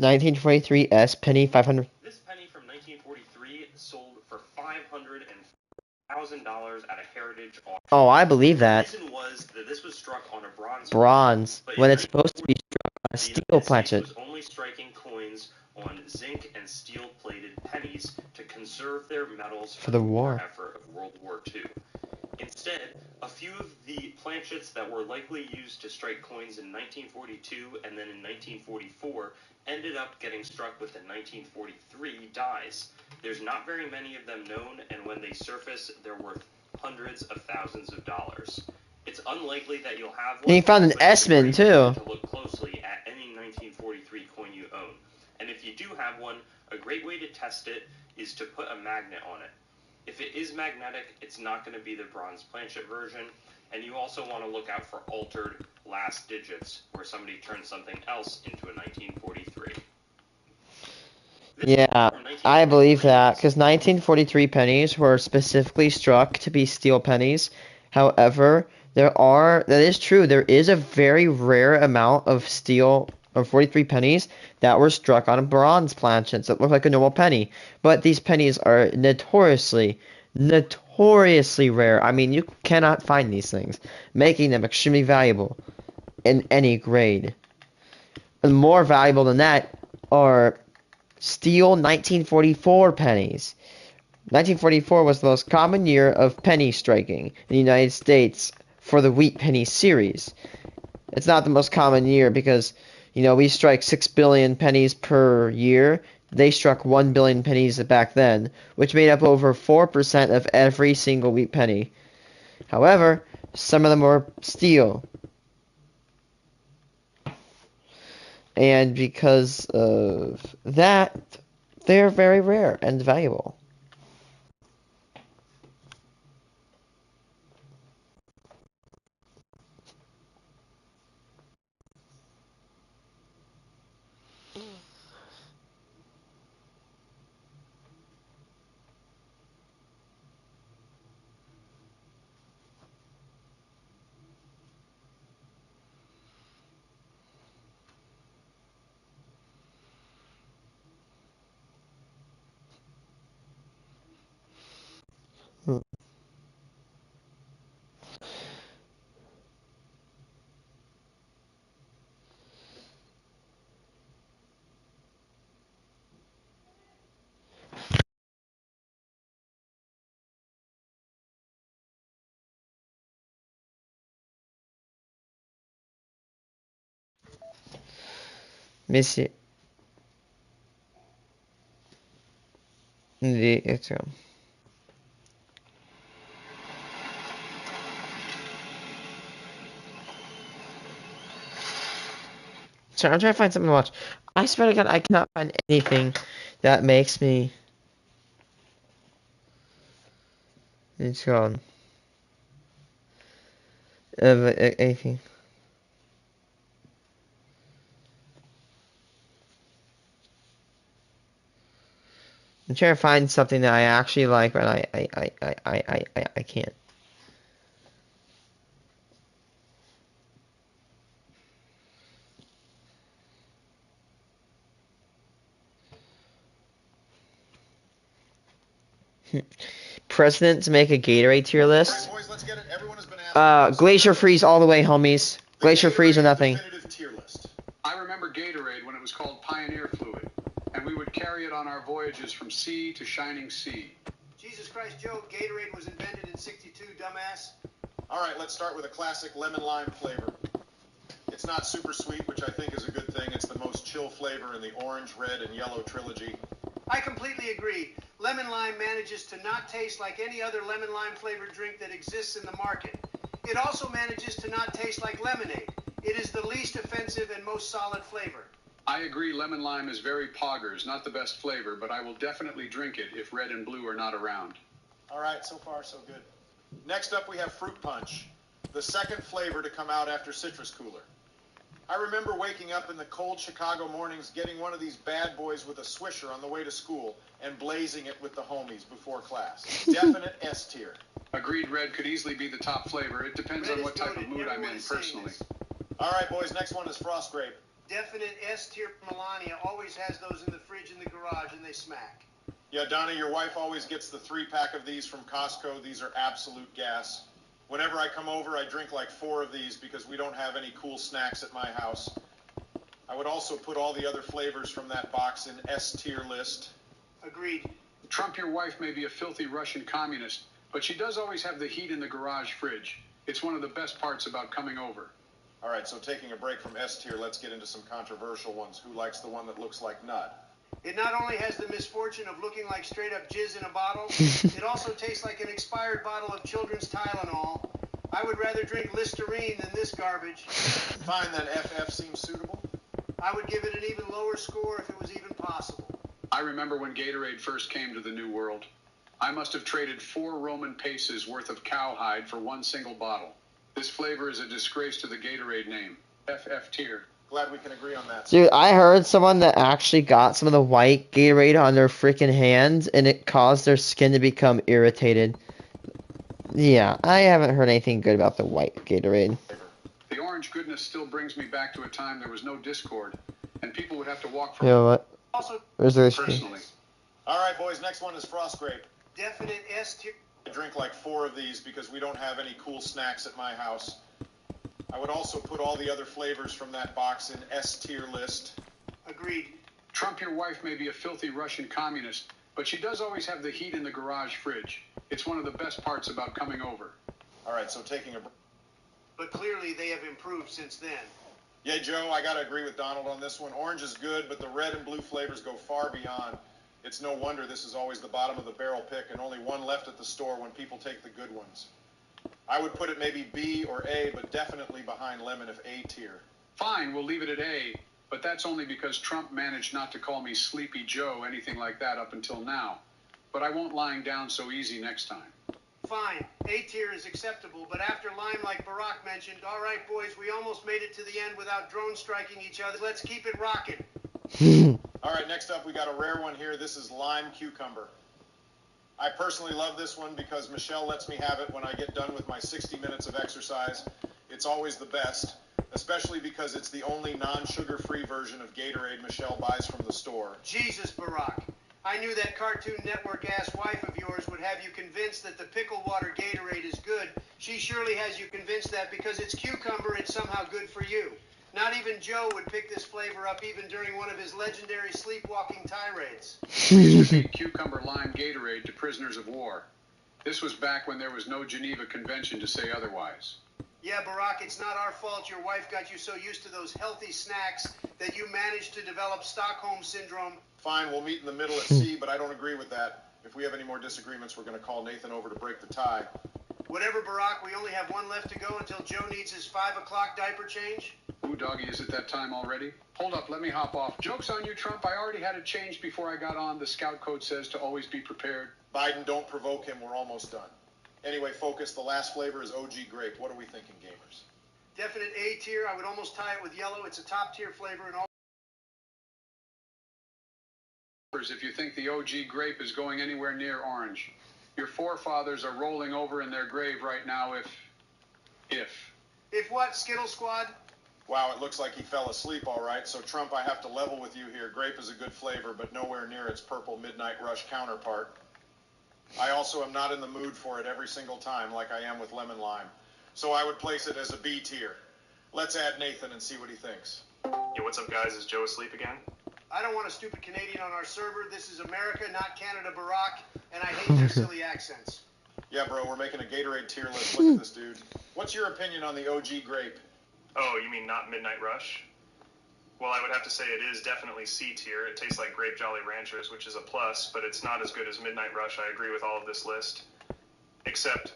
1943 S penny 500. This penny from 1943 sold for $500,000 at a heritage auction. Oh, I believe that. The reason was that this was struck on a Bronze, but when it's supposed to be struck on a the steel United planchet. States was only striking coins on zinc and steel-plated pennies to conserve their metals For the war. effort of World War II. Instead, a few of the planchets that were likely used to strike coins in 1942 and then in 1944 ended up getting struck with the 1943 dies. There's not very many of them known, and when they surface, they're worth hundreds of thousands of dollars. It's unlikely that you'll have one. And you found an S-man too. To look closely at any 1943 coin you own. And if you do have one, a great way to test it is to put a magnet on it. If it is magnetic, it's not going to be the bronze planchet version, and you also want to look out for altered last digits, where somebody turned something else into a 1943. Yeah, I believe that, because 1943 pennies were specifically struck to be steel pennies. However, that is true, there is a very rare amount of steel, or 43 pennies, that were struck on bronze planchets that look like a normal penny. But these pennies are notoriously rare. I mean, you cannot find these things, making them extremely valuable in any grade. And more valuable than that are steel 1944 pennies. 1944 was the most common year of penny striking in the United States for the wheat penny series. It's not the most common year because, we strike 6 billion pennies per year. They struck 1 billion pennies back then, which made up over 4% of every single wheat penny. However, some of them were steel. And because of that, they're very rare and valuable. Monsieur. It's Sorry, I'm trying to find something to watch. I swear to God, I cannot find anything that makes me. It's called. Anything. I'm trying to find something that I actually like, but I can't. President to make a Gatorade tier list. All right, boys, let's get it. Everyone has been asked. Glacier Freeze all the way, homies. Glacier Freeze or nothing. Tier list. I remember Gatorade when it was called Pioneer Fluid, and we would carry it on our voyages from sea to shining sea. Jesus Christ, Joe, Gatorade was invented in '62, dumbass. All right, let's start with a classic lemon lime flavor. It's not super sweet, which I think is a good thing. It's the most chill flavor in the orange, red, and yellow trilogy. I completely agree. Lemon lime manages to not taste like any other lemon lime flavored drink that exists in the market. It also manages to not taste like lemonade. It is the least offensive and most solid flavor. I agree lemon lime is very poggers, not the best flavor, but I will definitely drink it if red and blue are not around. All right, so far so good. Next up we have fruit punch, the second flavor to come out after citrus cooler. I remember waking up in the cold Chicago mornings, getting one of these bad boys with a Swisher on the way to school and blazing it with the homies before class. Definite S tier. Agreed, red could easily be the top flavor. It depends on what type of mood I'm in personally. All right, boys, next one is frost grape. Definite S tier Melania always has those in the fridge in the garage and they smack. Yeah, Donnie, your wife always gets the 3-pack of these from Costco. These are absolute gas. Whenever I come over, I drink like 4 of these because we don't have any cool snacks at my house. I would also put all the other flavors from that box in S tier list. Agreed. Trump, your wife may be a filthy Russian communist, but she does always have the heat in the garage fridge. It's one of the best parts about coming over. All right, so taking a break from S tier, let's get into some controversial ones. Who likes the one that looks like nut? It not only has the misfortune of looking like straight up jizz in a bottle, it also tastes like an expired bottle of children's Tylenol. I would rather drink Listerine than this garbage. Fine, then FF seems suitable. I would give it an even lower score if it was even possible. I remember when Gatorade first came to the New World. I must have traded 4 Roman paces worth of cowhide for one single bottle. This flavor is a disgrace to the Gatorade name. FF tier. Glad we can agree on that. Dude, I heard someone that actually got some of the white Gatorade on their freaking hands, and it caused their skin to become irritated. Yeah, I haven't heard anything good about the white Gatorade. The orange goodness still brings me back to a time there was no Discord, and people would have to walk You from know what? Also, Where's the personally. All right, boys, next one is Frost Grape. definite S tier. I drink like 4 of these because we don't have any cool snacks at my house. I would also put all the other flavors from that box in S tier list. Agreed. Trump, your wife may be a filthy Russian communist, but she does always have the heat in the garage fridge. It's one of the best parts about coming over. All right, so taking a... But clearly they have improved since then. Yeah, Joe, I got to agree with Donald on this one. Orange is good, but the red and blue flavors go far beyond. It's no wonder this is always the bottom of the barrel pick and only one left at the store when people take the good ones. I would put it maybe B or A, but definitely behind lemon if A tier. Fine, we'll leave it at A, but that's only because Trump managed not to call me Sleepy Joe, anything like that up until now. But I won't lying down so easy next time. Fine, A tier is acceptable, but after lime, like Barack mentioned, all right, boys, we almost made it to the end without drone striking each other. Let's keep it rocking. All right, next up we got a rare one here. This is lime cucumber. I personally love this one because Michelle lets me have it when I get done with my 60 minutes of exercise. It's always the best, especially because it's the only non-sugar-free version of Gatorade Michelle buys from the store. Jesus, Barack. I knew that Cartoon Network ass wife of yours would have you convinced that the pickle water Gatorade is good. She surely has you convinced that because it's cucumber, it's somehow good for you. Not even Joe would pick this flavor up even during one of his legendary sleepwalking tirades. Used to feed cucumber lime Gatorade to prisoners of war. This was back when there was no Geneva Convention to say otherwise. Yeah, Barack, it's not our fault your wife got you so used to those healthy snacks that you managed to develop Stockholm Syndrome. Fine, we'll meet in the middle at C, but I don't agree with that. If we have any more disagreements, we're going to call Nathan over to break the tie. Whatever, Barack, we only have one left to go until Joe needs his 5 o'clock diaper change. Ooh, doggy, is it that time already? Hold up, let me hop off. Joke's on you, Trump. I already had it changed before I got on. The scout code says to always be prepared. Biden, don't provoke him. We're almost done. Anyway, focus. The last flavor is OG Grape. What are we thinking, gamers? Definite A tier. I would almost tie it with yellow. It's a top tier flavor and all. If you think the OG grape is going anywhere near orange, your forefathers are rolling over in their grave right now if. If what, Skittle Squad? Wow, it looks like he fell asleep all right. So, Trump, I have to level with you here. Grape is a good flavor, but nowhere near its purple Midnight Rush counterpart. I also am not in the mood for it every single time like I am with lemon lime. So I would place it as a B tier. Let's add Nathan and see what he thinks. Yeah, what's up, guys? Is Joe asleep again? I don't want a stupid Canadian on our server. This is America, not Canada, Barack, and I hate their silly accents. Yeah, bro, we're making a Gatorade tier list. Look at this dude. What's your opinion on the OG Grape? Oh, you mean not Midnight Rush? Well, I would have to say it is definitely C tier. It tastes like Grape Jolly Ranchers, which is a plus, but it's not as good as Midnight Rush. I agree with all of this list. Except,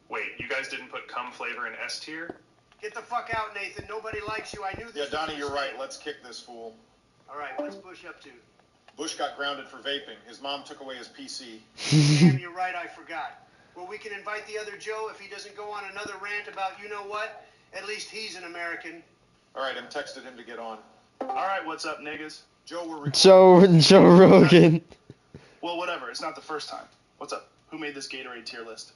wait, you guys didn't put cum flavor in S tier? Get the fuck out, Nathan. Nobody likes you. I knew this. Yeah, Donnie, you're right. Let's kick this fool. All right, what's Bush up to? Bush got grounded for vaping. His mom took away his PC. Damn, you're right. I forgot. Well, we can invite the other Joe if he doesn't go on another rant about you know what. At least he's an American. All right, I'm texted him to get on. Alright, what's up, niggas? Joe, we're recording. Joe Rogan. Well, whatever. It's not the first time. What's up? Who made this Gatorade tier list?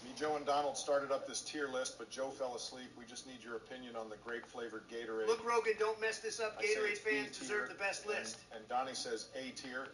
Me, Joe and Donald started up this tier list, but Joe fell asleep. We just need your opinion on the grape-flavored Gatorade. Look, Rogan, don't mess this up. I say Gatorade it's fans B deserve tier, the best list. And Donnie says A tier.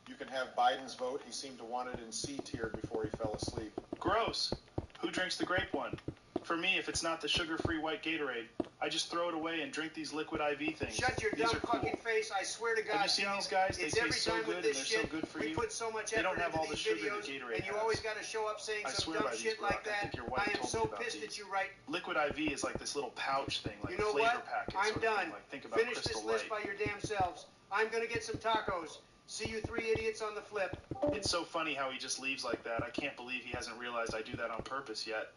You can have Biden's vote. He seemed to want it in C tier before he fell asleep. Gross. Who drinks the grape one? For me, if it's not the sugar-free white Gatorade, I just throw it away and drink these liquid IV things. Shut your These dumb are cool. fucking face. I swear to God, Have you seen Joe, these guys? They it's taste every so time good with and this they're so shit, good for we you. put so much They effort don't have into all the these sugar that videos, Gatorade and you has. always got to show up saying I some swear dumb by these, shit Brock. like I that. think your wife I am told so me about pissed these. that you write. Liquid IV is like this little pouch thing, like You know flavor what? packet I'm sort of done. thing. Like, think about Finish Crystal this list Light. by your damn selves. I'm gonna get some tacos. See you three idiots on the flip. It's so funny how he just leaves like that. I can't believe he hasn't realized I do that on purpose yet.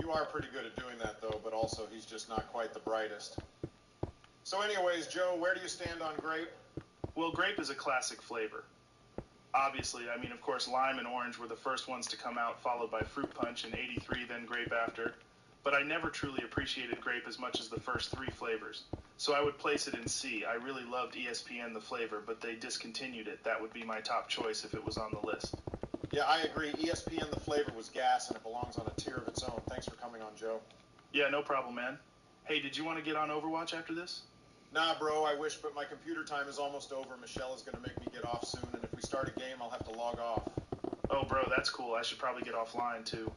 You are pretty good at doing that, though, but also he's just not quite the brightest. So anyways, Joe, where do you stand on grape? Well, grape is a classic flavor. Obviously, I mean, of course, lime and orange were the first ones to come out, followed by fruit punch in '83, then grape after. But I never truly appreciated grape as much as the first three flavors. So I would place it in C. I really loved ESPN the flavor, but they discontinued it. That would be my top choice if it was on the list. Yeah, I agree. ESPN the flavor was gas, and it belongs on a tier of its own. Thanks for coming on, Joe. Yeah, no problem, man. Hey, did you want to get on Overwatch after this? Nah, bro, I wish, but my computer time is almost over. Michelle is going to make me get off soon, and if we start a game, I'll have to log off. Oh, bro, that's cool. I should probably get offline, too.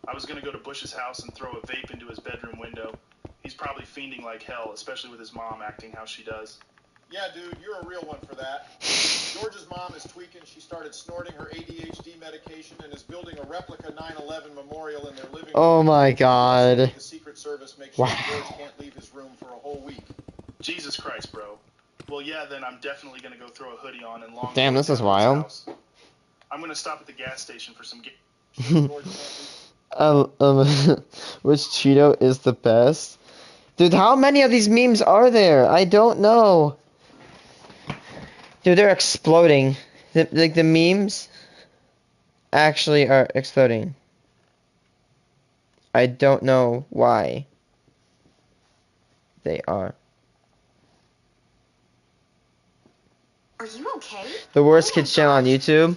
I was going to go to Bush's house and throw a vape into his bedroom window. He's probably fiending like hell, especially with his mom acting how she does. Yeah, dude, you're a real one for that. George's mom is tweaking. She started snorting her ADHD medication and is building a replica 9/11 memorial in their living room. Oh my God. The Secret Service makes sure Wow. George can't leave his room for a whole week. Jesus Christ, bro. Well, yeah, then I'm definitely going to go throw a hoodie on and long. Damn, this is down to his wild. house. I'm going to stop at the gas station for some. George can't leave. Which Cheeto is the best? Dude, how many of these memes are there? I don't know. Dude, they're exploding. Like the memes actually are exploding. I don't know why. They are. Are you okay? The worst Oh my kids channel on gosh. YouTube?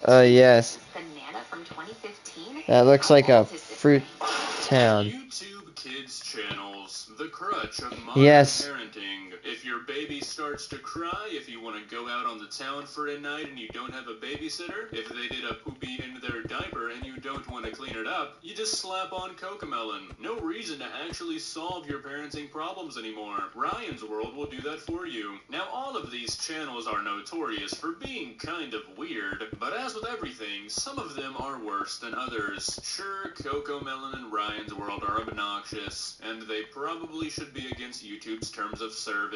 Yes. Banana from 2015? That looks like a That's his fruit nickname. town. YouTube Kids channels, the crutch of modern Yes. parenting. If your baby starts to cry, if you want to go out on the town for a night and you don't have a babysitter, if they did a poopy in their diaper and you don't want to clean it up, you just slap on Cocomelon. No reason to actually solve your parenting problems anymore. Ryan's World will do that for you. Now, all of these channels are notorious for being kind of weird, but as with everything, some of them are worse than others. Sure, Cocomelon and Ryan's World are obnoxious, and they probably should be against YouTube's terms of service.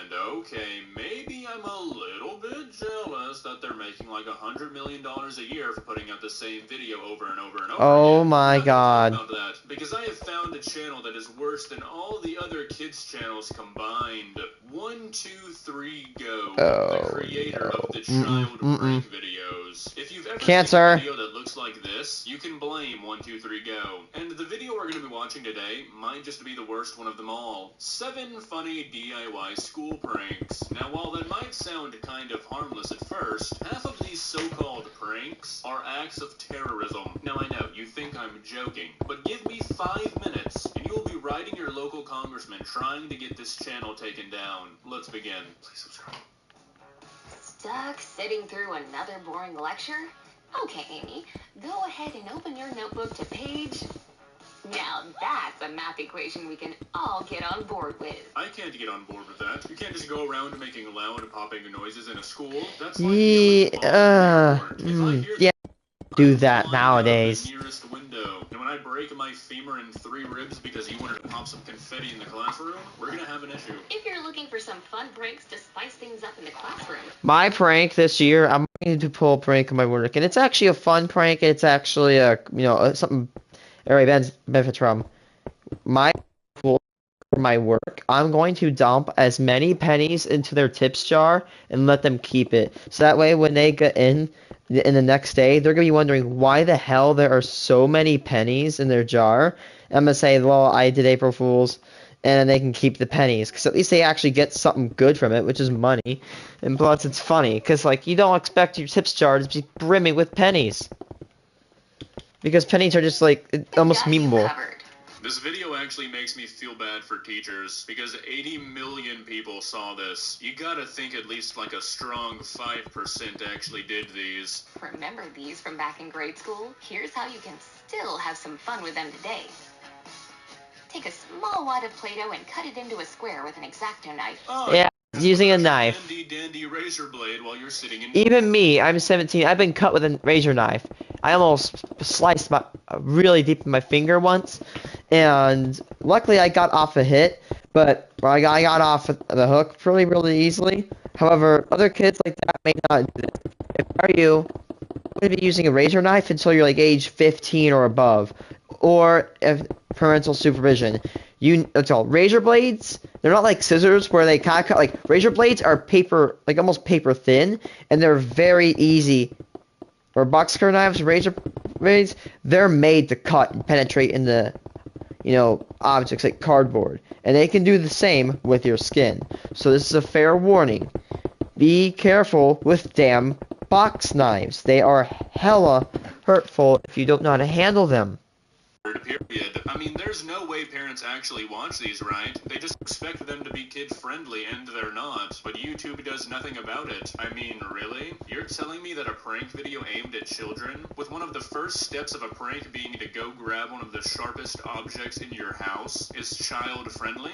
And okay, maybe I'm a little bit jealous that they're making like $100 million a year for putting out the same video over and over and over Oh again. my But God. about that, because I have found a channel that is worse than all the other kids channels combined. 1, 2, 3, Go. Oh, The creator of the no. child Mm-mm. prank videos. If you've ever Cancer. seen a video that looks like this, you can blame 1, 2, 3, Go. And the video we're going to be watching today might just be the worst one of them all. 7 funny DIY school pranks. Now, while that might sound kind of harmless at first, half of these so-called pranks are acts of terrorism. Now, I know, you think I'm joking, but give me 5 minutes, and you'll be writing your local congressman trying to get this channel taken down. Let's begin. Please subscribe. Stuck sitting through another boring lecture? Okay, Amy, go ahead and open your notebook to page... Now that's a math equation we can all get on board with. I can't get on board with that. You can't just go around making loud popping noises in a school. That's Yeah, like yeah, do that nowadays. The nearest window. And when I break my femur in 3 ribs because you wanted to pop some confetti in the classroom, we're gonna have an issue. If you're looking for some fun pranks to spice things up in the classroom, My prank this year, I'm going to pull a prank on my work, and it's actually a fun prank. It's actually something everybody benefits from. My school, for my work, I'm going to dump as many pennies into their tips jar and let them keep it. So that way, when they get in the next day, they're gonna be wondering why the hell there are so many pennies in their jar. I'm gonna say, well, I did April Fools, and then they can keep the pennies, because at least they actually get something good from it, which is money. And plus, it's funny, because like you don't expect your tips jar to be brimming with pennies. because pennies are just like almost Got you memeable. covered. This video actually makes me feel bad for teachers, because 80 million people saw this. You gotta think at least like a strong 5% actually did these. Remember these from back in grade school? Here's how you can still have some fun with them today. Take a small wad of Play-Doh and cut it into a square with an X-Acto knife. Oh, Yeah, using a knife. Dandy razor blade while you're sitting in. Even me, I'm 17. I've been cut with a razor knife. I almost sliced my really deep in my finger once, and luckily I got off a hit. But I got off the hook really easily. However, other kids like that may not do this. If I were you, would be using a razor knife until you're like age 15 or above, or if parental supervision. That's all. Razor blades, they're not like scissors where they kind of cut. Like razor blades are paper, like almost paper thin, and they're very easy. Or box cutter knives, razor blades, they're made to cut and penetrate in the, objects like cardboard, and they can do the same with your skin. So this is a fair warning. Be careful with damn box knives. They are hella hurtful if you don't know how to handle them. Period. I mean, there's no way parents actually watch these, right? They just expect them to be kid-friendly, and they're not. But YouTube does nothing about it. I mean, really? You're telling me that a prank video aimed at children, with one of the first steps of a prank being to go grab one of the sharpest objects in your house, is child-friendly?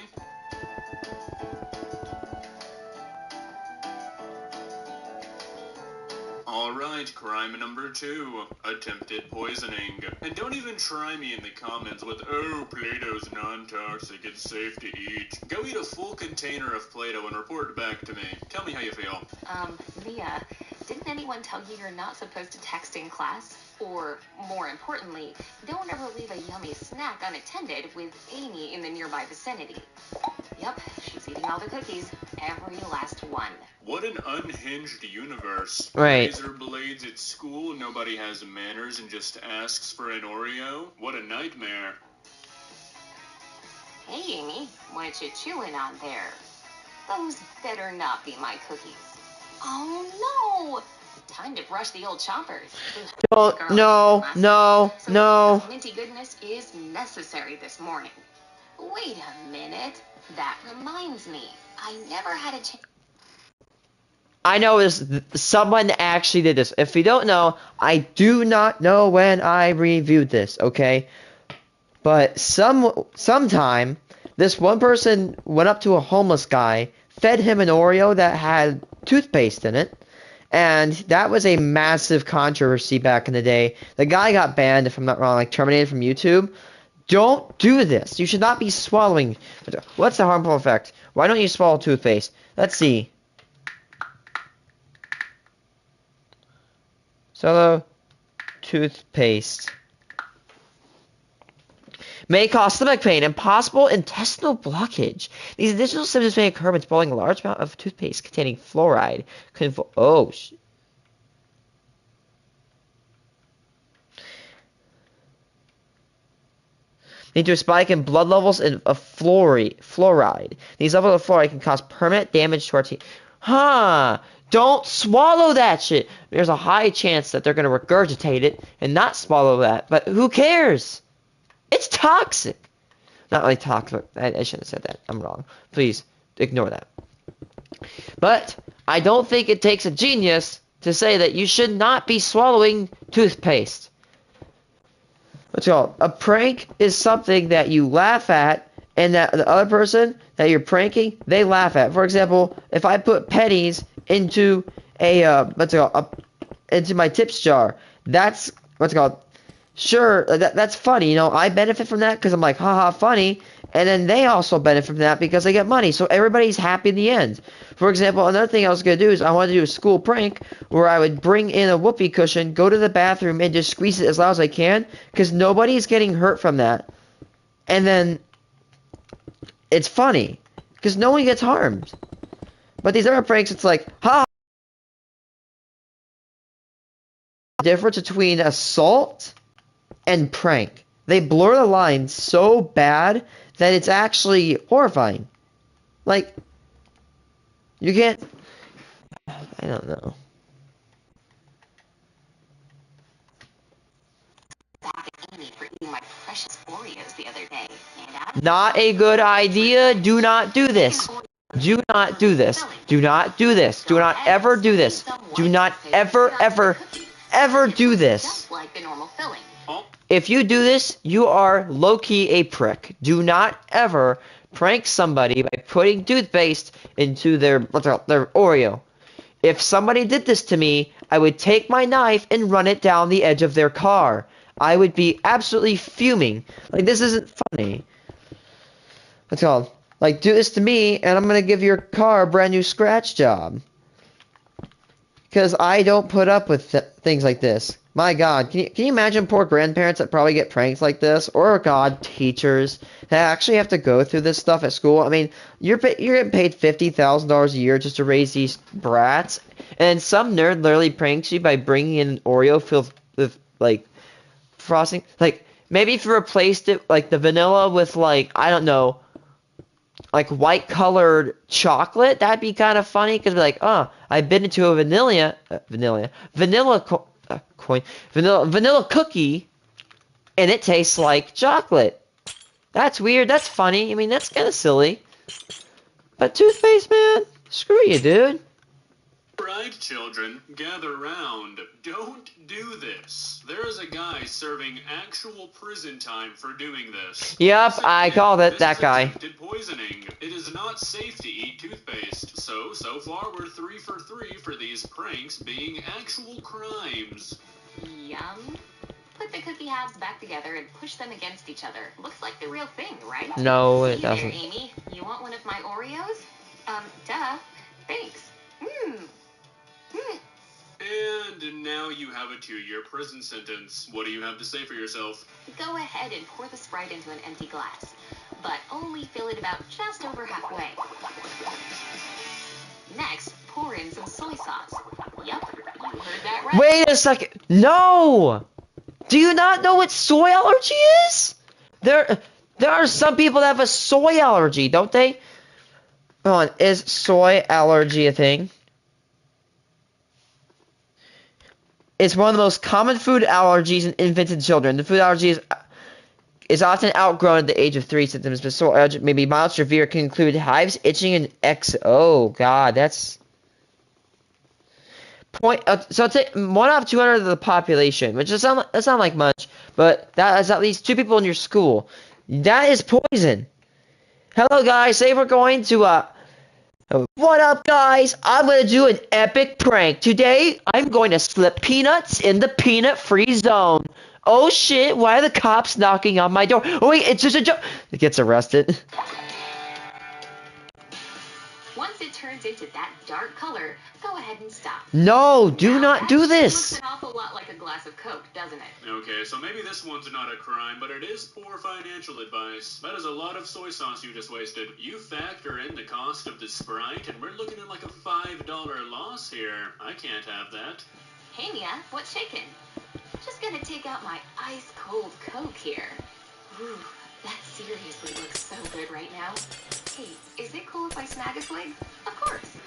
Alright, crime number 2. Attempted poisoning. And don't even try me in the comments with, oh, Play-Doh's non-toxic, it's safe to eat. Go eat a full container of Play-Doh and report back to me. Tell me how you feel. Leah, didn't anyone tell you you're not supposed to text in class? Or, more importantly, don't ever leave a yummy snack unattended with Amy in the nearby vicinity. Yep, she's eating all the cookies. Every last one. What an unhinged universe. Right. Razor blades at school, nobody has manners and just asks for an Oreo? What a nightmare. Hey, Amy, what you chewing on there? Those better not be my cookies. Oh, no! Time to brush the old chompers. Oh, Girl, no, last no, night, so no. this minty goodness is necessary this morning. Wait a minute. That reminds me. I never had a chance. I know someone actually did this. If you don't know, I do not know when I reviewed this, okay? But sometime, this one person went up to a homeless guy, fed him an Oreo that had toothpaste in it, and that was a massive controversy back in the day. The guy got banned, if I'm not wrong, like terminated from YouTube. Don't do this. You should not be swallowing. What's the harmful effect? Why don't you swallow toothpaste? Let's see. Swallow toothpaste. May cause stomach pain and possible intestinal blockage. These additional symptoms may occur when swallowing a large amount of toothpaste containing fluoride. Lead to a spike in blood levels of fluoride. These levels of fluoride can cause permanent damage to our teeth. Don't swallow that shit. There's a high chance that they're going to regurgitate it and not swallow that. But who cares? It's toxic. Not really toxic. I shouldn't have said that. I'm wrong. Please ignore that. But I don't think it takes a genius to say that you should not be swallowing toothpaste. What's it called? A prank is something that you laugh at, and that the other person that you're pranking, they laugh at. For example, if I put pennies into into my tips jar, that's sure, that's funny. I benefit from that because I'm like, haha, funny. And then they also benefit from that because they get money. So everybody's happy in the end. For example, another thing I was going to do is I wanted to do a school prank where I would bring in a whoopee cushion, go to the bathroom, and just squeeze it as loud as I can because nobody's getting hurt from that. And then it's funny because no one gets harmed. But these other pranks, it's like, ha! The difference between assault and prank. They blur the lines so bad that it's actually horrifying. Like, you can't... I don't know. precious Oreos the other day, and I Not a good idea. Do not do this. Do not do this. Do not do this. Do not ever do this. Do not ever, ever, ever do this. just like the normal filling. Oh, If you do this, you are low-key a prick. Do not ever prank somebody by putting toothpaste into their Oreo. If somebody did this to me, I would take my knife and run it down the edge of their car. I would be absolutely fuming. Like, this isn't funny. What's it called? Like, do this to me, and I'm gonna give your car a brand new scratch job. Because I don't put up with things like this. My God, can you imagine poor grandparents that probably get pranked like this? Or, God, teachers that actually have to go through this stuff at school? I mean, you're getting paid $50,000 a year just to raise these brats, and some nerd literally pranks you by bringing in an Oreo filled with, like, frosting. Like, maybe if you replaced it, like, the vanilla with, like, I don't know, like white colored chocolate, that'd be kind of funny, because like, oh, I bit into a vanilla cookie, and it tastes like chocolate. That's weird. That's funny. I mean, that's kind of silly. But toothpaste, man, screw you, dude. right, children, gather round. Don't do this. There is a guy serving actual prison time for doing this. Yep, I called it. This That is guy. attempted poisoning. It is not safe to eat toothpaste. So far we're 3 for 3 for these pranks being actual crimes. Yum. Put the cookie halves back together and push them against each other. Looks like the real thing, right? No, it See there, doesn't. Amy. You want one of my Oreos? Duh. Thanks. Mmm. And now you have a 2-year prison sentence. What do you have to say for yourself? Go ahead and pour the Sprite into an empty glass, but only fill it about just over halfway. Next, pour in some soy sauce. Yup, you heard that right. Wait a second. No! Do you not know what soy allergy is? There are some people that have a soy allergy, don't they? Hold on, is soy allergy a thing? It's one of the most common food allergies in infants and children. The food allergy is often outgrown at the age of 3. Symptoms, but soy allergy may be mild, severe, can include hives, itching, and Oh, God, that's... So it's 1 out of 200 of the population, which that's not like much, but that is at least 2 people in your school. That is poison. Hello, guys. Say we're going to what up, guys? I'm gonna do an epic prank today. I'm going to slip peanuts in the peanut-free zone. Oh shit! Why are the cops knocking on my door? Oh wait, it's just a joke. It gets arrested. Once it turns into that dark color, go ahead and stop. No, do Now, not that do looks this. an awful lot like a glass of Coke, doesn't it? Okay, so maybe this one's not a crime, but it is poor financial advice. That is a lot of soy sauce you just wasted. You factor in the cost of the Sprite, and we're looking at like a $5 loss here. I can't have that. Hey, Mia, what's shaking? Just gonna take out my ice-cold Coke here. Ooh, that seriously looks so good right now. Hey, is it cool if I snag a swig? Of course.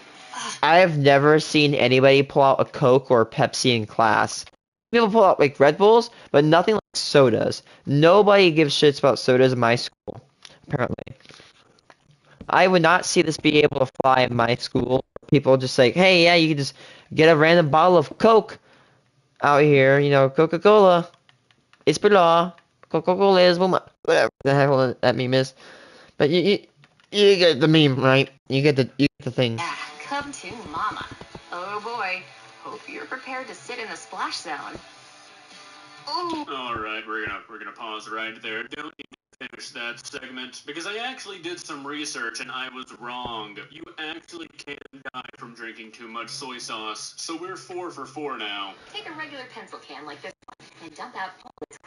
I have never seen anybody pull out a Coke or a Pepsi in class. People pull out like Red Bulls, but nothing like sodas. Nobody gives shits about sodas in my school, apparently. I would not see this be able to fly in my school. People just like, hey, yeah, you can just get a random bottle of Coke out here, you know, Coca-Cola. It's per law. Coca-Cola is whatever the hell that meme is. But you get the meme, right? You get the thing. Yeah, come to mama. Oh boy, hope you're prepared to sit in the splash zone. Ooh. All right, we're gonna pause right there. Don't need to finish that segment because I actually did some research and I was wrong. You actually can die from drinking too much soy sauce. So we're 4 for 4 now. Take a regular pencil can like this one and dump out all its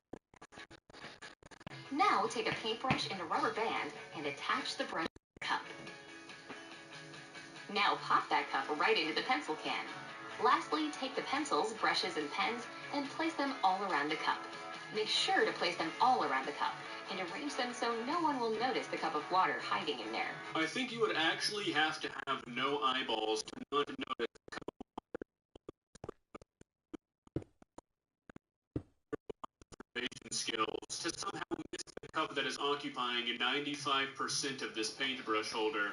Now take a paintbrush and a rubber band and attach the brush to the cup. Now pop that cup right into the pencil can. Lastly, take the pencils, brushes, and pens and place them all around the cup. Make sure to place them all around the cup and arrange them so no one will notice the cup of water hiding in there. I think you would actually have to have no eyeballs to not notice observation skills to somehow cup that is occupying 95% of this paintbrush holder.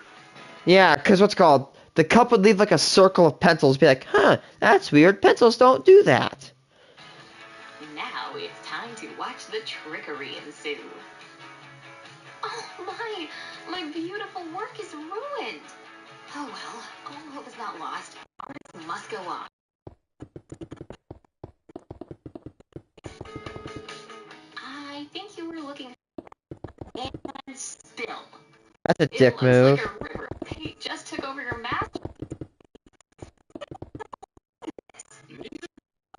Yeah, because what's called? The cup would leave like a circle of pencils. Be like, huh, that's weird. Pencils don't do that. Now it's time to watch the trickery ensue. Oh my! My beautiful work is ruined! Oh well, all hope is not lost. Artists must go on. I think you were looking and spill. That's a It dick looks move. like a river of paint just took over your master.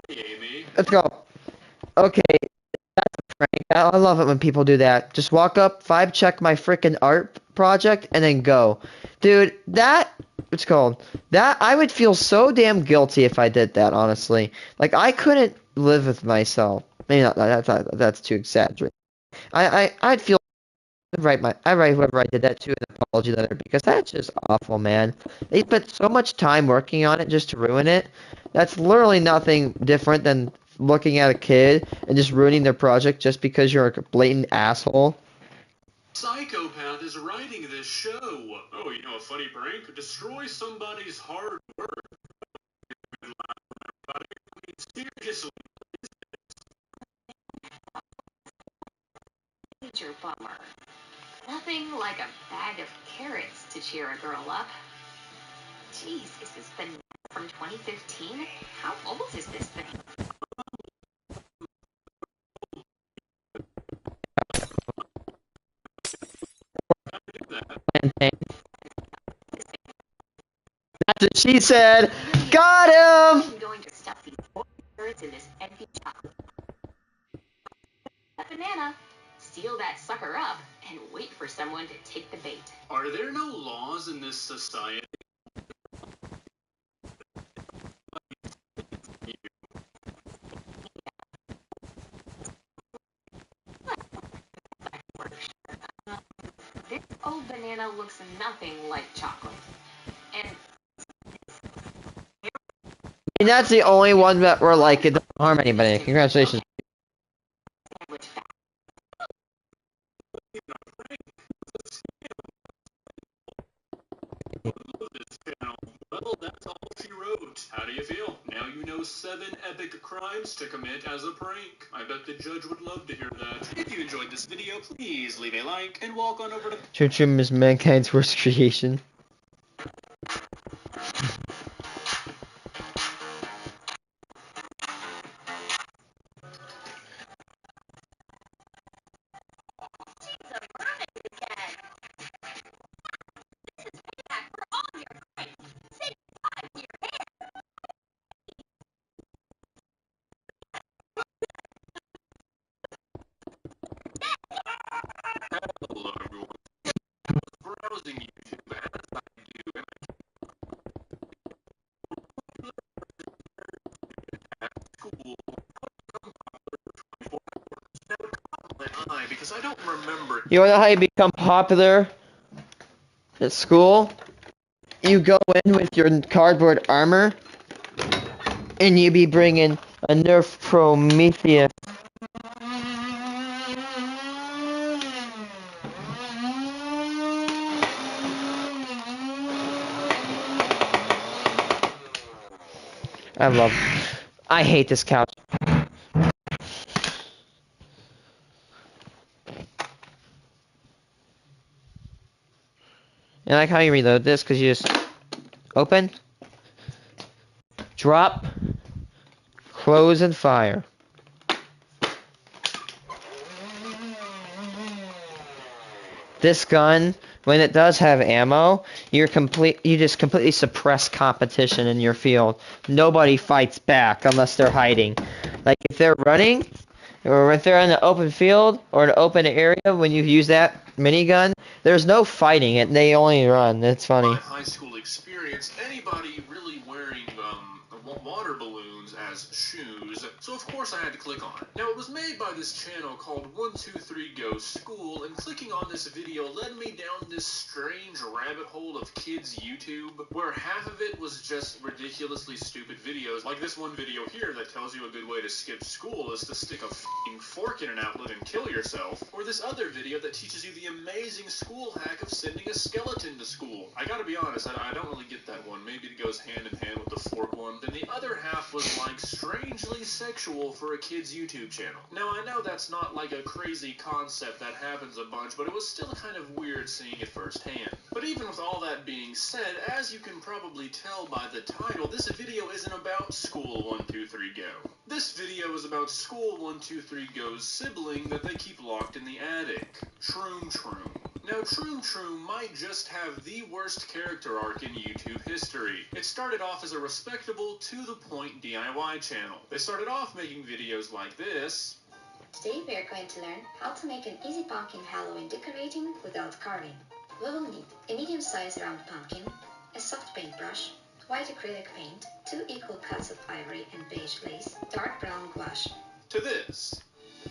Amy. Let's go. Okay, that's a prank. I love it when people do that. Just walk up, check my freaking art project, and then go. Dude, what's called? That, I would feel so damn guilty if I did that, honestly. Like, I couldn't live with myself. Maybe not, that's too exaggerated. I'd feel, I write whoever I did that to an apology letter, because that's just awful, man. They spent so much time working on it just to ruin it. That's literally nothing different than looking at a kid and just ruining their project just because you're a blatant asshole. Psychopath is writing this show. Oh, you know a funny prank? Destroy somebody's hard work. I mean, seriously. Major bummer. Nothing like a bag of carrots to cheer a girl up. Jeez, is this the from 2015? How old is this thing? That's what she said. Got him! I'm going to stuff these carrots in this empty chocolate. A banana. Seal that sucker up and wait for someone to take the bait. Are there no laws in this society? This old banana looks nothing like chocolate. And And that's the only one that we're like, it doesn't harm anybody. Congratulations. sandwich fat. Well, that's all she wrote. How do you feel? Now you know 7 epic crimes to commit as a prank. I bet the judge would love to hear that. If you enjoyed this video, please leave a like and walk on over to... Chim Chim is mankind's worst creation. Hello, everyone. Browsing YouTube as I do, and at school, because I don't remember. You wanna know how you become popular at school? You go in with your cardboard armor, and you be bringing a Nerf Prometheus. I hate this couch. And I like how you reload this, because you just open, drop, close, and fire. This gun, when it does have ammo, you just completely suppress competition in your field. Nobody fights back unless they're hiding. Like if they're running, or if they're in the open field or an open area, when you use that minigun, there's no fighting it. They only run. It's funny. My high school experience, anybody really wearing water balloons as shoes, so of course I had to click on it. Now, it was made by this channel called 123 Go School, and clicking on this video led me down this strange rabbit hole of kids YouTube, where half of it was just ridiculously stupid videos, like this one video here that tells you a good way to skip school is to stick a f***ing fork in an outlet and kill yourself, or this other video that teaches you the amazing school hack of sending a skeleton to school. I gotta be honest, I don't really get that one. Maybe it goes hand in hand with the fork one. Then the other half was like strangely sexual for a kid's YouTube channel. Now, I know that's not like a crazy concept that happens a bunch, but it was still kind of weird seeing it firsthand. But even with all that being said, as you can probably tell by the title, this video isn't about School 123 Go. This video is about School 123 Go's sibling that they keep locked in the attic, Troom Troom. Now, Troom Troom might just have the worst character arc in YouTube history. It started off as a respectable, to-the-point DIY channel. They started off making videos like this. Today we are going to learn how to make an easy pumpkin Halloween decorating without carving. We will need a medium-sized round pumpkin, a soft paintbrush, white acrylic paint, 2 equal cuts of ivory and beige lace, dark brown gouache. To this.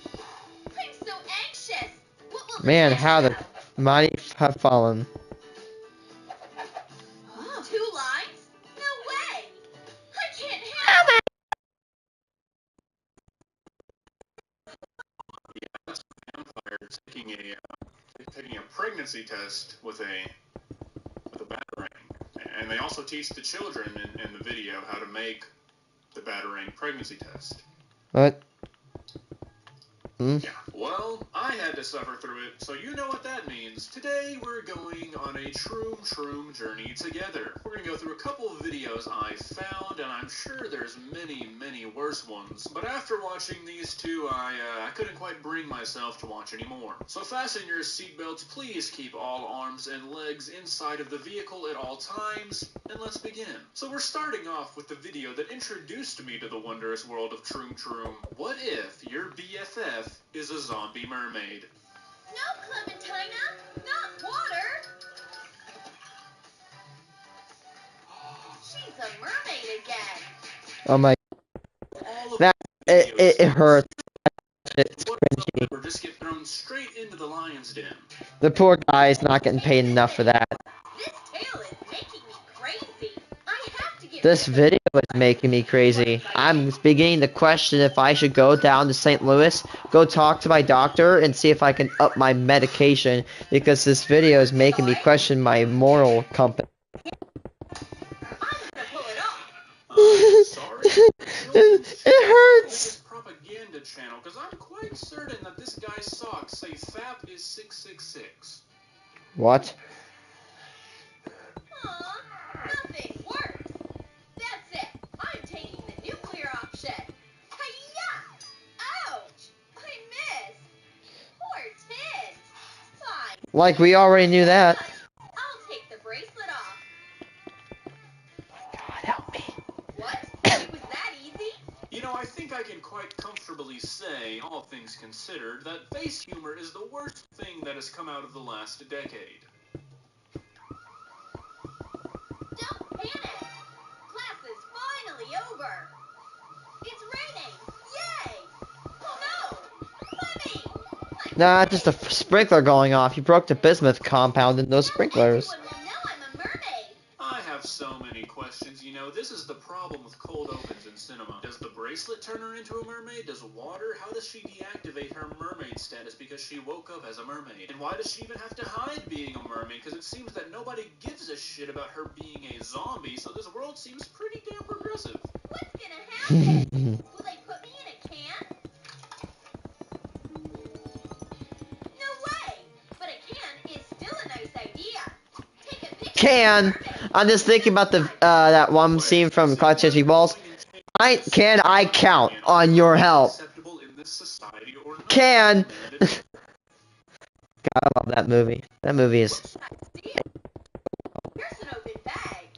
I'm so anxious. What will the Man, test how the show? mighty have fallen. 2 lines? No way. I can't have it. Yeah, that's a vampire taking a pregnancy test with a batarang. And they also teach the children in the video how to make the batarang pregnancy test. What? Yeah, well, I had to suffer through it, so you know what that means. Today, we're going on a Troom Troom journey together. We're going to go through a couple of videos I found, and I'm sure there's many, many worse ones. But after watching these two, I couldn't quite bring myself to watch anymore. So fasten your seatbelts, please keep all arms and legs inside of the vehicle at all times, and let's begin. So we're starting off with the video that introduced me to the wondrous world of Troom Troom. What if your BFF is a zombie mermaid? No, Clementina, not water. She's a mermaid again. Oh my. All of That it hurts. It's what cringy. or just get thrown straight into the lion's den. The poor guy is not getting paid enough for that. This tale is making me crazy. I have to get This rid of video is making me crazy. I'm beginning to question if I should go down to St. Louis, go talk to my doctor, and see if I can up my medication, because this video is making me question my moral compass. I'm gonna pull it off. Sorry. It hurts. Propaganda channel, because I'm quite certain that this guy's socks say FAP is 666. What? Aw, nothing works. That's it. I'm taking the nuclear option. Hi-ya! Ouch! I missed. Poor Tid. Fine. Like we already knew that. I'll take the bracelet off. God help me. What? It was that easy? You know, I think I can quite comfortably say, all things considered, that face humor is the worst thing that has come out of the last decade. Don't panic. Class is finally over. It's raining. Yay! Oh no! Lemmy! Nah, just a sprinkler going off. You broke the bismuth compound in those sprinklers. Everyone will know I'm a mermaid. I have so many questions, you know, this is the problem with cold opens in cinema. Does the bracelet turn her into a mermaid? Does water? How does she deactivate her mermaid status because she woke up as a mermaid? And why does she even have to hide being a mermaid? Because it seems that nobody gives a shit about her being a zombie, so this world seems pretty damn progressive. What's gonna happen? Will they put me in a can? No way! But a can is still a nice idea. Take a picture. Can. I'm just thinking about the that one scene from Cloud Chasing Balls. Can I count on your help? Acceptable in this society or not? Can. God, I love that movie. That movie is. Here's an open bag.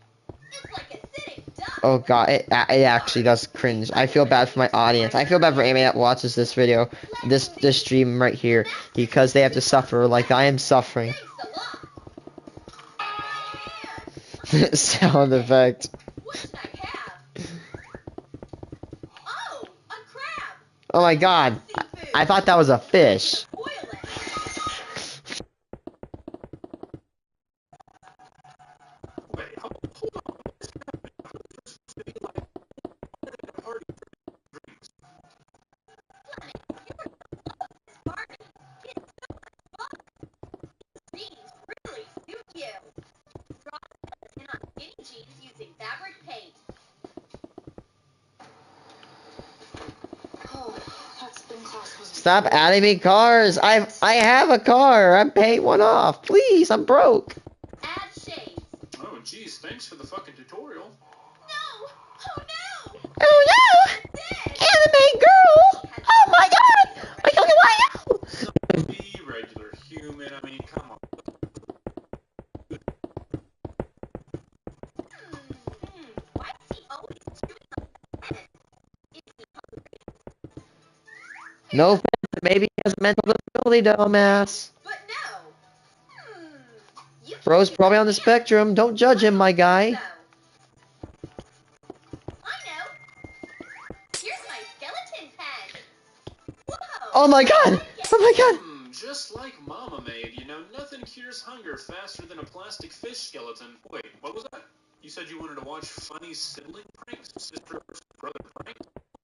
It's like a sitting duck. Oh god, it actually does cringe. I feel bad for my audience. I feel bad for anybody that watches this video, this stream right here, because they have to suffer like I am suffering. Thanks a lot. Sound effect. What should I have? Oh my god. I thought that was a fish. Wait, hold on. What's happening? I thought this was supposed to be like a party for drinks. Jeans really suit you. Draw in on skinny jeans using fabric paint. Oh, that spin class was. Stop adding me cars. I have a car. I'm paying one off. Please, I'm broke. Add shades. Oh, geez, thanks for the fucking tutorial. No! Oh no! Oh no! Anime girl! Oh my god! I don't know why now! Be regular human. I mean, come on. Why is he always chewing on the pen? Is he hungry? No offense, maybe he has a mental disability, dumbass. But no! You can Bro's do probably that on the now. spectrum. Don't judge him, my guy. So, I know. Here's my skeleton pen. Whoa! Oh my god! Oh my god! Just like Mama made, you know, nothing cures hunger faster than a plastic fish skeleton. Wait, what was that? You said you wanted to watch funny sibling pranks, sister versus brother pranks?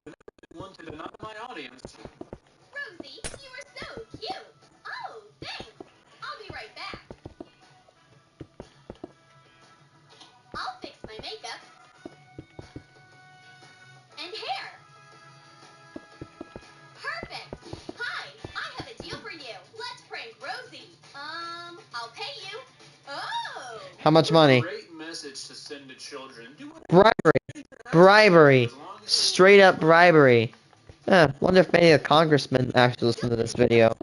I've never been one to deny my audience. Rosie, you are so cute. Oh, thanks. I'll be right back. I'll fix my makeup and hair. Perfect. Hi, I have a deal for you. Let's prank Rosie. I'll pay you. Oh. How much money? Great message to send to children. Do what Bribery. Bribery. Straight up bribery. Wonder if any of the congressmen actually listen to this video.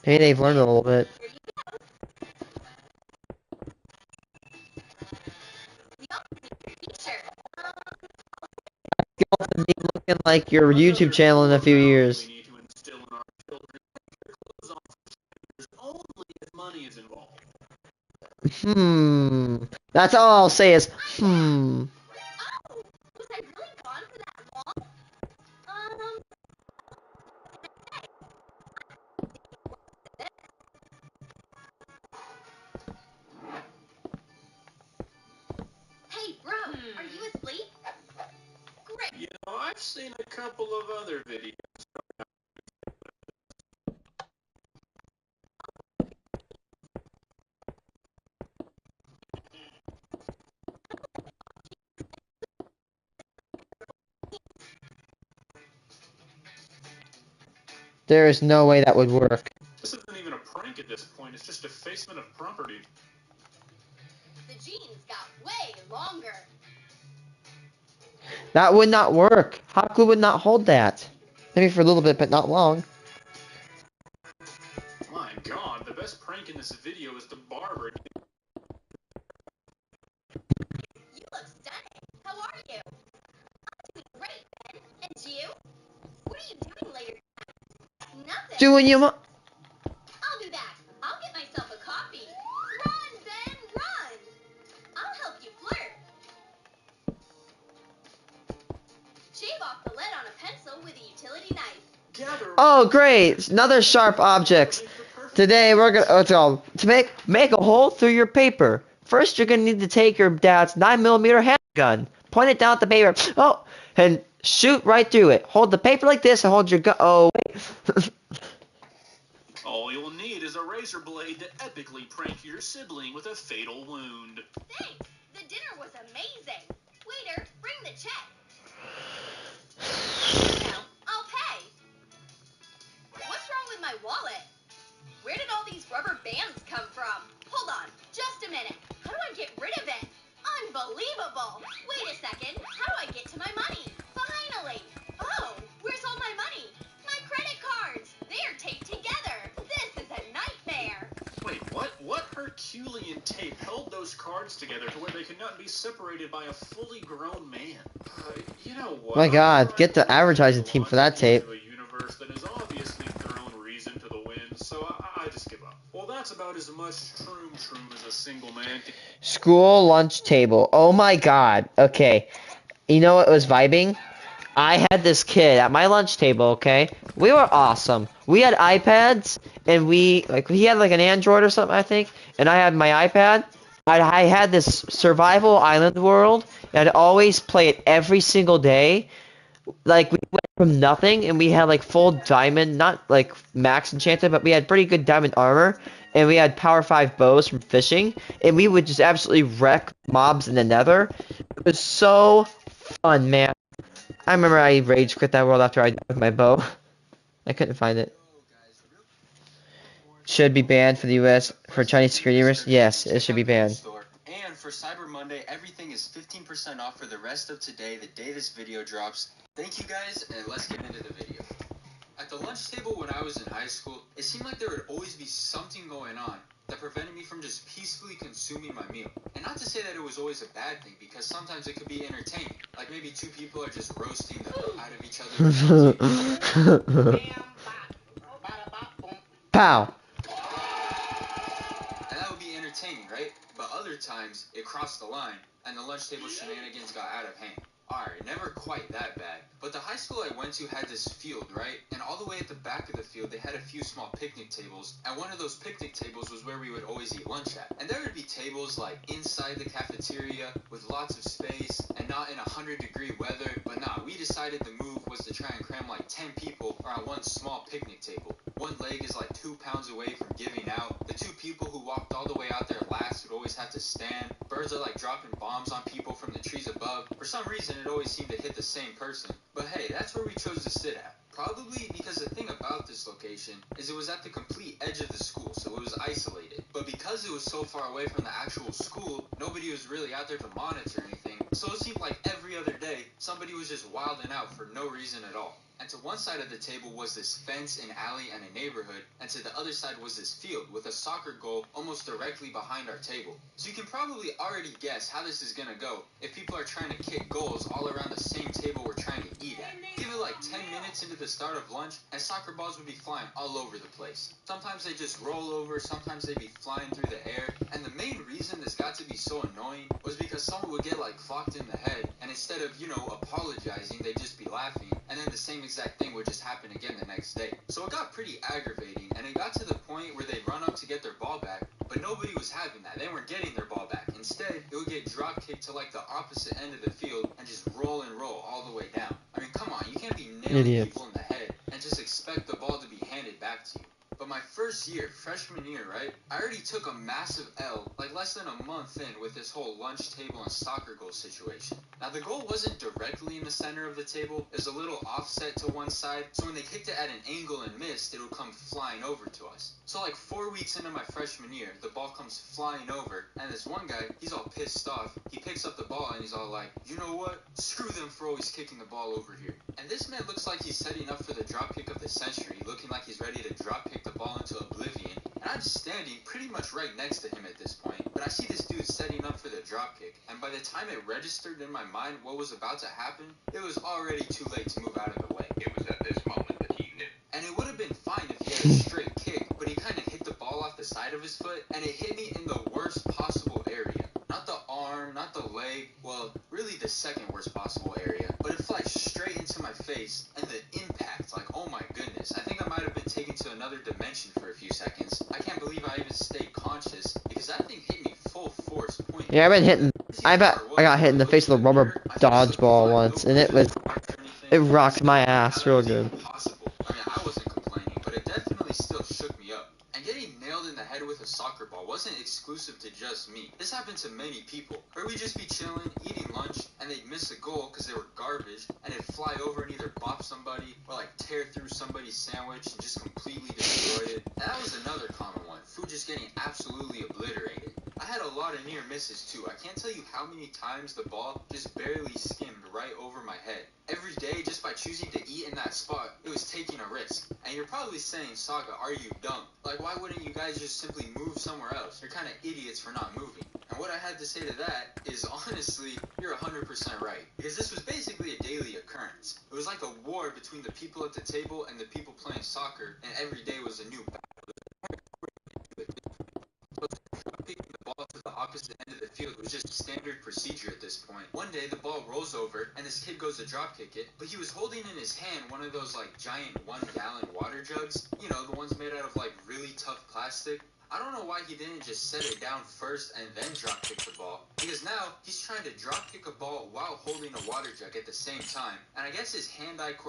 Maybe they've learned a little bit. Teacher. Skeleton be looking like your YouTube channel in a few years. We need to instill in our children their clothes off for strangers only if money is involved. That's all I'll say is, Oh, was I really gone for that long? Hey, bro, are you asleep? Great. You know, I've seen a couple of other videos. there is no way that would work. This isn't even a prank at this point, it's just defacement of property. The jeans got way longer. That would not work. Haku would not hold that. Maybe for a little bit, but not long. My god, the best prank in this video is the barber. You look stunning. How are you? I'm doing great, Ben. And you? What are you doing later tonight? Nothing. Doing you I'll be back. I'll get myself a coffee. Run, Ben, run. I'll help you flirt. Shave off the lead on a pencil with a utility knife. Oh, great! Another sharp object. Today we're gonna to make a hole through your paper. First, you're gonna need to take your dad's 9mm handgun, point it down at the paper. Oh, and shoot right through it. Hold the paper like this and hold your gun. Oh wait. All you'll need is a razor blade to epically prank your sibling with a fatal wound. Thanks. The dinner was amazing. Waiter, bring the check. Now, I'll pay. What's wrong with my wallet? Where did all these rubber bands come from? Hold on, just a minute. How do I get rid of it? Unbelievable. Wait a second. How do I get to my money? Finally. Oh, where's all my money? My credit cards. They're taped together. This is a nightmare. Wait, what? What Herculean tape held those cards together to where they could not be separated by a fully grown man? You know what? My God, get the advertising team for that tape. A universe that has obviously thrown reason to the wind, so I just give up. Well, that's about as much troom as a single man can. School lunch table. Oh my God. Okay. You know what was vibing? I had this kid at my lunch table, okay? We were awesome. We had iPads, and he had like an Android or something, I think, and I had my iPad. I had this survival island world, and I'd always play it every single day. Like, we went from nothing, and we had like full diamond, not like max enchanted, but we had pretty good diamond armor, and we had power 5 bows from fishing, and we would just absolutely wreck mobs in the nether. It was so fun, man. I remember I rage quit that world after I died with my bow. I couldn't find it. Should be banned for the US for Chinese security risks? Yes, it should be banned. And for Cyber Monday, everything is 15% off for the rest of today, the day this video drops. Thank you guys, and let's get into the video. At the lunch table when I was in high school, it seemed like there would always be something going on that prevented me from just peacefully consuming my meal. And not to say that it was always a bad thing, because sometimes it could be entertaining. Like maybe two people are just roasting the out of each other. Pow! And that would be entertaining, right? But other times, it crossed the line, and the lunch table shenanigans got out of hand. Alright, never quite that bad. But the high school I went to had this field, right? And all the way at the back of the field, they had a few small picnic tables. And one of those picnic tables was where we would always eat lunch at. And there would be tables like inside the cafeteria with lots of space and not in 100-degree weather. But nah, we decided the move was to try and cram like 10 people around one small picnic table. One leg is like 2 pounds away from giving out. The two people who walked all the way out there last would always have to stand. Birds are like dropping bombs on people from the trees above. For some reason, it always seemed to hit the same person. But hey, that's where we chose to sit at. Probably because the thing about this location is it was at the complete edge of the school, so it was isolated. But because it was so far away from the actual school, nobody was really out there to monitor anything. So it seemed like every other day, somebody was just wilding out for no reason at all. And to one side of the table was this fence, an alley, and a neighborhood, and to the other side was this field with a soccer goal almost directly behind our table. So you can probably already guess how this is gonna go if people are trying to kick goals all around the same table we're trying to eat at. Give it like 10 minutes into the start of lunch, and soccer balls would be flying all over the place. Sometimes they just roll over, sometimes they'd be flying through the air, and the main reason this got to be so annoying was because someone would get like clocked in the head, and instead of, apologizing, they'd just be laughing, and then the same exact thing would just happen again the next day. So it got pretty aggravating, and it got to the point where they'd run up to get their ball back, but nobody was having that. They weren't getting their ball back. Instead, it would get drop kicked to like the opposite end of the field and just roll and roll all the way down. I mean, come on, you can't be nailing people in the head and just expect the ball to be handed back to you. But my first year, freshman year, right, I already took a massive L, like less than a month in with this whole lunch table and soccer goal situation. Now, the goal wasn't directly in the center of the table, it was a little offset to one side, so when they kicked it at an angle and missed, it would come flying over to us. So like 4 weeks into my freshman year, the ball comes flying over, and this one guy, he's all pissed off, he picks up the ball and he's all like, you know what, screw them for always kicking the ball over here. And this man looks like he's setting up for the drop kick of the century, looking like he's ready to drop kick the ball into oblivion, and I'm standing pretty much right next to him at this point, but I see this dude setting up for the drop kick, and by the time it registered in my mind what was about to happen, it was already too late to move out of the way. It was at this moment that he knew. And it would have been fine if he had a straight kick, but he kind of hit the ball off the side of his foot, and it hit me in the worst possible area. Not the arm, not the leg, well, really the second worst possible area, but it flies straight into my face, and the impact, like, oh my goodness, I think I might have been taken to another dimension for a few seconds. I can't believe I even stayed conscious, because that thing hit me full force, point. Yeah, I bet I got hit in the face with a rubber dodgeball once, and it rocked my ass real good. I mean, I wasn't complaining, but it definitely still shook me up. And getting nailed in the head with a soccer ball wasn't exclusive to just me. This happened to many people, where we'd just be chilling, eating lunch, and they'd miss a goal because they were garbage, and it'd fly over and either bop somebody, or like tear through somebody's sandwich and just completely destroy it. And that was another common one, food just getting absolutely obliterated. I had a lot of near misses too. I can't tell you how many times the ball just barely skimmed right over my head. Every day, just by choosing to eat in that spot, it was taking a risk. And you're probably saying, Saga, are you dumb? Like, why wouldn't you guys just simply move somewhere else? You're kind of idiots for not moving. And what I had to say to that is, honestly, you're 100% right. Because this was basically a daily occurrence. It was like a war between the people at the table and the people playing soccer, and every day was a new battle. Picking the ball to the opposite towards the end of the field was just standard procedure at this point. One day, the ball rolls over, and this kid goes to drop kick it, but he was holding in his hand one of those, like, giant 1-gallon water jugs. You know, the ones made out of, like, really tough plastic. I don't know why he didn't just set it down first and then drop kick the ball, because now he's trying to drop kick a ball while holding a water jug at the same time, and I guess his hand-eye coordination.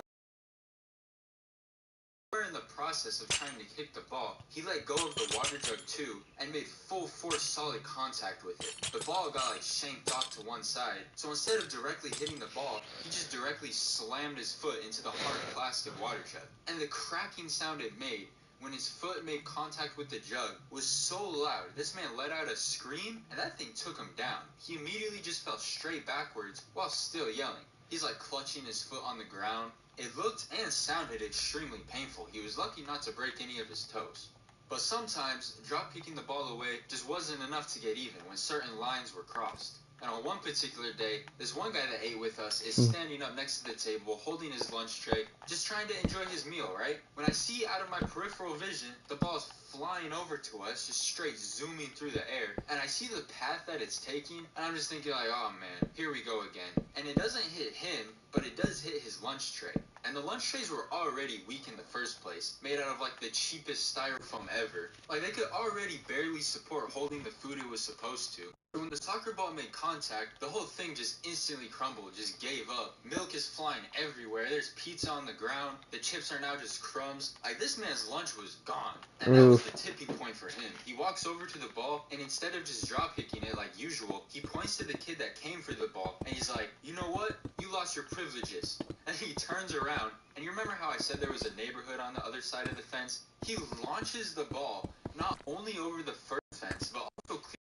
In the process of trying to kick the ball, he let go of the water jug too and made full force solid contact with it. The ball got like shanked off to one side, so instead of directly hitting the ball, he just directly slammed his foot into the hard plastic water jug. And the cracking sound it made when his foot made contact with the jug was so loud, this man let out a scream, and that thing took him down. He immediately just fell straight backwards while still yelling. He's like clutching his foot on the ground. It looked and sounded extremely painful. He was lucky not to break any of his toes. But sometimes, drop kicking the ball away just wasn't enough to get even when certain lines were crossed. And on one particular day, this one guy that ate with us is standing up next to the table, holding his lunch tray, just trying to enjoy his meal, right? When I see out of my peripheral vision, the ball's flying over to us, just straight zooming through the air, and I see the path that it's taking, and I'm just thinking like, oh man, here we go again. And it doesn't hit him, but it does hit his lunch tray. And the lunch trays were already weak in the first place, made out of like the cheapest styrofoam ever. Like they could already barely support holding the food it was supposed to. So when the soccer ball made contact, the whole thing just instantly crumbled, just gave up. Milk is flying everywhere, there's pizza on the ground, the chips are now just crumbs. Like this man's lunch was gone. And that was the tipping point for him. He walks over to the ball, and instead of just drop kicking it like usual, he points to the kid that came for the ball, and he's like, you know what? You lost your privileges. And he turns around, and you remember how I said there was a neighborhood on the other side of the fence? He launches the ball, not only over the first fence, but also clears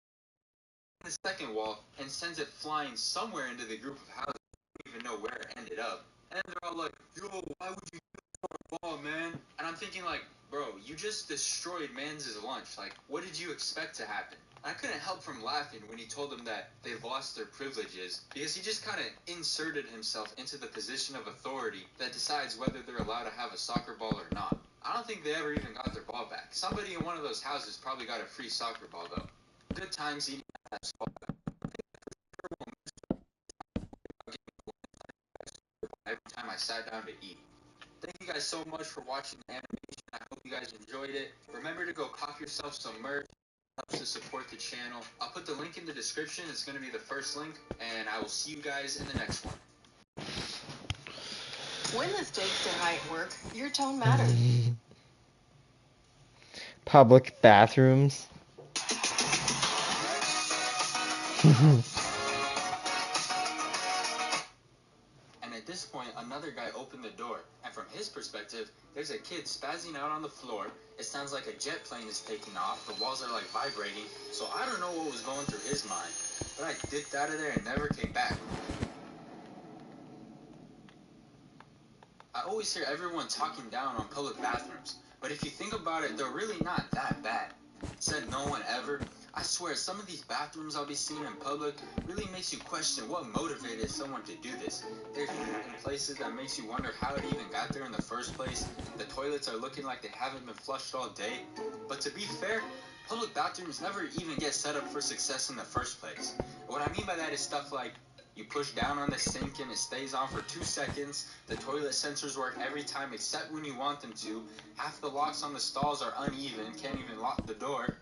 the second wall, and sends it flying somewhere into the group of houses. I don't even know where it ended up. And they're all like, yo, why would you do this for a ball, man? And I'm thinking like, bro, you just destroyed man's lunch. Like, what did you expect to happen? I couldn't help from laughing when he told them that they lost their privileges, because he just kind of inserted himself into the position of authority that decides whether they're allowed to have a soccer ball or not. I don't think they ever even got their ball back. Somebody in one of those houses probably got a free soccer ball though. Good times eating that spot. Every time I sat down to eat. Thank you guys so much for watching the animation. I hope you guys enjoyed it. Remember to go cop yourself some merch. Helps to support the channel. I'll put the link in the description. It's going to be the first link, and I will see you guys in the next one. When the stakes are high at work, your tone matters. Public bathrooms. And at this point, another guy opened the door, and from his perspective, there's a kid spazzing out on the floor. It sounds like a jet plane is taking off. The walls are like vibrating, so I don't know what was going through his mind. But I dipped out of there and never came back. I always hear everyone talking down on public bathrooms, but if you think about it, they're really not that bad. Said no one ever. I swear, some of these bathrooms I'll be seeing in public really makes you question what motivated someone to do this. They're in places that makes you wonder how it even got there in the first place. The toilets are looking like they haven't been flushed all day. But to be fair, public bathrooms never even get set up for success in the first place. What I mean by that is stuff like, you push down on the sink and it stays on for 2 seconds. The toilet sensors work every time except when you want them to. Half the locks on the stalls are uneven, can't even lock the door.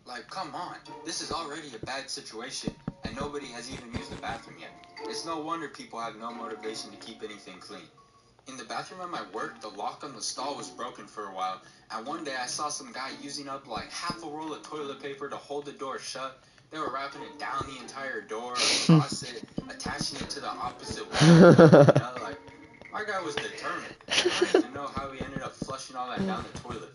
Like, come on. This is already a bad situation, and nobody has even used the bathroom yet. It's no wonder people have no motivation to keep anything clean. In the bathroom at my work, the lock on the stall was broken for a while, and one day I saw some guy using up like half a roll of toilet paper to hold the door shut. They were wrapping it down the entire door, across it, attaching it to the opposite wall. Like, our guy was determined. I don't even know how he ended up flushing all that down the toilet.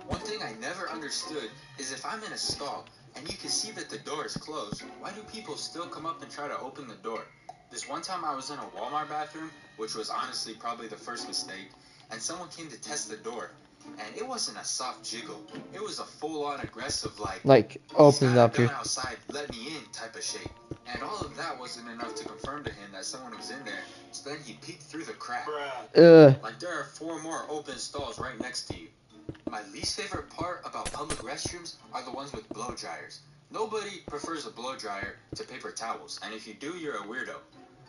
One thing I never understood is if I'm in a stall and you can see that the door is closed, why do people still come up and try to open the door? This one time I was in a Walmart bathroom, which was honestly probably the first mistake, and someone came to test the door. And it wasn't a soft jiggle. It was a full-on aggressive, like open up your outside, let me in type of shake. And all of that wasn't enough to confirm to him that someone was in there. So then he peeked through the crack. Like there are 4 more open stalls right next to you. My least favorite part about public restrooms are the ones with blow dryers. Nobody prefers a blow dryer to paper towels, and if you do, you're a weirdo.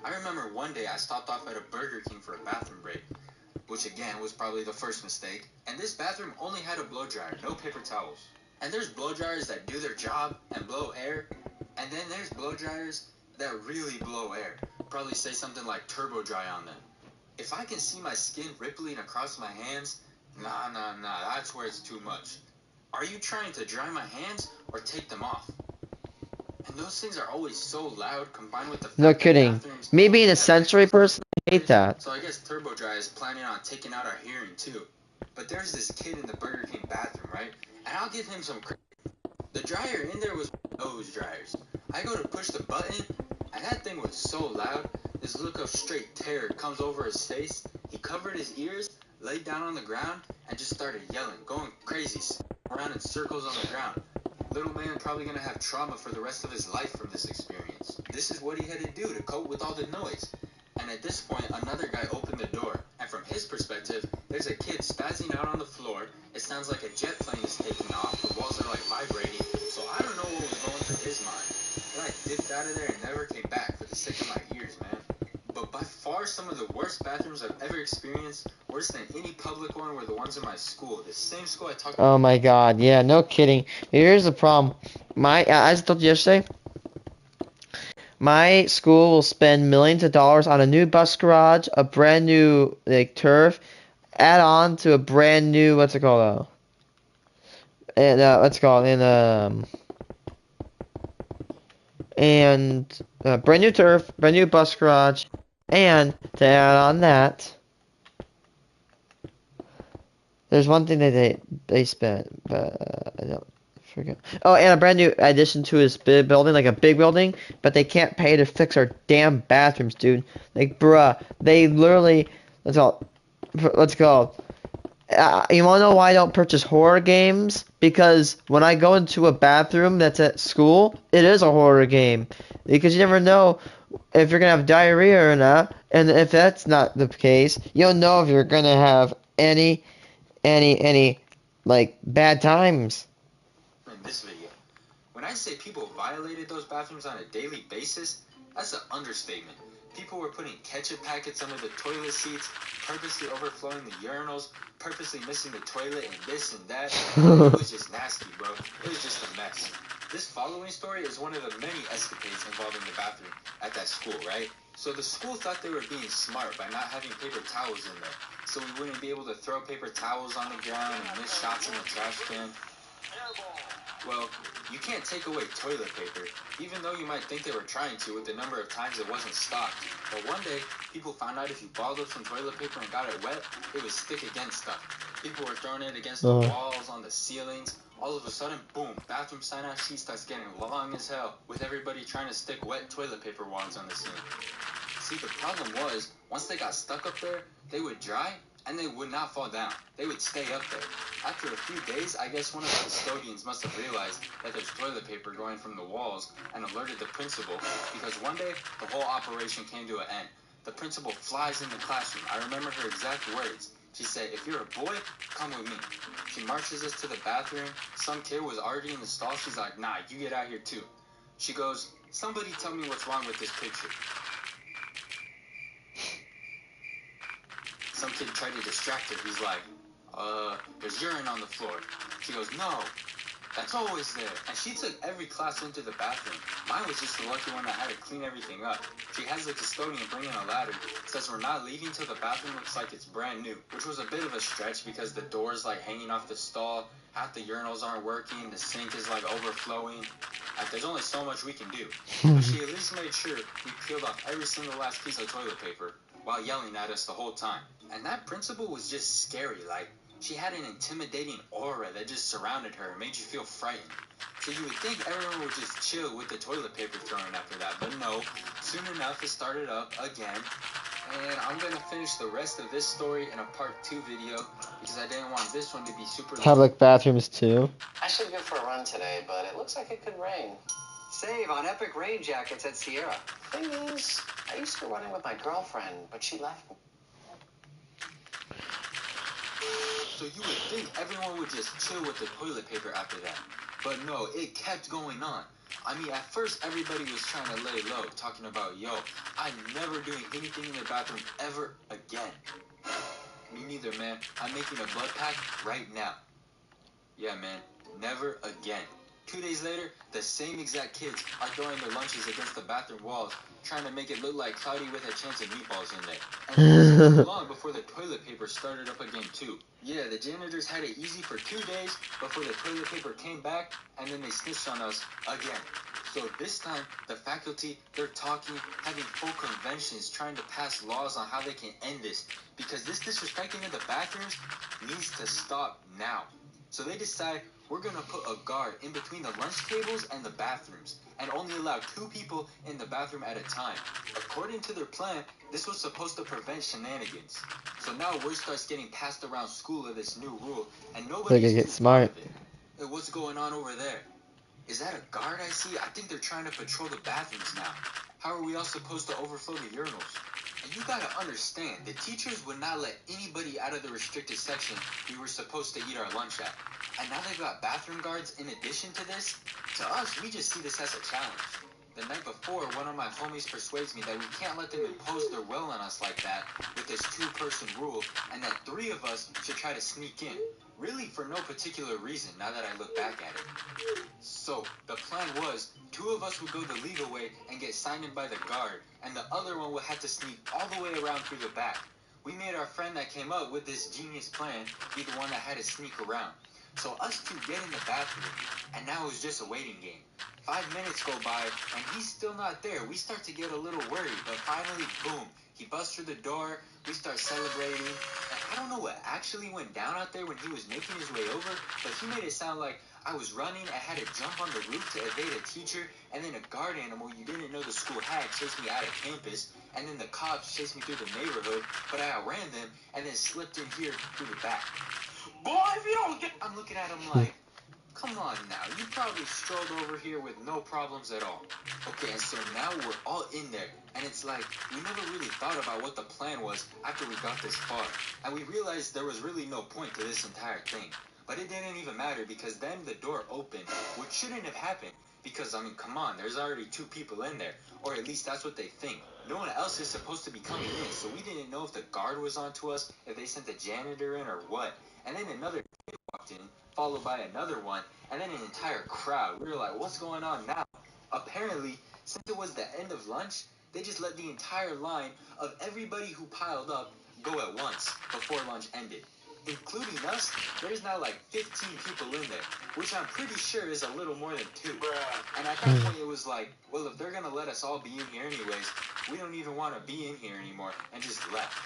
I remember one day I stopped off at a Burger King for a bathroom break, which again was probably the first mistake, and this bathroom only had a blow dryer, no paper towels. And there's blow dryers that do their job and blow air, and then there's blow dryers that really blow air. Probably say something like turbo dry on them. If I can see my skin rippling across my hands, nah, that's where it's too much. Are you trying to dry my hands or take them off? And those things are always so loud, combined with the fact No that kidding. bathrooms Me being a have sensory person, I hate that. So I guess Turbo Dry is planning on taking out our hearing too. But there's this kid in the Burger King bathroom, right? And I'll give him some credit. The dryer in there was nose dryers. I go to push the button, and that thing was so loud, this look of straight terror comes over his face. He covered his ears, laid down on the ground, and just started yelling, going crazy, around in circles on the ground. Little man probably gonna have trauma for the rest of his life from this experience. This is what he had to do to cope with all the noise. And at this point, another guy opened the door, and from his perspective, there's a kid spazzing out on the floor. It sounds like a jet plane is taking off. The walls are like vibrating, so I don't know what was going through his mind. Then I dipped out of there and never came back for the sake of my ears, man. But by far, some of the worst bathrooms I've ever experienced, worse than any public one, were the ones in my school. The same school I talked about. Oh my god, yeah, no kidding. Here's the problem. As I told you yesterday, my school will spend millions of dollars on a new bus garage, a brand new turf, add on to a brand new what's it called? Brand new turf, brand new bus garage, and to add on that, there's one thing that they spent, but I don't forget. Oh, and a brand new addition to his building, like a big building, but they can't pay to fix our damn bathrooms, dude. Like, bruh, they literally, let's go. You wanna know why I don't purchase horror games? Because when I go into a bathroom that's at school, it is a horror game. Because you never know if you're gonna have diarrhea or not, and if that's not the case, you don't know if you're gonna have any like bad times. In this video, when I say people violated those bathrooms on a daily basis, that's an understatement. People were putting ketchup packets under the toilet seats, purposely overflowing the urinals, purposely missing the toilet, and this and that. It was just nasty, bro. It was just a mess. This following story is one of the many escapades involving the bathroom at that school, right? So the school thought they were being smart by not having paper towels in there, so we wouldn't be able to throw paper towels on the ground and miss shots in the trash can. Well, you can't take away toilet paper, even though you might think they were trying to with the number of times it wasn't stocked. But one day, people found out if you balled up some toilet paper and got it wet, it would stick against stuff. People were throwing it against the walls, on the ceilings. All of a sudden, boom, bathroom sign-out sheet starts getting long as hell, with everybody trying to stick wet toilet paper wads on the ceiling. See, the problem was, once they got stuck up there, they would dry, and they would not fall down. They would stay up there. After a few days, I guess one of the custodians must have realized that there's toilet paper going from the walls and alerted the principal, because one day, the whole operation came to an end. The principal flies in the classroom. I remember her exact words. She said, "If you're a boy, come with me." She marches us to the bathroom. Some kid was already in the stall. She's like, "Nah, you get out here too." She goes, "Somebody tell me what's wrong with this picture." Some kid tried to distract her. He's like, there's urine on the floor. She goes, "No, that's always there." And she took every class into the bathroom. Mine was just the lucky one that had to clean everything up. She has the custodian bring in a ladder. Says we're not leaving till the bathroom looks like it's brand new, which was a bit of a stretch because the door's like hanging off the stall. Half the urinals aren't working. The sink is like overflowing. Like, there's only so much we can do. But she at least made sure we peeled off every single last piece of toilet paper while yelling at us the whole time. And that principal was just scary. Like, she had an intimidating aura that just surrounded her and made you feel frightened. So you would think everyone would just chill with the toilet paper throwing after that, but no. Soon enough, it started up again. And I'm going to finish the rest of this story in a part 2 video because I didn't want this one to be super long. Public bathrooms too. I should go for a run today, but it looks like it could rain. Save on epic rain jackets at Sierra. Thing is, I used to go running with my girlfriend, but she left me. So you would think everyone would just chill with the toilet paper after that. But no, it kept going on. I mean, at first everybody was trying to lay low, talking about, yo, I'm never doing anything in the bathroom ever again. Me neither, man. I'm making a blood pact right now. Yeah, man, never again. 2 days later, the same exact kids are throwing their lunches against the bathroom walls, trying to make it look like Cloudy with a Chance of Meatballs in there. And it wasn't long before the toilet paper started up again too. Yeah, the janitors had it easy for 2 days before the toilet paper came back, and then they snitched on us again. So this time, the faculty, they're talking, having full conventions, trying to pass laws on how they can end this, because this disrespecting of the bathrooms needs to stop now. So they decide, we're going to put a guard in between the lunch tables and the bathrooms, and only allow 2 people in the bathroom at a time. According to their plan, this was supposed to prevent shenanigans. So now word starts getting passed around school of this new rule, and They're nobody's gonna too get smart. proud of it. Hey, what's going on over there? Is that a guard I see? I think they're trying to patrol the bathrooms now. How are we all supposed to overflow the urinals? And you gotta understand, the teachers would not let anybody out of the restricted section we were supposed to eat our lunch at. And now they've got bathroom guards in addition to this? To us, we just see this as a challenge. The night before, one of my homies persuades me that we can't let them impose their will on us like that with this 2-person rule, and that 3 of us should try to sneak in. Really for no particular reason, now that I look back at it. So, the plan was, 2 of us would go the legal way and get signed in by the guard, and the other one would have to sneak all the way around through the back. We made our friend that came up with this genius plan be the one that had to sneak around. So us 2 get in the bathroom, and now it's just a waiting game. 5 minutes go by, and he's still not there. We start to get a little worried, but finally, boom, he busts through the door, we start celebrating, and I don't know what actually went down out there when he was making his way over, but he made it sound like I was running, I had to jump on the roof to evade a teacher, and then a guard animal you didn't know the school had chased me out of campus, and then the cops chased me through the neighborhood, but I outran them, and then slipped in here through the back. Boy, if you don't get... I'm looking at him like, come on now, you probably strolled over here with no problems at all. Okay, and so now we're all in there, and it's like, we never really thought about what the plan was after we got this far, and we realized there was really no point to this entire thing. But it didn't even matter, because then the door opened, which shouldn't have happened, because, I mean, come on, there's already 2 people in there, or at least that's what they think. No one else is supposed to be coming in, so we didn't know if the guard was onto us, if they sent the janitor in, or what. And then another kid walked in, followed by another one, and then an entire crowd. We were like, what's going on now? Apparently, since it was the end of lunch, they just let the entire line of everybody who piled up go at once before lunch ended. Including us, there's now like 15 people in there, which I'm pretty sure is a little more than 2. And at that point, it was like, well, if they're gonna let us all be in here anyways, we don't even want to be in here anymore, and just left.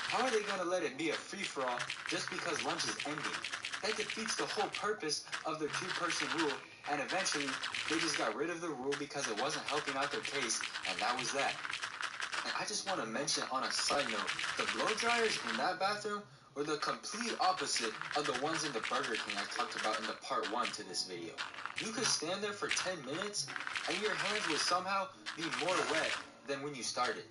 How are they gonna let it be a free-for-all just because lunch is ending? That defeats the whole purpose of their 2-person rule, and eventually, they just got rid of the rule because it wasn't helping out their case, and that was that. And I just want to mention on a side note, the blow dryers in that bathroom were the complete opposite of the ones in the Burger King I talked about in the part 1 to this video. You could stand there for 10 minutes, and your hands would somehow be more wet than when you started.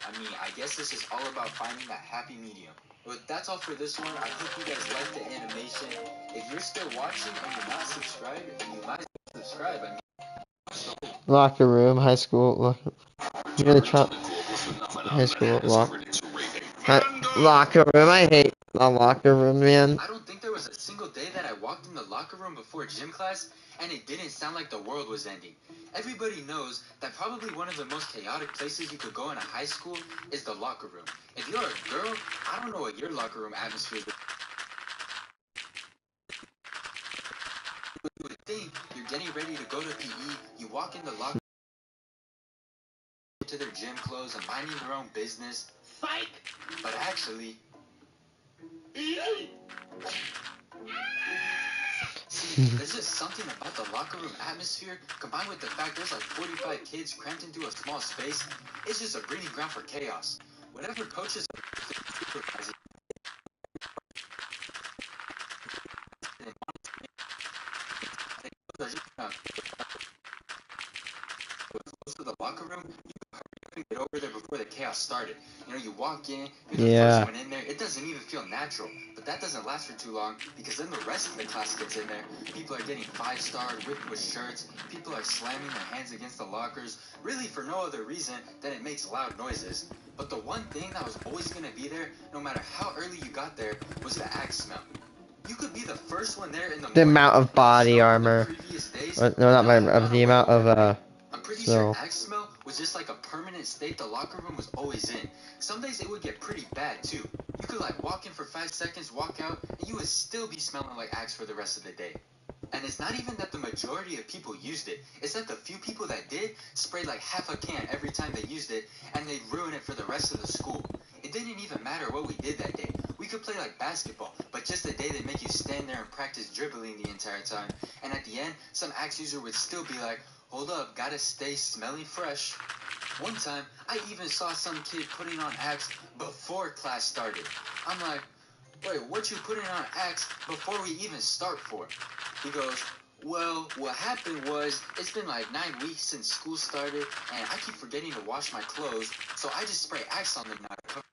I mean, I guess this is all about finding that happy medium. But that's all for this one. I hope you guys liked the animation. If you're still watching and you're not subscribed, you might subscribe. I mean, Locker room, high school, you're gonna try high school locker room. I hate the locker room, man. I don't think there was a single day that I walked in the locker room before gym class and it didn't sound like the world was ending. Everybody knows that probably one of the most chaotic places you could go in a high school is the locker room. If you're a girl, I don't know what your locker room atmosphere is. You would think you're getting ready to go to PE, you walk in the locker room to their gym clothes and minding their own business. Psych! But actually... See, there's just something about the locker room atmosphere, combined with the fact there's like 45 kids cramped into a small space. It's just a breeding ground for chaos. Whenever coaches are supervising, close to the locker room, you hurry up and get over there before the chaos started. You know, you walk in, you're the Yeah. first one in there. It doesn't even feel natural. But that doesn't last for too long because then the rest of the class gets in there. People are getting 5-starred, whipped with shirts. People are slamming their hands against the lockers, really for no other reason than it makes loud noises. But the one thing that was always going to be there, no matter how early you got there, was the Axe smell. You could be the first one there in the The morning. amount of body Show armor. the previous days, No, not none body, had of the gone amount away of overnight. I'm pretty smell. sure Axe smell was just like a permanent state the locker room was always in. Some days it would get pretty bad too. You could like walk in for 5 seconds, walk out, and you would still be smelling like Axe for the rest of the day. And it's not even that the majority of people used it. It's that the few people that did sprayed like half a can every time they used it, and they'd ruin it for the rest of the school. It didn't even matter what we did that day. We could play like basketball, but just the day they'd make you stand there and practice dribbling the entire time. And at the end, some Axe user would still be like, hold up, gotta stay smelling fresh. One time, I even saw some kid putting on Axe before class started. I'm like, wait, what you putting on Axe before we even start for? He goes, well, what happened was, it's been like 9 weeks since school started, and I keep forgetting to wash my clothes, so I just spray Axe on them now to cover.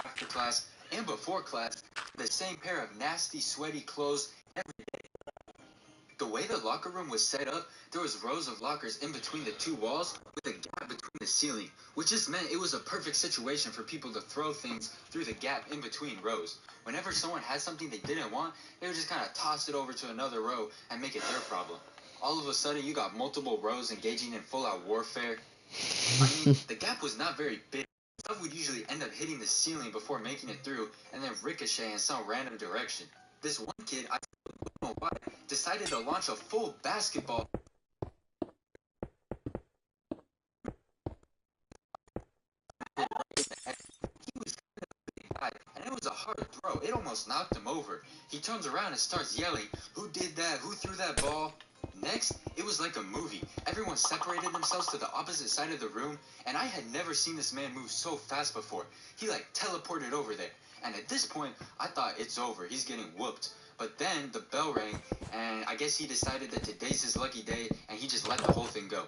After class and before class, the same pair of nasty, sweaty clothes every day. The way the locker room was set up, there was rows of lockers in between the two walls with a gap between the ceiling, which just meant it was a perfect situation for people to throw things through the gap in between rows. Whenever someone had something they didn't want, they would just kind of toss it over to another row and make it their problem. All of a sudden, you got multiple rows engaging in full-out warfare. I mean, the gap was not very big. Stuff would usually end up hitting the ceiling before making it through and then ricochet in some random direction. This one kid, I don't know why, decided to launch a full basketball. He was kind of a big guy, and it was a hard throw. It almost knocked him over. He turns around and starts yelling, "Who did that? Who threw that ball?" Next, it was like a movie. Everyone separated themselves to the opposite side of the room, and I had never seen this man move so fast before. He like teleported over there. And at this point, I thought it's over. He's getting whooped. But then the bell rang, and I guess he decided that today's his lucky day, and he just let the whole thing go.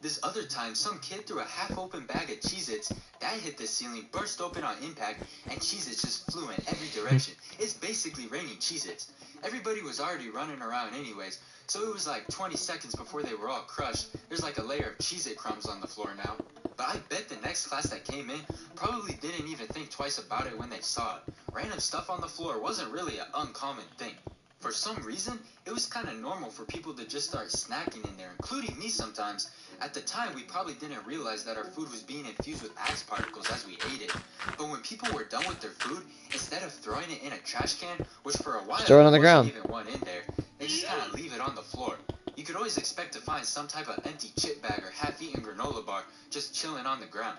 This other time, some kid threw a half-open bag of Cheez-Its. That hit the ceiling, burst open on impact, and Cheez-Its just flew in every direction. It's basically raining Cheez-Its. Everybody was already running around anyways, so it was like 20 seconds before they were all crushed. There's like a layer of Cheez-It crumbs on the floor now. But I bet the next class that came in probably didn't even think twice about it when they saw it. Random stuff on the floor wasn't really an uncommon thing. For some reason, it was kind of normal for people to just start snacking in there, including me sometimes. At the time, we probably didn't realize that our food was being infused with Axe particles as we ate it. But when people were done with their food, instead of throwing it in a trash can, which for a while Throw it on the wasn't ground. even one in there, they just kind of leave it on the floor. You could always expect to find some type of empty chip bag or half-eaten granola bar just chilling on the ground.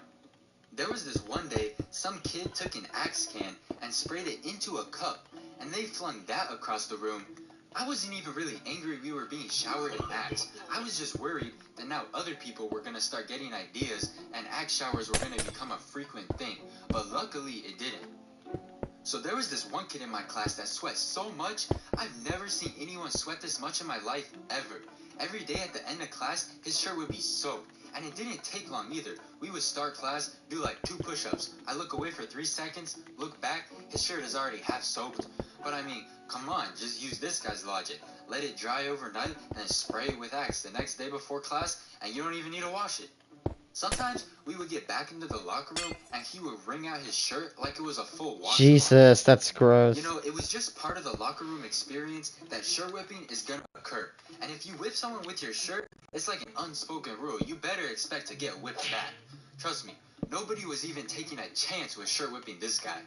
There was this one day, some kid took an Axe can and sprayed it into a cup, and they flung that across the room. I wasn't even really angry we were being showered in Axe. I was just worried that now other people were going to start getting ideas and Axe showers were going to become a frequent thing, but luckily it didn't. So there was this one kid in my class that sweat so much, I've never seen anyone sweat this much in my life ever. Every day at the end of class, his shirt would be soaked. And it didn't take long either. We would start class, do like 2 push-ups. I look away for 3 seconds, look back, his shirt is already half soaked. But I mean, come on, just use this guy's logic. Let it dry overnight and then spray it with Axe the next day before class, and you don't even need to wash it. Sometimes we would get back into the locker room and he would wring out his shirt like it was a full wash. Jesus, that's gross. You know, it was just part of the locker room experience that shirt whipping is gonna occur. And if you whip someone with your shirt, it's like an unspoken rule. You better expect to get whipped back. Trust me, nobody was even taking a chance with shirt whipping this guy.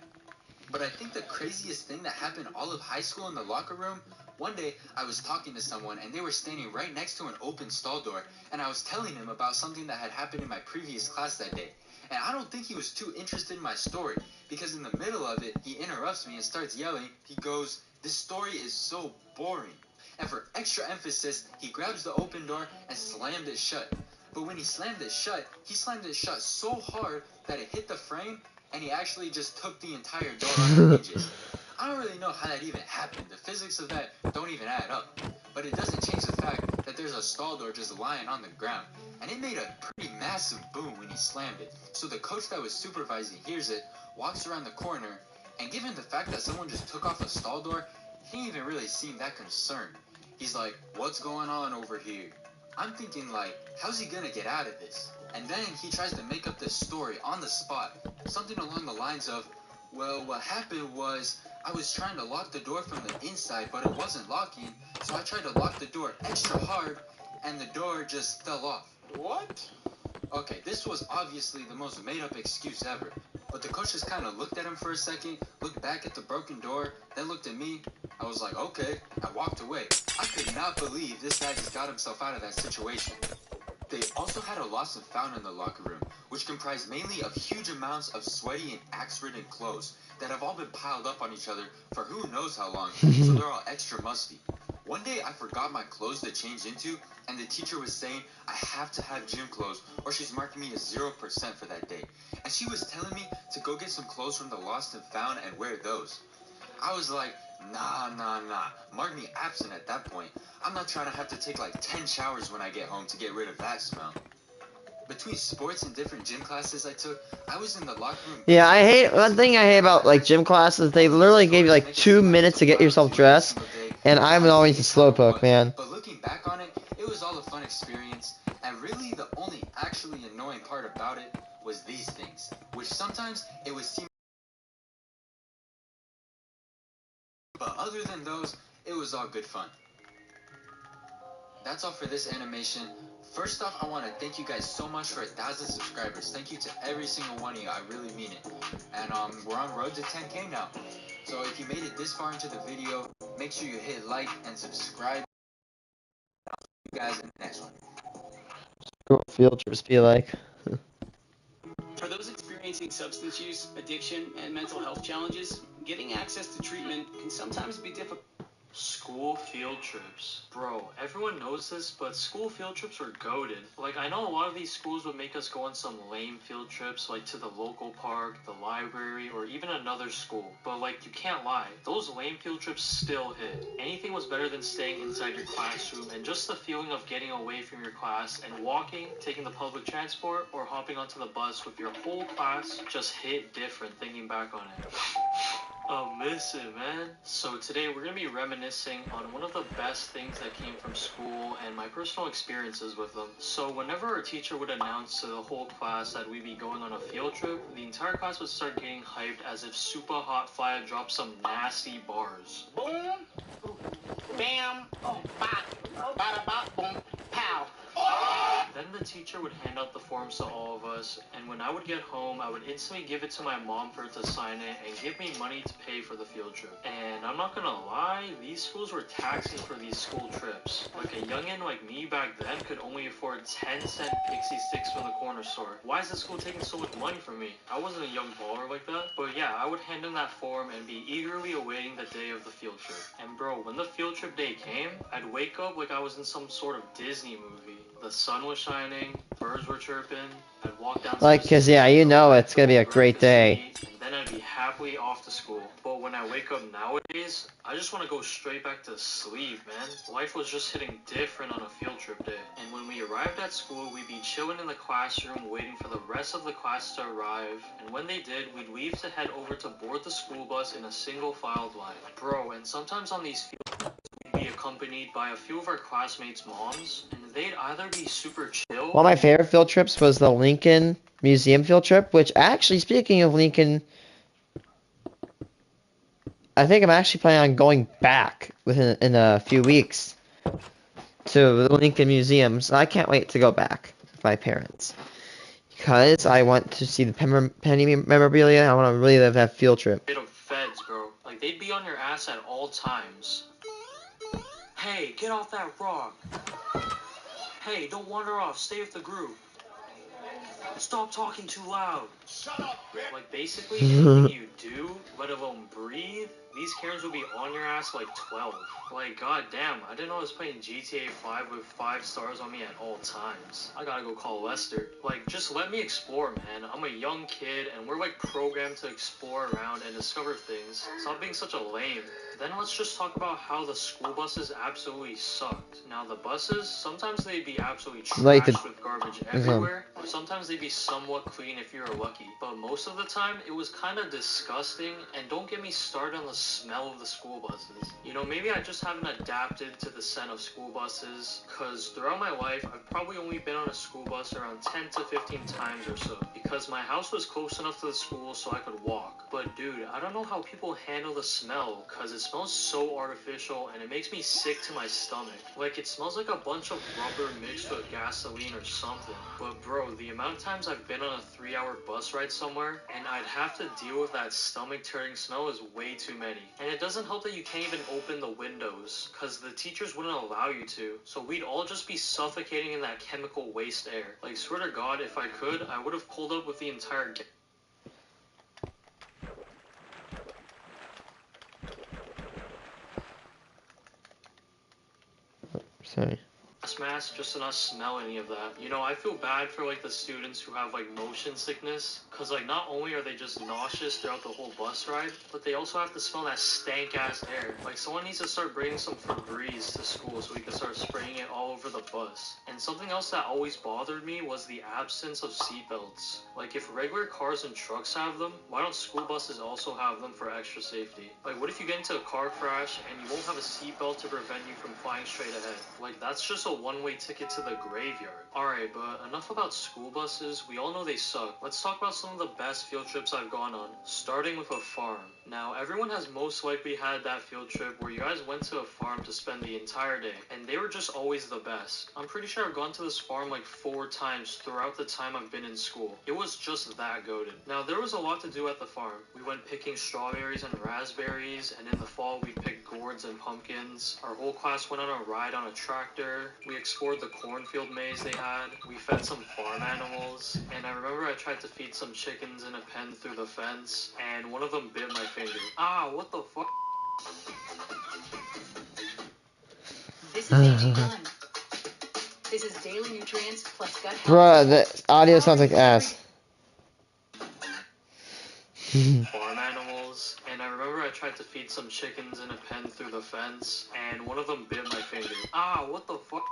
But I think the craziest thing that happened all of high school in the locker room, one day I was talking to someone and they were standing right next to an open stall door, and I was telling him about something that had happened in my previous class that day. And I don't think he was too interested in my story, because in the middle of it, he interrupts me and starts yelling. He goes, "This story is so boring." And for extra emphasis, he grabs the open door and slammed it shut. But when he slammed it shut so hard that it hit the frame, and he actually just took the entire door off the hinges. I don't really know how that even happened. The physics of that don't even add up. But it doesn't change the fact that there's a stall door just lying on the ground. And it made a pretty massive boom when he slammed it. So the coach that was supervising hears it, walks around the corner, and given the fact that someone just took off a stall door, he didn't even really seem that concerned. He's like, "What's going on over here?" I'm thinking like, how's he gonna get out of this? And then he tries to make up this story on the spot. Something along the lines of, "Well, what happened was I was trying to lock the door from the inside, but it wasn't locking, so I tried to lock the door extra hard, and the door just fell off." What? Okay, this was obviously the most made-up excuse ever, but the coach just kind of looked at him for a second, looked back at the broken door, then looked at me. I was like, okay, I walked away. I could not believe this guy just got himself out of that situation. They also had a lost and found in the locker room, which comprised mainly of huge amounts of sweaty and axe-ridden clothes that have all been piled up on each other for who knows how long, so they're all extra musty. One day I forgot my clothes to change into, and the teacher was saying I have to have gym clothes or she's marking me as 0% for that day. And she was telling me to go get some clothes from the lost and found and wear those. I was like, nah, mark me absent at that point. I'm not trying to have to take like 10 showers when I get home to get rid of that smell. Between sports and different gym classes I took, I was in the locker room. Yeah, I hate, one thing I hate about like gym classes, they literally gave you like 2 minutes to get yourself dressed, and I'm always a slowpoke, man. But looking back on it, it was all a fun experience, and really the only actually annoying part about it was these things, which sometimes it would seem. But other than those, it was all good fun. That's all for this animation. First off, I want to thank you guys so much for 1,000 subscribers. Thank you to every single one of you. I really mean it. And we're on road to 10K now. So if you made it this far into the video, make sure you hit like and subscribe. I'll see you guys in the next one. What field trips be like? For those experiencing substance use, addiction, and mental health challenges, getting access to treatment can sometimes be difficult. School field trips. Bro, everyone knows this, but school field trips are goated. Like, I know a lot of these schools would make us go on some lame field trips, like to the local park, the library, or even another school. But, like, you can't lie. Those lame field trips still hit. Anything was better than staying inside your classroom, and just the feeling of getting away from your class and walking, taking the public transport, or hopping onto the bus with your whole class just hit different thinking back on it. I miss it, man. So today we're going to be reminiscing on one of the best things that came from school and my personal experiences with them. So whenever our teacher would announce to the whole class that we'd be going on a field trip, the entire class would start getting hyped as if Super Hot Fire dropped some nasty bars. Boom, bam, bop, bada bop, boom, pow. Then the teacher would hand out the forms to all of us, and when I would get home, I would instantly give it to my mom for her to sign it and give me money to pay for the field trip. And I'm not gonna lie, these schools were taxing for these school trips. Like a youngin' like me back then could only afford 10-cent Pixie Sticks from the corner store. Why is the school taking so much money from me? I wasn't a young baller like that. But yeah, I would hand in that form and be eagerly awaiting the day of the field trip. And bro, when the field trip day came, I'd wake up like I was in some sort of Disney movie. The sun was shining, birds were chirping, I'd walk down. Like, cause yeah, you know it's gonna be a great day. And then I'd be happily off to school. But when I wake up nowadays, I just want to go straight back to sleep, man. Life was just hitting different on a field trip day. And when we arrived at school, we'd be chilling in the classroom waiting for the rest of the class to arrive. And when they did, we'd leave to head over to board the school bus in a single filed line. Bro, and sometimes on these field trips, we'd be accompanied by a few of our classmates' moms, and they'd either be super chill. One of my favorite field trips was the Lincoln Museum field trip, which actually, speaking of Lincoln, I think I'm actually planning on going back in a few weeks to the Lincoln Museum, so I can't wait to go back with my parents. Because I want to see the penny memorabilia, I want to really live that field trip. Bit of feds, bro. Like, they'd be on your ass at all times. Hey, get off that rock. Hey, don't wander off. Stay with the group. Stop talking too loud. Shut up, bitch. Like, basically, anything you do, let alone breathe, these Karens will be on your ass like 12. Like, goddamn, I didn't know I was playing GTA 5 with 5 stars on me at all times. I gotta go call Lester. Like, just let me explore, man. I'm a young kid, and we're like programmed to explore around and discover things. Stop being such a lame. Then let's just talk about how the school buses absolutely sucked. Now, the buses, sometimes they'd be absolutely Like trashed with garbage everywhere, or sometimes they'd be somewhat clean if you were lucky. But most of the time, it was kind of disgusting, and don't get me started on the smell of the school buses. You know, maybe I just haven't adapted to the scent of school buses, because throughout my life, I've probably only been on a school bus around 10 to 15 times or so, because my house was close enough to the school so I could walk. But dude, I don't know how people handle the smell, because it smells so artificial, and it makes me sick to my stomach. Like, it smells like a bunch of rubber mixed with gasoline or something. But bro, the amount of times I've been on a 3-hour bus ride somewhere, and I'd have to deal with that stomach-turning smell is way too many. And it doesn't help that you can't even open the windows, because the teachers wouldn't allow you to. So we'd all just be suffocating in that chemical waste air. Like, swear to God, if I could, I would have pulled up with the entire Sorry. gas mask just to not smell any of that. You know, I feel bad for like the students who have like motion sickness, because like not only are they just nauseous throughout the whole bus ride, but they also have to smell that stank ass air. Like, someone needs to start bringing some Febreze to school so we can start spraying it all over the bus. And something else that always bothered me was the absence of seatbelts. Like, if regular cars and trucks have them, why don't school buses also have them for extra safety? Like, what if you get into a car crash and you won't have a seatbelt to prevent you from flying straight ahead? Like, that's just a one-way ticket to the graveyard. Alright, but enough about school buses. We all know they suck. Let's talk about some of the best field trips I've gone on, starting with a farm. Now, everyone has most likely had that field trip where you guys went to a farm to spend the entire day, and they were just always the best. I'm pretty sure I've gone to this farm like 4 times throughout the time I've been in school. It was just that goated. Now, there was a lot to do at the farm. We went picking strawberries and raspberries, and in the fall we picked gourds and pumpkins. Our whole class went on a ride on a tractor. We explored the cornfield maze they had. We fed some farm animals, and I remember I tried to feed some chickens in a pen through the fence, and one of them bit my finger. Ah, what the fuck? This is AG1. This is daily nutrients plus gut health. Bruh, the audio sounds like ass. Farm animals, and I remember I tried to feed some chickens in a pen through the fence, and one of them bit my finger. Ah, what the fuck?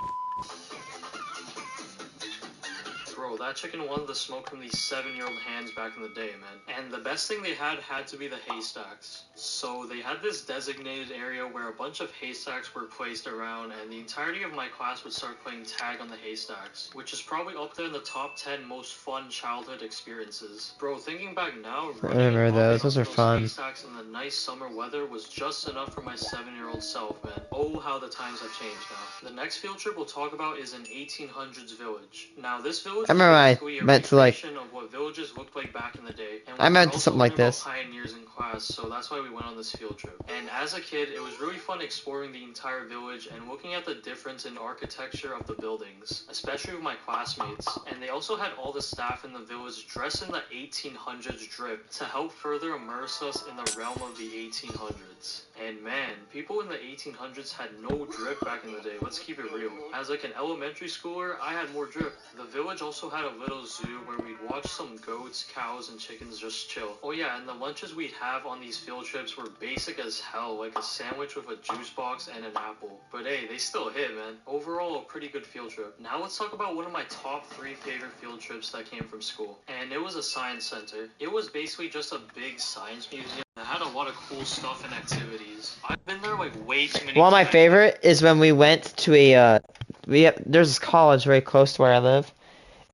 Bro, that chicken wanted the smoke from these 7-year-old hands back in the day, man. And the best thing they had to be the haystacks. So they had this designated area where a bunch of haystacks were placed around, and the entirety of my class would start playing tag on the haystacks, which is probably up there in the top 10 most fun childhood experiences. Bro, thinking back now, I remember those. Those are fun. haystacks in the nice summer weather was just enough for my 7-year-old self, man. Oh, how the times have changed now. The next field trip we'll talk about is an 1800s village. Now, this village I remember I meant to like. of what villages looked like back in the day. And I meant to something like this. Pioneers in class, so that's why we went on this field trip. And as a kid, it was really fun exploring the entire village and looking at the difference in architecture of the buildings, especially with my classmates. And they also had all the staff in the village dressed in the 1800s drip to help further immerse us in the realm of the 1800s. And man, people in the 1800s had no drip back in the day. Let's keep it real. As like an elementary schooler, I had more drip. The village also had a little zoo where we'd watch some goats, cows, and chickens just chill. Oh yeah, and the lunches we'd have on these field trips were basic as hell, like a sandwich with a juice box and an apple. But hey, they still hit, man. Overall, a pretty good field trip. Now let's talk about one of my top 3 favorite field trips that came from school. And it was a science center. It was basically just a big science museum. It had a lot of cool stuff and activities. I've been there like way too many One of my times. favorite is when we went to there's this college very close to where I live,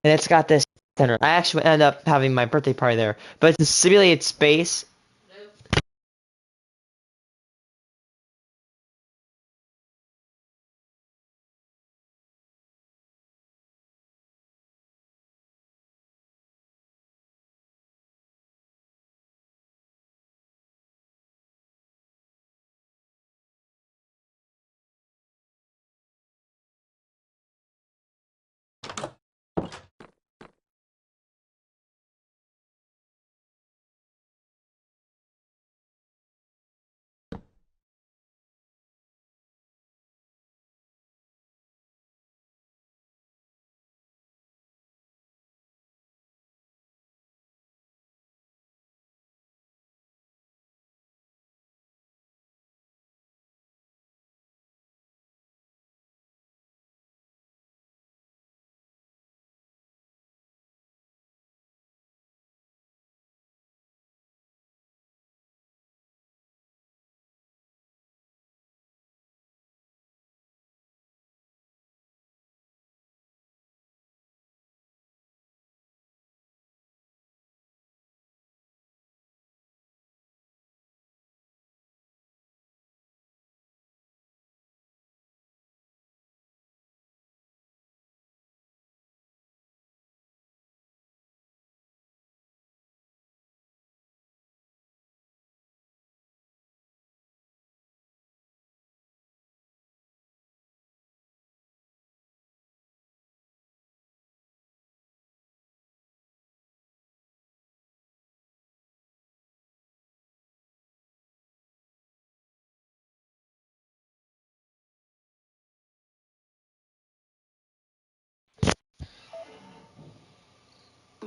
and it's got this center. I actually ended up having my birthday party there, but it's a simulated space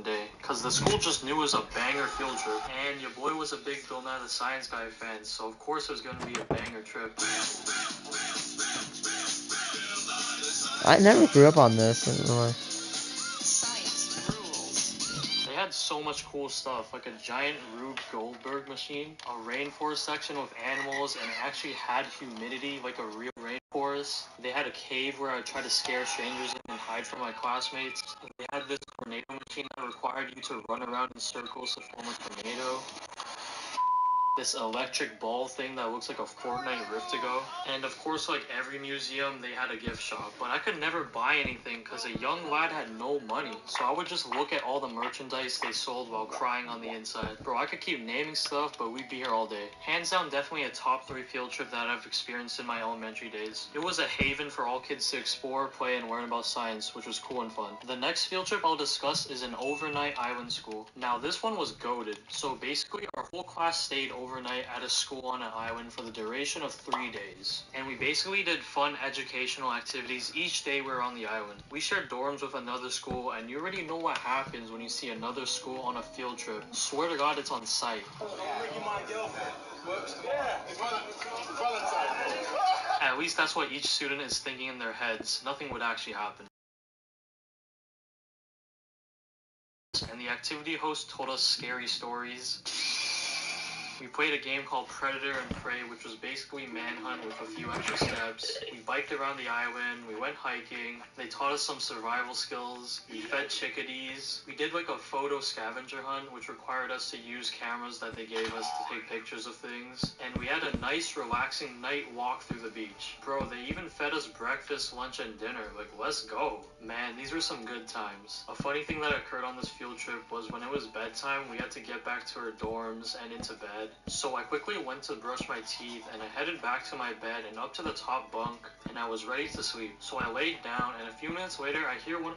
day, cause the school just knew it was a banger field trip, and your boy was a big Bill Nye the Science Guy fan, so of course it was gonna be a banger trip. I never grew up on this. They had so much cool stuff, like a giant Rube Goldberg machine, a rainforest section with animals, and it actually had humidity like a real rainforest. They had a cave where I tried to scare strangers and hide from my classmates. They had this tornado machine that required you to run around in circles to form a tornado. This electric ball thing that looks like a Fortnite Rift to go. And of course, like every museum, they had a gift shop. But I could never buy anything because a young lad had no money. So I would just look at all the merchandise they sold while crying on the inside. Bro, I could keep naming stuff, but we'd be here all day. Hands down, definitely a top 3 field trip that I've experienced in my elementary days. It was a haven for all kids to explore, play, and learn about science, which was cool and fun. The next field trip I'll discuss is an overnight island school. Now, this one was goated. So basically, our whole class stayed overnight at a school on an island for the duration of 3 days. And we basically did fun educational activities each day we were on the island. We shared dorms with another school, and you already know what happens when you see another school on a field trip. Swear to God, it's on site. At least that's what each student is thinking in their heads. Nothing would actually happen. And the activity host told us scary stories. We played a game called Predator and Prey, which was basically Manhunt with a few extra steps. We biked around the island, we went hiking, they taught us some survival skills, we fed chickadees. We did like a photo scavenger hunt, which required us to use cameras that they gave us to take pictures of things. And we had a nice, relaxing night walk through the beach. Bro, they even fed us breakfast, lunch, and dinner. Like, let's go. Man, these were some good times. A funny thing that occurred on this field trip was when it was bedtime, we had to get back to our dorms and into bed. So I quickly went to brush my teeth and I headed back to my bed and up to the top bunk and I was ready to sleep. So I laid down and a few minutes later I hear one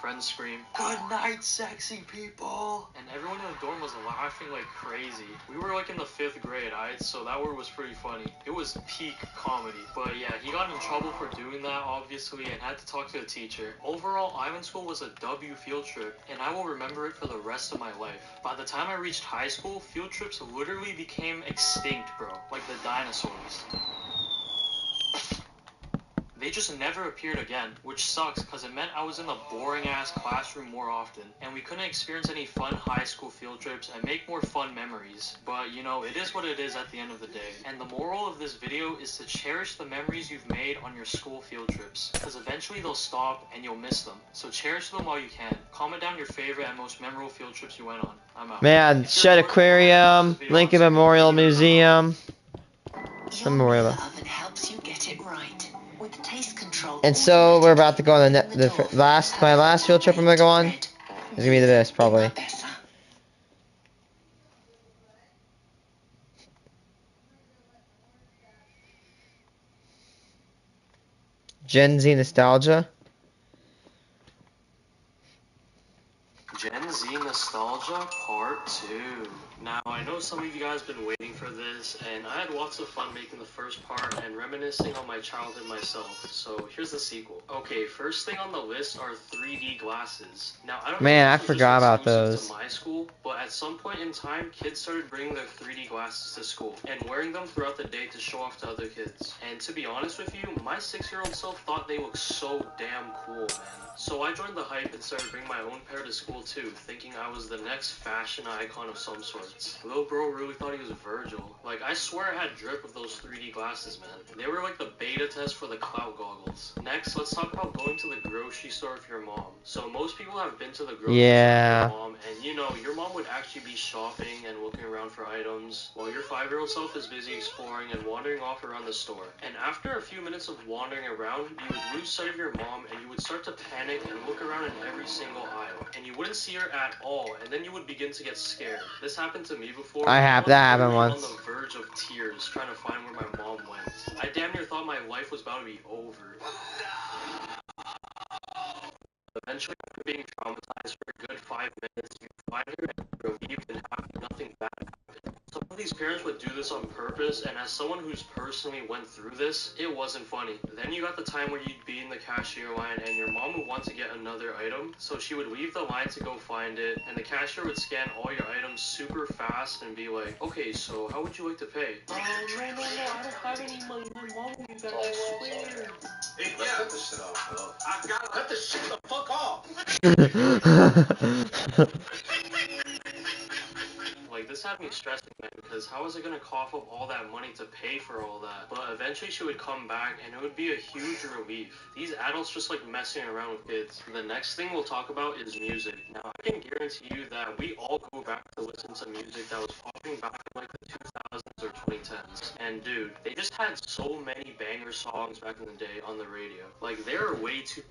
friends scream, "Good night, sexy people!" And everyone in the dorm was laughing like crazy. We were like in the 5th grade, alright? So that word was pretty funny. It was peak comedy. But yeah, he got in trouble for doing that, obviously, and had to talk to the teacher. Overall, Island School was a W field trip, and I will remember it for the rest of my life. By the time I reached high school, field trips literally became extinct, bro. Like the dinosaurs. They just never appeared again, which sucks because it meant I was in the boring-ass classroom more often, and we couldn't experience any fun high school field trips and make more fun memories. But, you know, it is what it is at the end of the day. And the moral of this video is to cherish the memories you've made on your school field trips, because eventually they'll stop and you'll miss them. So cherish them while you can. Comment down your favorite and most memorable field trips you went on. I'm out. Man, Shed Aquarium, Lincoln Memorial Museum. Memorial. Oven helps you get it right. With taste control. And so we're about to go on my last field trip I'm gonna go on is gonna be to this probably. Gen Z nostalgia. Gen Z Nostalgia Part 2. Now, I know some of you guys have been waiting for this, and I had lots of fun making the first part and reminiscing on my childhood myself, so here's the sequel. Okay, first thing on the list are 3D glasses. Now, I don't know Man, I if this was forgot just about exclusive those. to my school, but at some point in time, kids started bringing their 3D glasses to school and wearing them throughout the day to show off to other kids. And to be honest with you, my 6-year-old self thought they looked so damn cool, man. So I joined the hype and started bringing my own pair to school too, thinking I was the next fashion icon of some sorts. Little bro really thought he was Virgil. Like, I swear I had drip with those 3D glasses, man. They were like the beta test for the clout goggles. Next, let's talk about going to the grocery store with your mom. So most people have been to the grocery store with Yeah. your mom, and you know, your mom would actually be shopping and looking around for items, while your 5-year-old self is busy exploring and wandering off around the store. And after a few minutes of wandering around, you would lose sight of your mom and you would start to panic and look around in every single aisle, and you wouldn't see her at all, and then you would begin to get scared. This happened to me before. That happened literally once. on the verge of tears trying to find where my mom went. I damn near thought my life was about to be over. Eventually, after being traumatized for a good 5 minutes, you find her and you're relieved and happy nothing bad happened. Some of these parents would do this on purpose, and as someone who's personally went through this, it wasn't funny. Then you got the time where you'd be in the cashier line and your mom would want to get another item, so she would leave the line to go find it, and the cashier would scan all your items super fast and be like, okay, so how would you like to pay? No, I don't have any money. My mom will be back, I swear. Hey, yeah. Cut this shit off, bro. I gotta cut this shit the fuck off. Like, this had me stressing, man, because how was I gonna cough up all that money to pay for all that? But eventually she would come back, and it would be a huge relief. These adults just like messing around with kids. The next thing we'll talk about is music. Now, I can guarantee you that we all go back to listen to music that was popping back in like the 2000s or 2010s. And dude, they just had so many banger songs back in the day on the radio. Like, there are way too...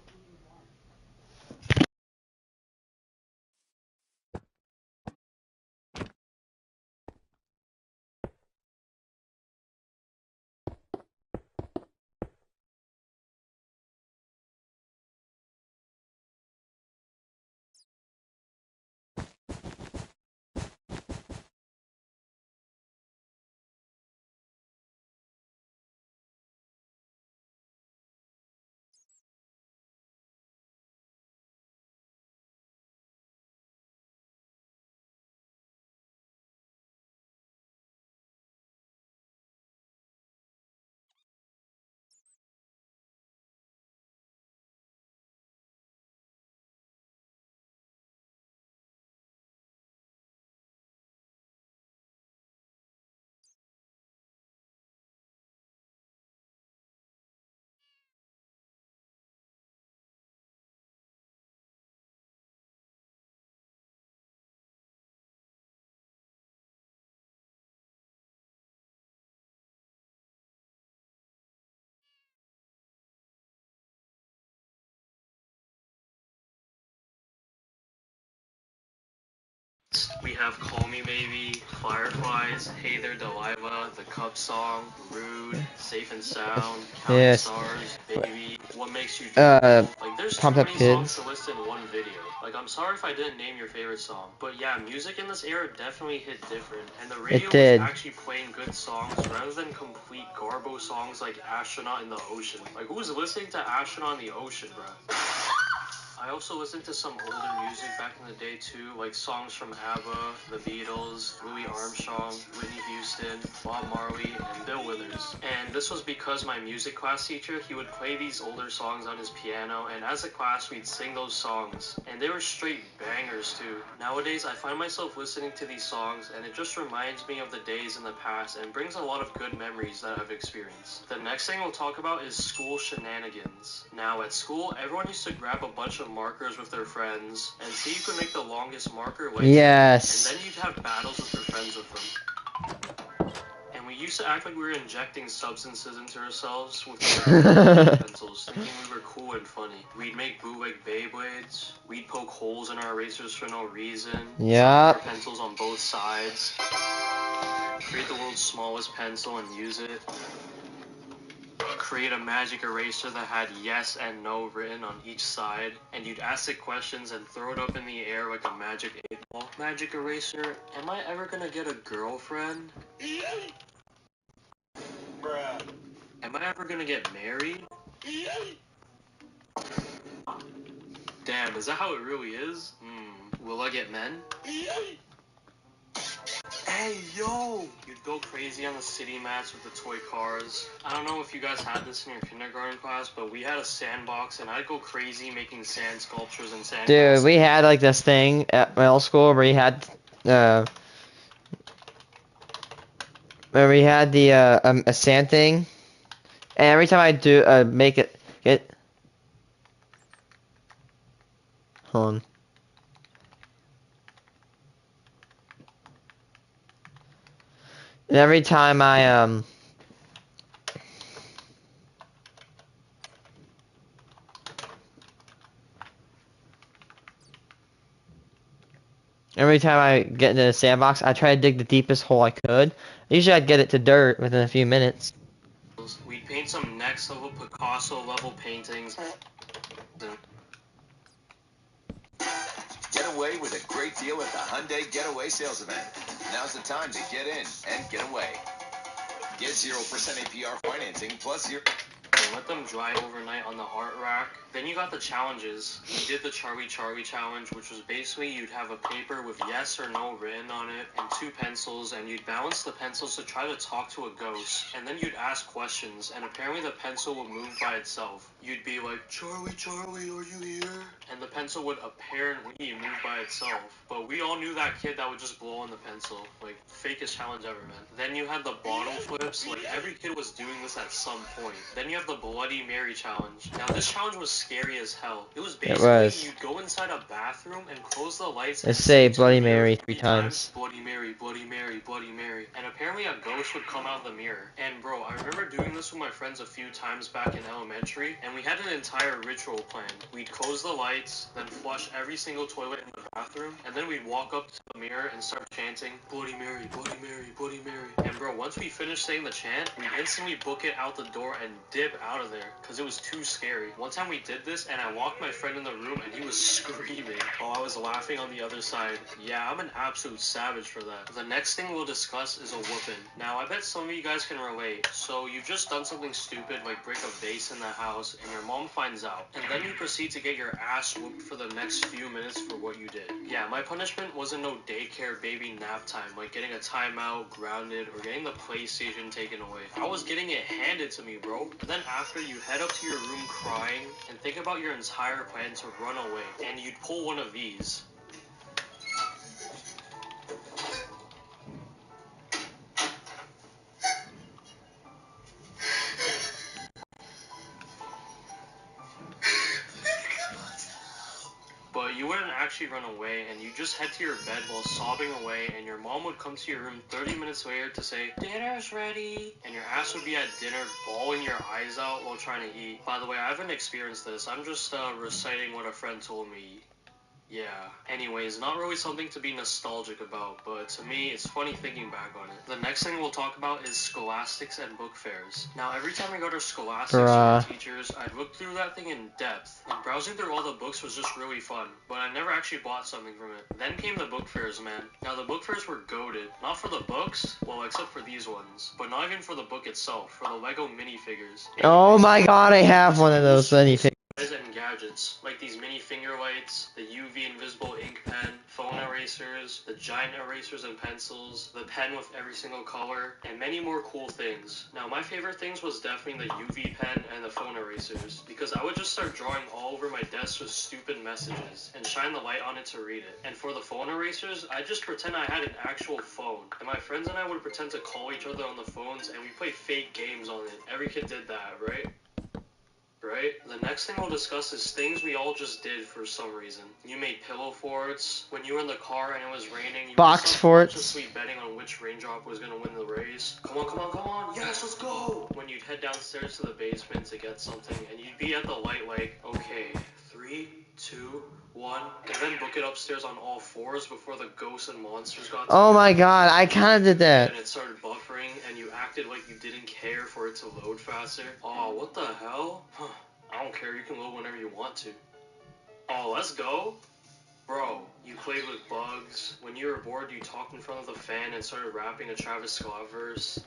We have Call Me Maybe, Fireflies, Hey There Delilah, The Cup Song, Rude, Safe and Sound, Counting Yes. Stars, Baby, What Makes You Dream. Like, there's too Pumped Up many Kids. songs to list in one video. Like, I'm sorry if I didn't name your favorite song. But yeah, music in this era definitely hit different. And the radio did. was actually playing good songs rather than complete garbo songs like Astronaut in the Ocean. Like, who's listening to Astronaut in the Ocean, bruh? I also listened to some older music back in the day too, like songs from ABBA, The Beatles, Louis Armstrong, Whitney Houston, Bob Marley, and Bill Withers. And this was because my music class teacher, he would play these older songs on his piano, and as a class we'd sing those songs, and they were straight bangers too. Nowadays I find myself listening to these songs, and it just reminds me of the days in the past and brings a lot of good memories that I've experienced. The next thing we'll talk about is school shenanigans. Now at school, everyone used to grab a bunch of markers with their friends and see who could make the longest marker like Yes. and then you'd have battles with your friends with them. And we used to act like we were injecting substances into ourselves with our pencils, thinking we were cool and funny. We'd make bootleg Beyblades, we'd poke holes in our erasers for no reason, Yup. our pencils on both sides, create the world's smallest pencil and use it, create a magic eraser that had yes and no written on each side, and you'd ask it questions and throw it up in the air like a magic 8-ball. Magic eraser, am I ever gonna get a girlfriend? Bruh. Am I ever gonna get married? Damn, is that how it really is? Will I get men? Hey, yo! You'd go crazy on the city mats with the toy cars. I don't know if you guys had this in your kindergarten class, but we had a sandbox, and I'd go crazy making sand sculptures and sand Dude, we had like this thing at middle school where you had where we had the a sand thing, and every time I do make it hold on. And every time I get into the sandbox, I try to dig the deepest hole I could. Usually I'd get it to dirt within a few minutes. We'd paint some next level Picasso level paintings. Get away with a great deal at the Hyundai Getaway Sales Event. Now's the time to get in and get away. Get 0% APR financing plus your... Let them dry overnight on the art rack. Then you got the challenges. We did the Charlie challenge, which was basically you'd have a paper with yes or no written on it and 2 pencils, and you'd balance the pencils to try to talk to a ghost. And then you'd ask questions, and apparently the pencil would move by itself. You'd be like, Charlie, are you here? And the pencil would apparently move by itself. But we all knew that kid that would just blow on the pencil. Like, fakest challenge ever, man. Then you had the bottle flips. Like, every kid was doing this at some point. Then you have the Bloody Mary challenge. Now, this challenge was scary as hell. It was basically you'd go inside a bathroom and close the lights Let's say Bloody Mary 3 times. Bloody Mary, Bloody Mary, Bloody Mary. And apparently a ghost would come out of the mirror. And bro, I remember doing this with my friends a few times back in elementary, and we had an entire ritual planned. We'd close the lights, then flush every single toilet in the bathroom, and then we'd walk up to the mirror and start chanting, Bloody Mary, Bloody Mary, Bloody Mary. And bro, once we finished saying the chant, we'd instantly book it out the door and dip out of there, because it was too scary. One time we did this, and I walked my friend in the room, and he was screaming while I was laughing on the other side. Yeah, I'm an absolute savage for that. The next thing we'll discuss is a whooping. Now, I bet some of you guys can relate. So, you've just done something stupid, like break a vase in the house, and your mom finds out. And then you proceed to get your ass whooped for the next few minutes for what you did. Yeah, my punishment wasn't no daycare baby nap time, like getting a timeout, grounded, or getting the PlayStation taken away. I was getting it handed to me, bro. And then after, you head up to your room crying, and think about your entire plan to run away. And you'd pull one of these. But you wouldn't actually run away, and you just head to your bed while sobbing away, and your mom would come to your room 30 minutes later to say, dinner's ready, and your ass would be at dinner bawling your eyes out while trying to eat. By the way, I haven't experienced this. I'm just reciting what a friend told me. Yeah. Anyways, not really something to be nostalgic about, but to me, it's funny thinking back on it. The next thing we'll talk about is scholastics and book fairs. Now, every time we got our scholastics from our teachers, I'd look through that thing in depth, and browsing through all the books was just really fun, but I never actually bought something from it. Then came the book fairs, man. Now, the book fairs were goated. Not for the books, well, except for these ones, but not even for the book itself, for the Lego minifigures. Oh my god, I have one of those minifigures. And gadgets, like these mini finger lights, the UV invisible ink pen, phone erasers, the giant erasers and pencils, the pen with every single color, and many more cool things. Now, my favorite things was definitely the UV pen and the phone erasers, because I would just start drawing all over my desk with stupid messages, and shine the light on it to read it. And for the phone erasers, I'd just pretend I had an actual phone, and my friends and I would pretend to call each other on the phones, and we play fake games on it. Every kid did that, right? right? The next thing we'll discuss is things we all just did for some reason. You made pillow forts. When you were in the car and it was raining, you Box just forts. sweet betting on which raindrop was gonna win the race. Come on, come on, come on. Yes, let's go. When you'd head downstairs to the basement to get something, and you'd be at the light like, okay, 3, 2, 1, and then book it upstairs on all fours before the ghosts and monsters got to Oh you. my god, I kind of did that. And it started buffering, and you acted like you didn't care for it to load faster. Oh, what the hell? Huh, I don't care, you can load whenever you want to. Oh, let's go? Bro, you played with bugs. When you were bored, you talked in front of the fan and started rapping a Travis Scott verse.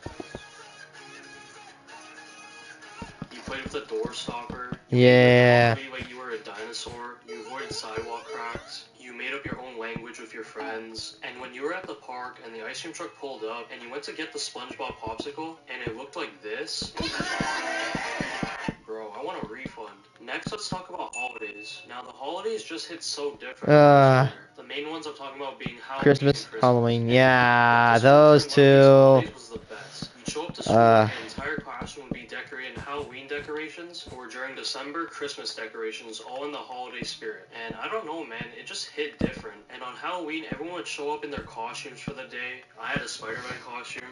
You played with a door stopper. Yeah. You like you were a dinosaur. You avoided sidewalk cracks. You made up your own language with your friends. And when you were at the park and the ice cream truck pulled up and you went to get the SpongeBob popsicle and it looked like this. Bro, I want a refund. Next, let's talk about holidays. Now, the holidays just hit so different. The main ones I'm talking about being Halloween Christmas, and Christmas. Halloween, yeah, those two. Was the best. You'd show up to school and the entire classroom would be decorated in Halloween decorations, or during December, Christmas decorations, all in the holiday spirit. And I don't know, man, it just hit different. And on Halloween, everyone would show up in their costumes for the day. I had a Spider-Man costume.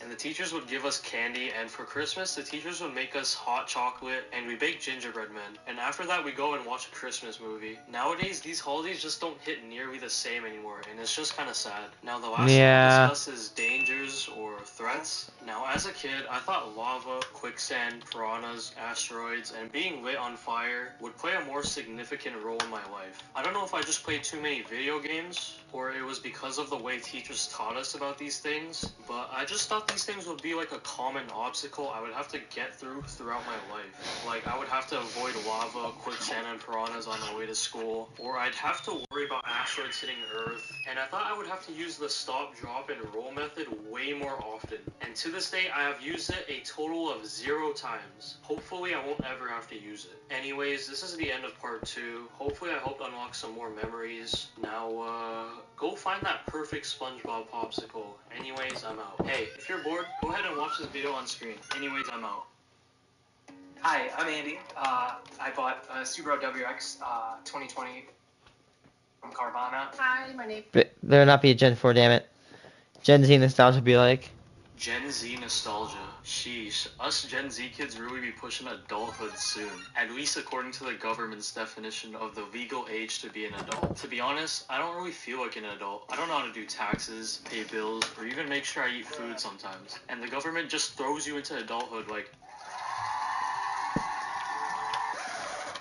And the teachers would give us candy, and for Christmas, the teachers would make us hot chocolate, and we baked gingerbread men. And after that, we go and watch a Christmas movie. Nowadays, these holidays just don't hit nearly the same anymore, and it's just kind of sad. Now, the last thing we'll discuss is dangers or threats. Now, as a kid, I thought lava, quicksand, piranhas, asteroids, and being lit on fire would play a more significant role in my life. I don't know if I just played too many video games, or it was because of the way teachers taught us about these things, but I just thought these things would be like a common obstacle I would have to get throughout my life. Like, I would have to avoid lava, quicksand, and piranhas on my way to school, or I'd have to worry about asteroids hitting Earth, and I thought I would have to use the stop, drop, and roll method way more often. And to this day, I have used it a total of 0 times. Hopefully, I won't ever have to use it. Anyways, this is the end of part 2. Hopefully, I hope to unlock some more memories. Now, go find that perfect SpongeBob popsicle. Anyways, I'm out. Hey, if you're bored, go ahead and watch this video on screen. Anyways, I'm out. Hi, I'm Andy. I bought a Subaru WX 2020 from Carvana. Hi, my name. But there not be a Gen 4, damn it. Gen Z nostalgia be like. Gen Z nostalgia. Sheesh. Us Gen Z kids really be pushing adulthood soon. At least according to the government's definition of the legal age to be an adult. To be honest, I don't really feel like an adult. I don't know how to do taxes, pay bills, or even make sure I eat food sometimes. And the government just throws you into adulthood like,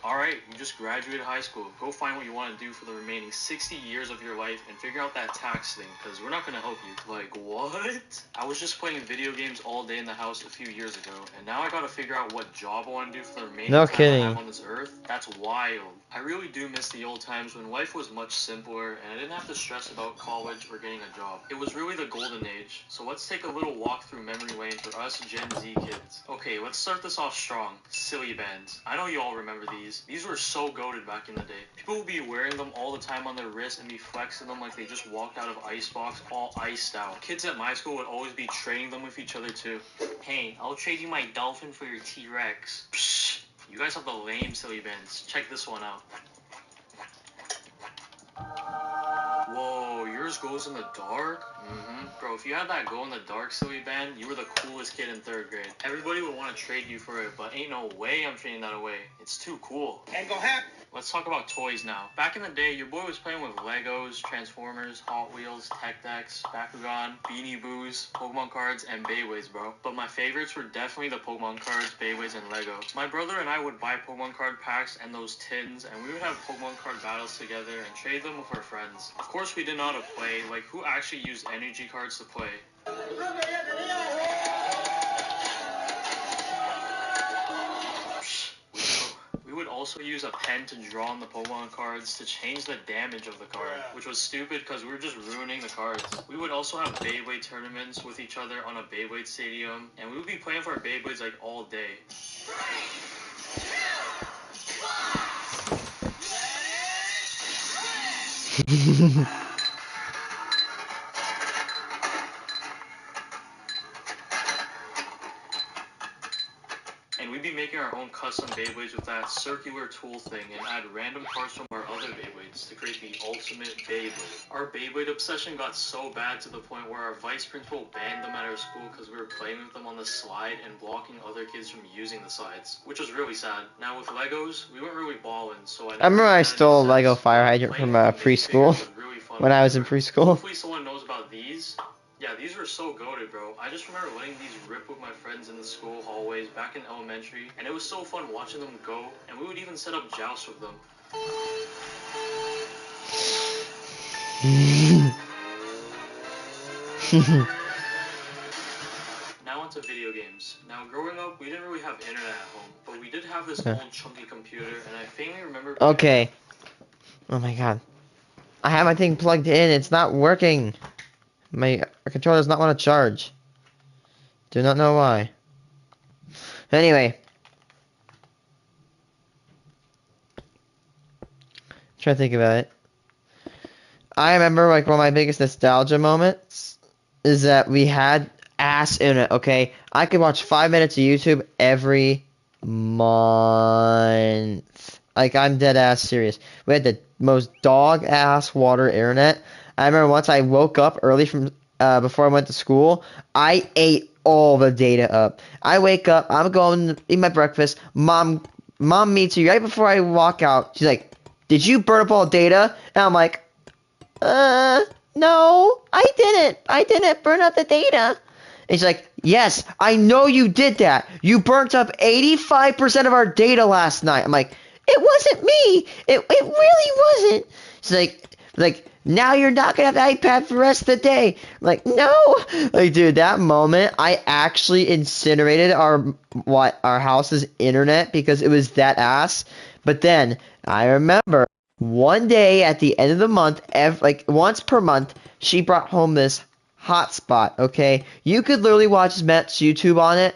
alright, you just graduated high school. Go find what you want to do for the remaining 60 years of your life and figure out that tax thing, because we're not going to help you. Like, what? I was just playing video games all day in the house a few years ago, and now I got to figure out what job I want to do for the remaining time I have on this earth? That's wild. I really do miss the old times when life was much simpler, and I didn't have to stress about college or getting a job. It was really the golden age. So let's take a little walk through memory lane for us Gen Z kids. Okay, let's start this off strong. Silly bands. I know you all remember these. These were so goated back in the day. People would be wearing them all the time on their wrist and be flexing them like they just walked out of Icebox all iced out. Kids at my school would always be trading them with each other too. Hey, I'll trade you my dolphin for your T-Rex. Psh, you guys have the lame silly bands. Check this one out. Whoa, yours glows in the dark? Bro, if you had that glow in the dark silly band, you were the coolest kid in 3rd grade. Everybody would want to trade you for it, but ain't no way I'm trading that away. It's too cool. Ain't gonna happen. Let's talk about toys now. Back in the day, your boy was playing with Legos, Transformers, Hot Wheels, Tech Decks, Bakugan, Beanie Boos, Pokemon cards, and Beyblades, bro. But my favorites were definitely the Pokemon cards, Beyblades, and Lego. My brother and I would buy Pokemon card packs and those tins, and we would have Pokemon card battles together and trade them with our friends. Of course, we didn't know how to play. Like, who actually used energy cards to play? We would also use a pen to draw on the Pokemon cards to change the damage of the card, which was stupid because we were just ruining the cards. We would also have Beyblade tournaments with each other on a Beyblade stadium, and we would be playing for our Beyblades like all day. And we'd be making our own custom Beyblades with that circular tool thing and add random parts from our other Beyblades to create the ultimate Beyblade. Our Beyblade obsession got so bad to the point where our vice principal banned them at our school because we were playing with them on the slide and blocking other kids from using the slides, which was really sad. Now with Legos, we weren't really balling, so I remember I stole a Lego fire hydrant from preschool when I was in preschool. Hopefully someone knows about these. Yeah, these were so goated, bro. I just remember letting these rip with my friends in the school hallways back in elementary, and it was so fun watching them go, and we would even set up jousts with them. Now onto video games. Now growing up, we didn't really have internet at home, but we did have this old chunky computer, and I faintly remember... Okay. Oh my god. I have my thing plugged in, it's not working. My controller does not want to charge. Do not know why. Anyway. Try to think about it. I remember like one of my biggest nostalgia moments is that we had ass internet, okay? I could watch 5 minutes of YouTube every month. Like, I'm dead ass serious. We had the most dog ass water internet. I remember once I woke up early from before I went to school, I ate all the data up. I wake up, I'm going to eat my breakfast. Mom meets me right before I walk out. She's like, "Did you burn up all the data?" And I'm like, no, I didn't. I didn't burn up the data. And she's like, "Yes, I know you did that. You burnt up 85% of our data last night." I'm like, "It wasn't me. It really wasn't." She's like, "Now you're not gonna have the iPad for the rest of the day." I'm like, no. Like, dude, that moment, I actually incinerated our house's internet because it was that ass. But then I remember one day at the end of the month, like once per month, she brought home this hotspot. Okay, you could literally watch Matt's YouTube on it.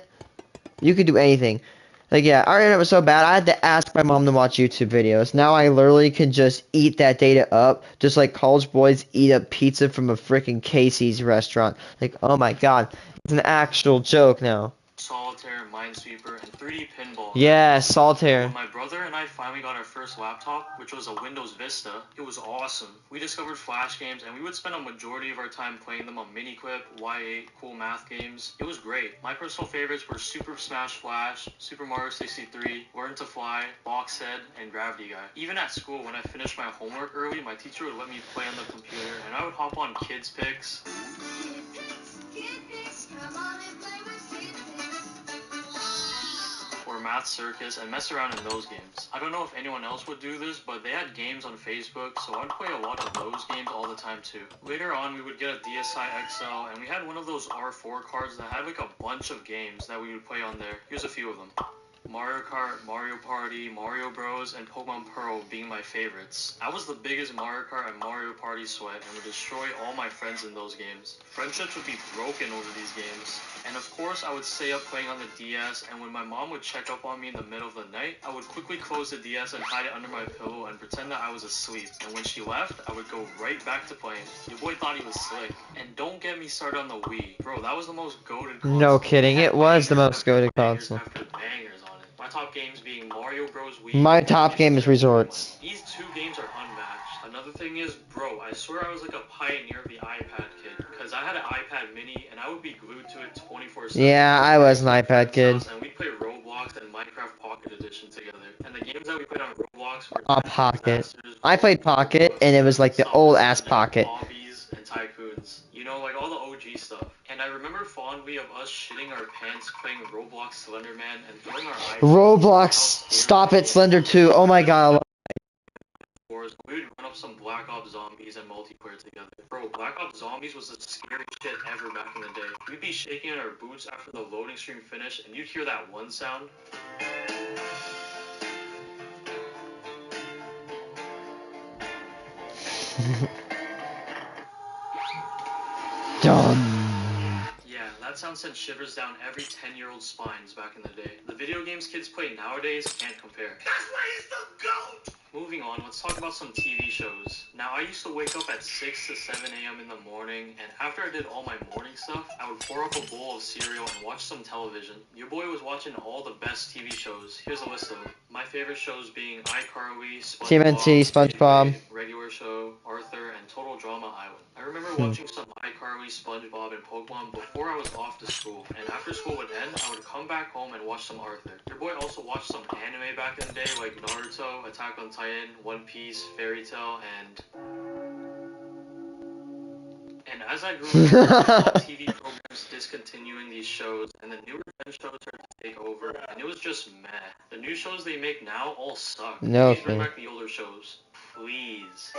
You could do anything. Like, yeah, our internet was so bad, I had to ask my mom to watch YouTube videos. Now I literally can just eat that data up, just like college boys eat up pizza from a freaking Casey's restaurant. Like, oh my god, it's an actual joke now. Solitaire, Minesweeper, and 3D Pinball. Yeah, Solitaire. When my brother and I finally got our first laptop, which was a Windows Vista, it was awesome. We discovered Flash games, and we would spend a majority of our time playing them on Miniclip, Y8, cool math games. It was great. My personal favorites were Super Smash Flash, Super Mario 63, Learn to Fly, Boxhead, and Gravity Guy. Even at school, when I finished my homework early, my teacher would let me play on the computer, and I would hop on Kids Picks. Or Math Circus, and mess around in those games. I don't know if anyone else would do this, but they had games on Facebook, so I'd play a lot of those games all the time too. Later on, we would get a DSi XL, and we had one of those R4 cards that had like a bunch of games that we would play on there. Here's a few of them. Mario Kart, Mario Party, Mario Bros, and Pokemon Pearl being my favorites. I was the biggest Mario Kart and Mario Party sweat and would destroy all my friends in those games. Friendships would be broken over these games. And of course, I would stay up playing on the DS, and when my mom would check up on me in the middle of the night, I would quickly close the DS and hide it under my pillow and pretend that I was asleep. And when she left, I would go right back to playing. Your boy thought he was slick. And don't get me started on the Wii. Bro, that was the most goated console. No kidding, it was the most goated console. Bangers on it. My top games being Mario Bros. Wii. My top game is Resorts. These two games are unmatched. Another thing is, bro, I swear I was like a pioneer of the iPad kid, because I had an iPad mini and I would be glued to it 24/7. Yeah, I was an iPad kid. And we'd play Roblox and Minecraft Pocket Edition together. And the games that we played on Roblox were Pocket. I played Pocket, and it was like the old ass Pocket. Hobbies and Tycoons. You know, like all the OG stuff. And I remember fondly of us shitting our pants playing Roblox Slender Man and throwing our Roblox, stop it, Slender 2. Oh my god. We would run up some Black Ops Zombies and multiplayer together. Bro, Black Ops Zombies was the scariest shit ever back in the day. We'd be shaking in our boots after the loading screen finished, and you'd hear that one sound. Dumb. Yeah, that sound sent shivers down every 10-year-old's spines back in the day. The video games kids play nowadays can't compare. That's why he's the GOAT! Moving on, let's talk about some TV shows. Now, I used to wake up at 6 to 7 a.m. in the morning, and after I did all my morning stuff, I would pour up a bowl of cereal and watch some television. Your boy was watching all the best TV shows. Here's a list of them. My favorite shows being iCarly, TMNT, SpongeBob. Regular Show, Arthur, and Total Drama Island. I remember watching some iCarly, SpongeBob, and Pokemon before I was off to school, and after school would end, I would come back home and watch some Arthur. Your boy also watched some anime back in the day, like Naruto, Attack on Titan, One Piece, Fairy Tail, and as I grew up, TV programs discontinuing these shows, and the newer shows started to take over, and it was just meh. The new shows they make now all suck. No, Please bring back the older shows. Please.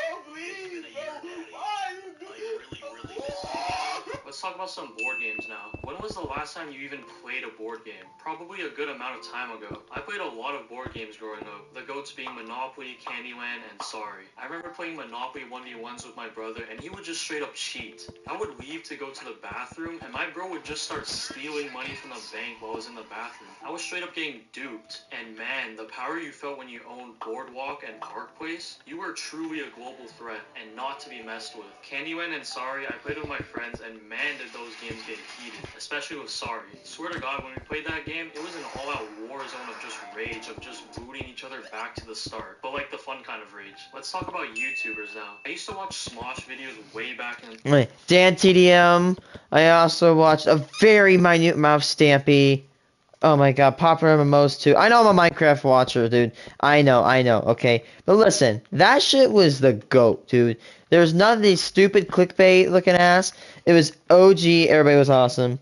Let's talk about some board games now. When was the last time you even played a board game? Probably a good amount of time ago. I played a lot of board games growing up. The GOATs being Monopoly, Candyland, and Sorry. I remember playing Monopoly 1v1s with my brother, and he would just straight up cheat. I would leave to go to the bathroom, and my bro would just start stealing money from the bank while I was in the bathroom. I was straight up getting duped. And man, the power you felt when you owned Boardwalk and Park Place, you were truly a global threat and not to be messed with. Candyland and Sorry, I played with my friends, and man did those games get heated, especially with Sorry. Swear to God, when we played that game, it was an all-out war zone of just rage, of just booting each other back to the start, but like the fun kind of rage. Let's talk about YouTubers now. I used to watch Smosh videos way back in... Wait, Dan TDM. I also watched a very minute amount of Stampy. Oh my god, Popular MMOs too. I know I'm a Minecraft watcher, dude. I know, okay. But listen, that shit was the GOAT, dude. There was none of these stupid clickbait looking ass. It was OG, everybody was awesome.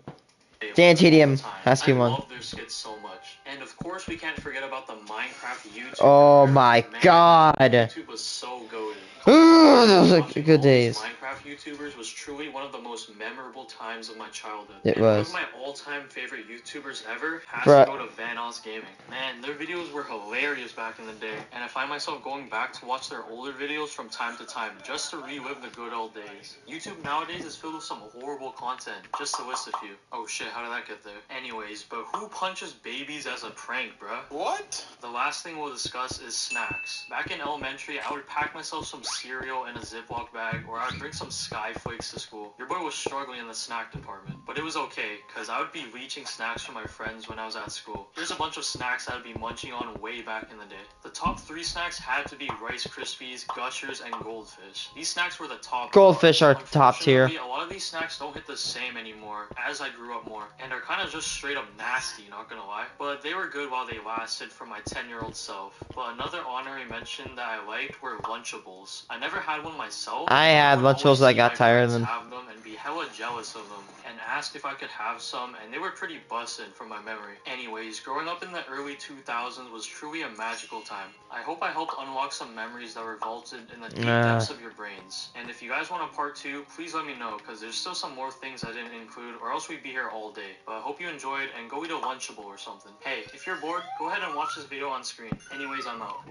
Dan TDM has to be one. I love their skits so much. And of course, we can't forget about the Minecraft YouTube. Oh my god. YouTube was so goated. Those are good days. Minecraft YouTubers was truly one of the most memorable times of my childhood. It and was. One of my all-time favorite YouTubers ever has Bruh. to go to Vanoss Gaming. Man, their videos were hilarious back in the day, and I find myself going back to watch their older videos from time to time just to relive the good old days. YouTube nowadays is filled with some horrible content, just to list a few. Oh shit, how did that get there? Anyways, but who punches babies as a prank, bruh? What? The last thing we'll discuss is snacks. Back in elementary, I would pack myself some cereal in a Ziploc bag, or I would bring some Sky Flakes to school. Your boy was struggling in the snack department, but it was okay, cause I would be leeching snacks from my friends when I was at school. Here's a bunch of snacks I would be munching on way back in the day. The top 3 snacks had to be Rice Krispies, Gushers, and Goldfish. These snacks were the top. Goldfish are top tier. A lot of these snacks don't hit the same anymore as I grew up more, and are kind of just straight up nasty, not gonna lie. But they were good while they lasted for my 10-year-old self. But another honorary mention that I liked were Lunchables. I never had one myself. I had Lunchables, I got tired of them. Have them and be hella jealous of them, and asked if I could have some, and they were pretty busted from my memory. Anyways, growing up in the early 2000s was truly a magical time. I hope I helped unlock some memories that revolted in the deep depths of your brains. And if you guys want a part 2, please let me know, because there's still some more things I didn't include, or else we'd be here all day. But I hope you enjoyed, and go eat a Lunchable or something. Hey, if you're bored, go ahead and watch this video on screen. Anyways, I'm out.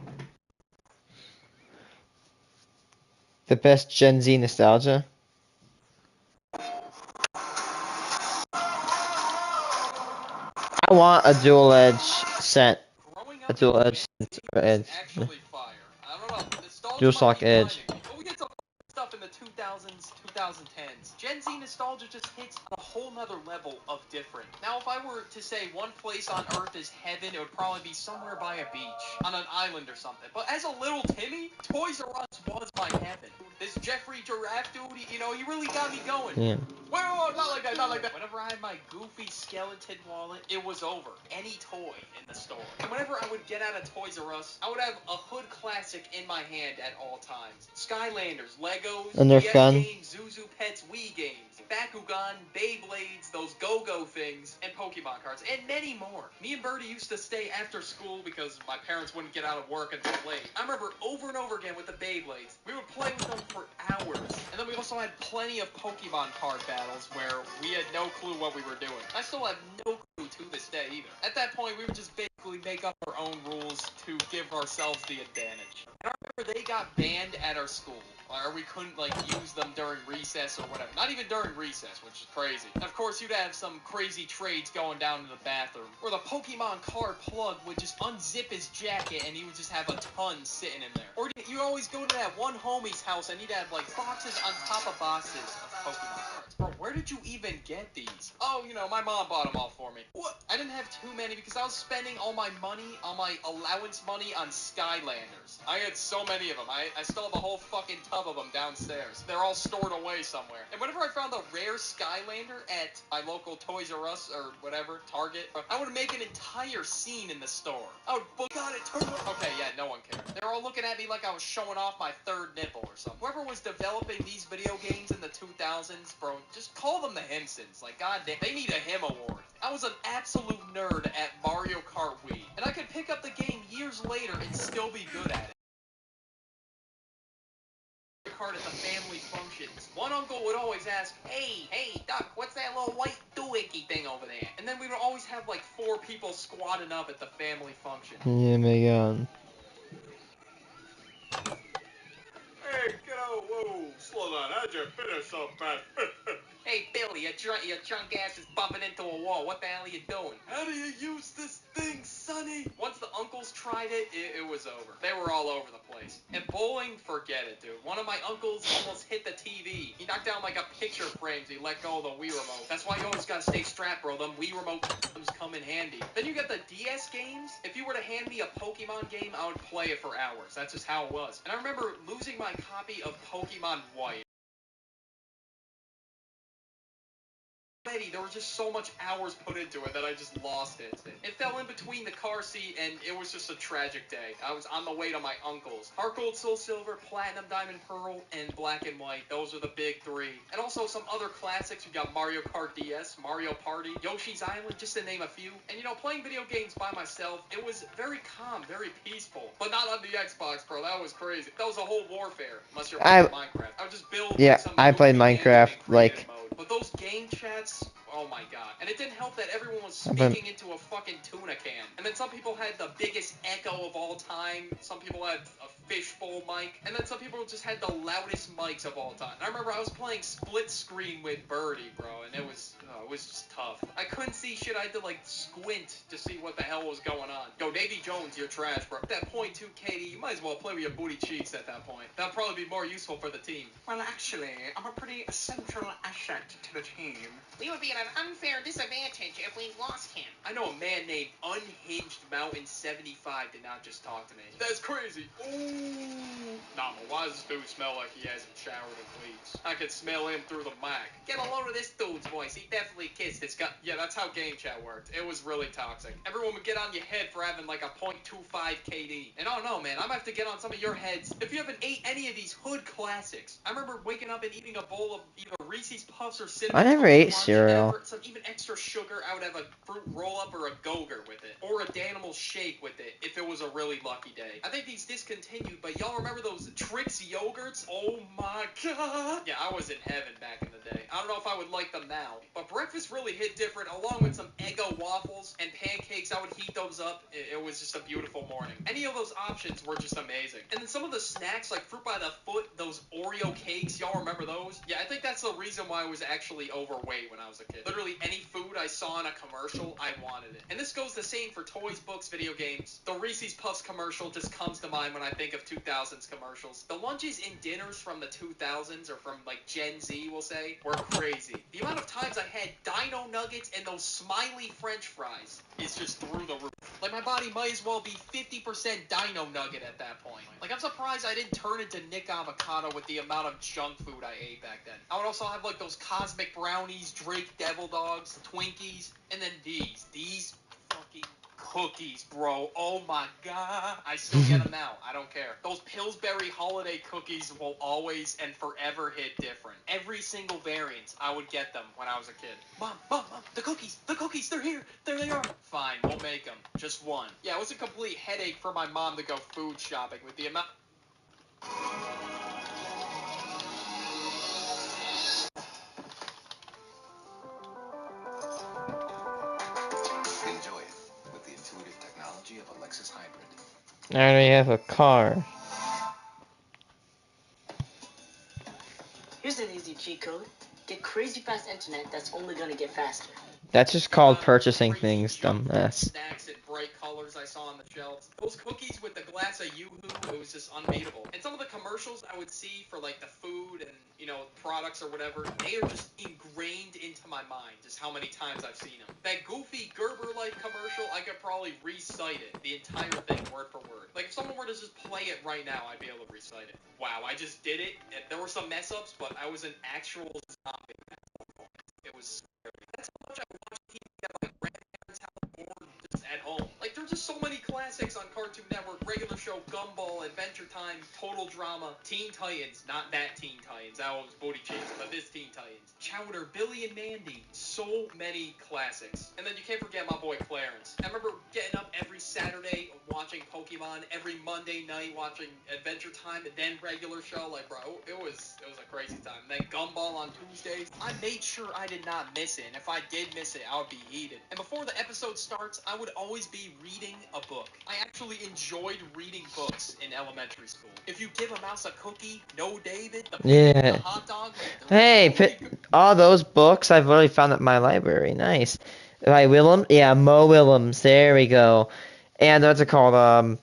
The best Gen Z nostalgia. I want a dual edge scent. A dual edge scent or edge. Dual shock edge. We get some stuff in the 2000s, 2010s. Gen Z nostalgia just hits a whole nother level of different. Now, if I were to say one place on Earth is heaven, it would probably be somewhere by a beach, on an island or something. But as a little Timmy, Toys R Us was my heaven. This Jeffrey Giraffe dude, you know, he really got me going. Yeah. Whoa, not like that, not like that. Whenever I had my goofy skeleton wallet, it was over. Any toy in the store. And whenever I would get out of Toys R Us, I would have a hood classic in my hand at all times. Skylanders, Legos, A Nerf DS gun. games, Zuzu Pets, Wii games, Bakugan, Beyblades, those Go-Go things, and Pokemon cards, and many more. Me and Birdie used to stay after school because my parents wouldn't get out of work until late. I remember over and over again with the Beyblades. We would play with them for hours. And then we also had plenty of Pokemon card battles where we had no clue what we were doing. I still have no clue to this day either. At that point, we would just basically make up our own rules to give ourselves the advantage. And I remember they got banned at our school. or we couldn't like use them during recess or whatever. Not even during recess, which is crazy. And of course, you'd have some crazy trades going down in the bathroom, where the Pokemon card plug would just unzip his jacket and he would just have a ton sitting in there. Or you always go to that one homie's house and he'd have like boxes on top of boxes of Pokemon cards. Bro, where did you even get these? Oh, you know, my mom bought them all for me. What? I didn't have too many because I was spending all my money on my allowance money on Skylanders. I had so many of them. I still have a whole fucking tub of them downstairs. They're all stored away somewhere. And whenever I found a rare Skylander at my local Toys R Us or whatever, Target, I would make an entire scene in the store. I would book on it, turn it. Okay, yeah, no one cared. They were all looking at me like I was showing off my third nipple or something. Whoever was developing these video games in the 2000s, bro, just call them the Himsons. Like, goddamn, they need a Him Award. I was an absolute nerd at Mario Kart Wii, and I could pick up the game years later and still be good at it. Card at the family functions. One uncle would always ask, hey, Duck, what's that little white doohickey thing over there? And then we would always have like 4 people squatting up at the family function. Yeah, my God. Hey, kiddo, whoa, slow down. How'd you finish so fast? Hey, Billy, your drunk ass is bumping into a wall. What the hell are you doing? How do you use this thing, Sonny? Once the uncles tried it, it was over. They were all over the place. And bowling, forget it, dude. One of my uncles almost hit the TV. He knocked down like a picture frame so he let go of the Wii remote. That's why you always gotta stay strapped, bro. Them Wii remote come in handy. Then you got the DS games. If you were to hand me a Pokemon game, I would play it for hours. That's just how it was. And I remember losing my copy of Pokemon White. There was just so much hours put into it that I just lost it. It fell in between the car seat, and it was just a tragic day. I was on the way to my uncle's. Heart Gold, Soul Silver, Platinum, Diamond, Pearl, and Black and White. Those are the big 3. And also some other classics. We got Mario Kart DS, Mario Party, Yoshi's Island, just to name a few. And you know, playing video games by myself, it was very calm, very peaceful. But not on the Xbox, bro. That was crazy. That was a whole warfare. Unless you're playing Minecraft. I would just build Yeah, like, some I played goofy Minecraft like. mode. But those game chats, oh my god. And it didn't help that everyone was I've been- speaking into a fucking tuna can. And then some people had the biggest echo of all time. Some people had a fishbowl mic. And then some people just had the loudest mics of all time. And I remember I was playing split screen with Birdie, bro, and it was just tough. I couldn't see shit. I had to like squint to see what the hell was going on. Yo, Davy Jones, you're trash, bro. That .2 KD, you might as well play with your booty cheeks at that point. That'd probably be more useful for the team. Well, actually, I'm a pretty essential asset to the team. We would be at an unfair disadvantage if we lost him. I know a man named Unhinged Mountain 75 did not just talk to me. That's crazy. Ooh. Nah, but why does this dude smell like he hasn't showered in weeks? I could smell him through the mic. Get a load of this dude's voice. He definitely kissed his gut. Yeah, that's how game chat worked. It was really toxic. Everyone would get on your head for having like a .25 KD. And I don't know, man. I'm gonna have to get on some of your heads if you haven't ate any of these hood classics. I remember waking up and eating a bowl of either Reese's Puffs or cinnamon. I never ate cereal. Some even extra sugar, I would have a fruit roll-up or a Go-Gurt with it. Or a Danimal shake with it, if it was a really lucky day. I think these discontinued, but y'all remember those Trix yogurts? Oh my god! Yeah, I was in heaven back in the day. I don't know if I would like them now. But breakfast really hit different, along with some Eggo waffles and pancakes. I would heat those up. It was just a beautiful morning. Any of those options were just amazing. And then some of the snacks, like Fruit by the Foot, those Oreo cakes, y'all remember those? Yeah, I think that's the reason why I was actually overweight when I was a kid. Literally any food I saw in a commercial, I wanted it. And this goes the same for toys, books, video games. The Reese's Puffs commercial just comes to mind when I think of 2000s commercials. The lunches and dinners from the 2000s, or from like Gen Z, we'll say, were crazy. The amount of times I had Dino Nuggets and those smiley French fries is just through the roof. Like, my body might as well be 50% Dino Nugget at that point. Like, I'm surprised I didn't turn into Nick Avocado with the amount of junk food I ate back then. I would also have, like, those Cosmic Brownies, Drake Devil Dogs, Twinkies, and then these fucking cookies, bro. Oh my god. I still get them now. I don't care. Those Pillsbury holiday cookies will always and forever hit different. Every single variant, I would get them when I was a kid. Mom, the cookies, they're here. There they are. Fine, we'll make them. Just one. Yeah, it was a complete headache for my mom to go food shopping with the amount... Enjoy it with the intuitive technology of a Lexus Hybrid. I already have a car. cheat code. Get crazy fast internet that's only gonna get faster. That's just called purchasing things, dumbass. Snacks in bright colors I saw on the shelves. Those cookies with the glass of Yoo-Hoo, it was just unbeatable. And some of the commercials I would see for like the food and, you know, products or whatever, they are just ingrained into my mind, just how many times I've seen them. That goofy Gerber-like commercial, I could probably recite it, the entire thing, word for word. Like, if someone were to just play it right now, I'd be able to recite it. Wow, I just did it, and there were some mess-ups, but I was an actual zombie. It was scary. That's how much I watch TV at my grandparents' house or just at home. Like, there's just so many classics on Cartoon Network. Regular Show, Gumball, Adventure Time, Total Drama, Teen Titans. Not that Teen Titans. That was Booty Cheeks, but this Teen Titans. Chowder, Billy and Mandy. So many classics. And then you can't forget my boy Clarence. I remember getting up every Saturday watching Pokemon, every Monday night watching Adventure Time, and then Regular Show. Like, bro, it was a crazy time. And then Gumball on Tuesdays. I made sure I did not miss it, and if I did miss it, I would be heated. And before the episode starts, I would always be reading a book. I actually enjoyed reading books in elementary school. If you give a mouse a cookie, no David, the Yeah. hot dog. Hey, all those books I've already found at my library. Nice. By Willem? Yeah, Mo Willems. There we go. And what's it called?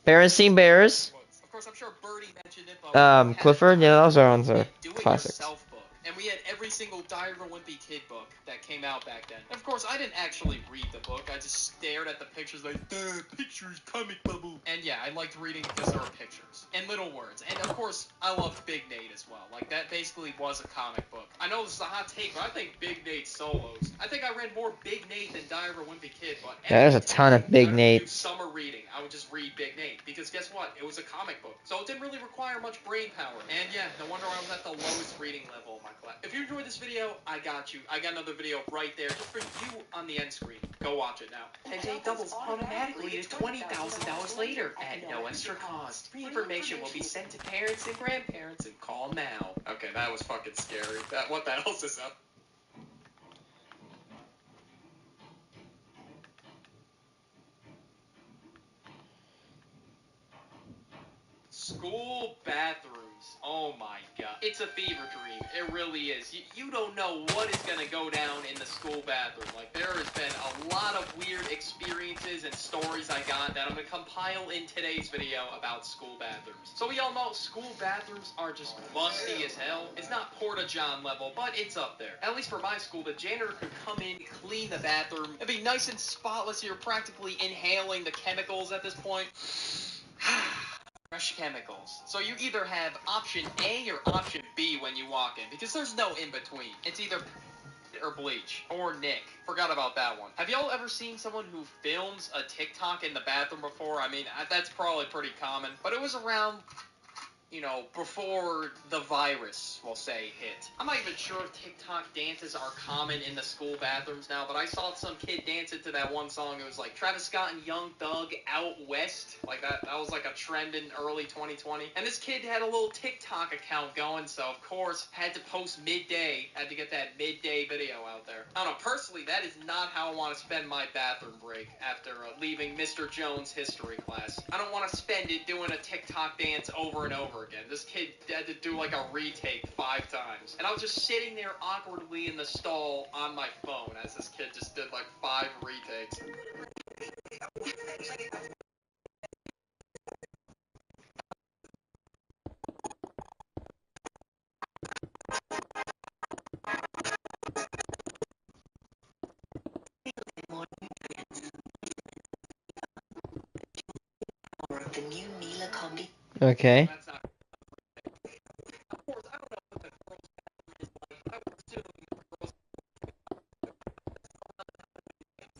Berenstain Bears. Of course, I'm sure Birdie mentioned it, but Clifford. Yeah, those are on the classics. yourself book. And we had every single Diver Wimpy Kid book that came out back then. And of course, I didn't actually read the book. I just stared at the pictures like, duh, pictures, comic bubble. And yeah, I liked reading because there were pictures and little words. And of course, I loved Big Nate as well. Like, that basically was a comic book. I know this is a hot take, but I think Big Nate solos. I think I read more Big Nate than Diver Wimpy Kid, but Yeah, there's a ton of Big do Nates. summer reading, I would just read Big Nate. Because guess what? It was a comic book. So it didn't really require much brain power. And yeah, no wonder I was at the lowest reading level of my class. If you enjoyed this video, I got you. I got another video right there just for you on the end screen. Go watch it now. And it doubles automatically to $20,000 later at no extra cost. Free information will be sent to parents and grandparents, and call now. Okay, that was fucking scary. What the hell's this up? School bathrooms. Oh my god. It's a fever dream. It really is. You don't know what is going to go down in the school bathroom. Like, there has been a lot of weird experiences and stories I got that I'm going to compile in today's video about school bathrooms. So we all know school bathrooms are just musty as hell. It's not Porta-John level, but it's up there. At least for my school, the janitor could come in, clean the bathroom. It'd be nice and spotless. You're practically inhaling the chemicals at this point. Fresh chemicals. So you either have option A or option B when you walk in, because there's no in between. It's either or bleach or Nick. Forgot about that one. Have y'all ever seen someone who films a TikTok in the bathroom before? I mean, that's probably pretty common, but it was around, you know, before the virus, we'll say, hit. I'm not even sure if TikTok dances are common in the school bathrooms now, but I saw some kid dancing to that one song. It was like Travis Scott and Young Thug Out West. Like, that was like a trend in early 2020. And this kid had a little TikTok account going, so of course, had to post midday. Had to get that midday video out there. I don't know, personally, that is not how I want to spend my bathroom break after leaving Mr. Jones' history class. I don't want to spend it doing a TikTok dance over and over again. This kid had to do like a retake 5 times. And I was just sitting there awkwardly in the stall on my phone as this kid just did like 5 retakes. The new Miele Combi. Okay.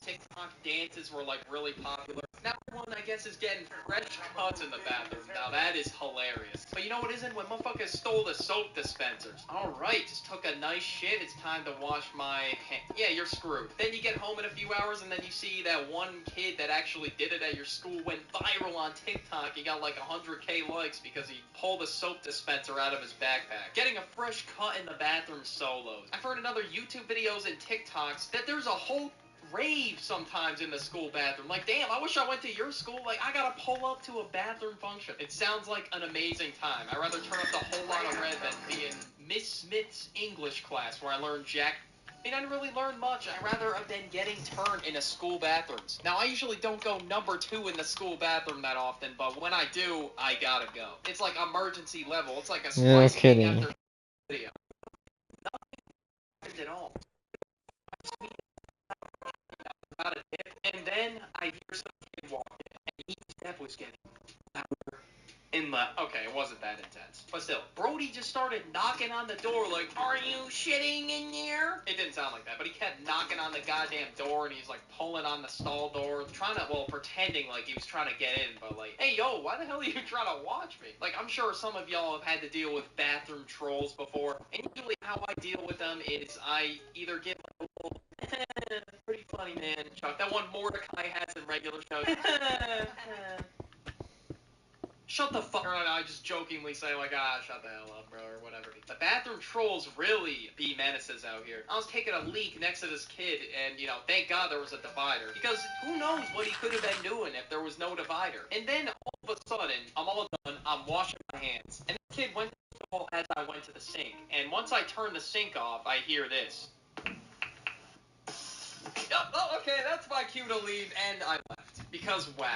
TikTok dances were like really popular. Now everyone, I guess, is getting fresh cuts in the bathroom. Now that is hilarious. But you know what isn't? When motherfuckers stole the soap dispensers. Alright, just took a nice shit. It's time to wash my hands. Yeah, you're screwed. Then you get home in a few hours and then you see that one kid that actually did it at your school went viral on TikTok. He got like 100k likes because he pulled a soap dispenser out of his backpack. Getting a fresh cut in the bathroom solos. I've heard in other YouTube videos and TikToks that there's a whole rave sometimes in the school bathroom. Like, damn, I wish I went to your school. Like, I gotta pull up to a bathroom function. It sounds like an amazing time. I'd rather turn up the whole lot of red than be in Miss Smith's English class where I learned Jack. I mean, I didn't really learn much. I'd rather have been getting turned in a school bathrooms. Now, I usually don't go number 2 in the school bathroom that often, but when I do, I gotta go. It's like emergency level. It's like a No Spice King kidding. after video. Nothing at all. About a dip, and then I hear some kid walk in, and each step was getting louder and louder. Okay, it wasn't that intense, but still, Brody just started knocking on the door like, "Are you shitting in there?" It didn't sound like that, but he kept knocking on the goddamn door, and he's like pulling on the stall door, trying to, well, pretending like he was trying to get in, but like, hey, yo, why the hell are you trying to watch me? Like, I'm sure some of y'all have had to deal with bathroom trolls before, and usually how I deal with them is I either give like a little pretty funny, man, Chuck. That one Mordecai has in regular shows. Shut the fuck up. I just jokingly say, like, shut the hell up, bro, or whatever. The bathroom trolls really be menaces out here. I was taking a leak next to this kid, and, you know, thank God there was a divider. Because who knows what he could have been doing if there was no divider. And then, all of a sudden, I'm all done, I'm washing my hands. And the kid went to the stall as I went to the sink. And once I turned the sink off, I hear this. Oh, okay, that's my cue to leave, and I left. Because, wow.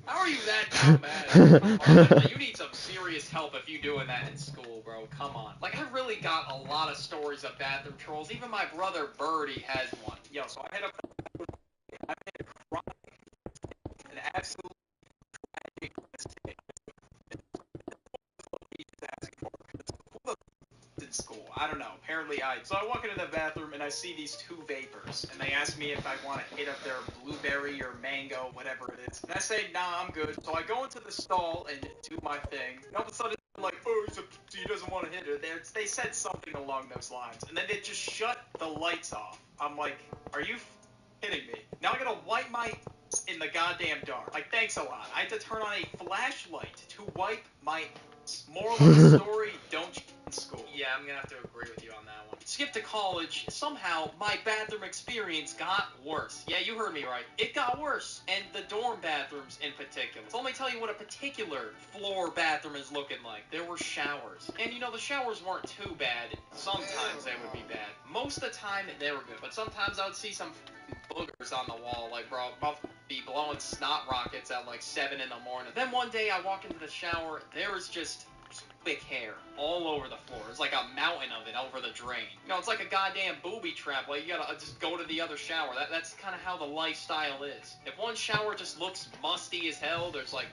How are you that down bad? Like, you need some serious help if you doing that in school, bro. Come on. Like, I really got a lot of stories of bathroom trolls. Even my brother Birdie has one. Yo, so I had a chronic, an absolute tragic mistake. In school. I don't know. Apparently So I walk into the bathroom and I see these 2 vapors, and they ask me if I want to hit up their blueberry or mango, whatever it is. And I say, nah, I'm good. So I go into the stall and do my thing. And all of a sudden, I'm like, oh, he doesn't want to hit it. They said something along those lines. And then they just shut the lights off. I'm like, are you kidding me? Now I gotta wipe my in the goddamn dark. Like, thanks a lot. I had to turn on a flashlight to wipe my moral of the story, don't cheat in school. Yeah, I'm gonna have to agree with you on that one. Skip to college, somehow my bathroom experience got worse. Yeah, you heard me right. It got worse. And the dorm bathrooms in particular. So let me tell you what a particular floor bathroom is looking like. There were showers. And you know, the showers weren't too bad. Sometimes they would be bad. Most of the time, they were good. But sometimes I would see some boogers on the wall, like, bro, I'll be blowing snot rockets at like 7 in the morning. Then one day I walk into the shower, there was just thick hair all over the floor. It's like a mountain of it over the drain. You know, it's like a goddamn booby trap. Like, you gotta just go to the other shower. That's kind of how the lifestyle is. If one shower just looks musty as hell, there's like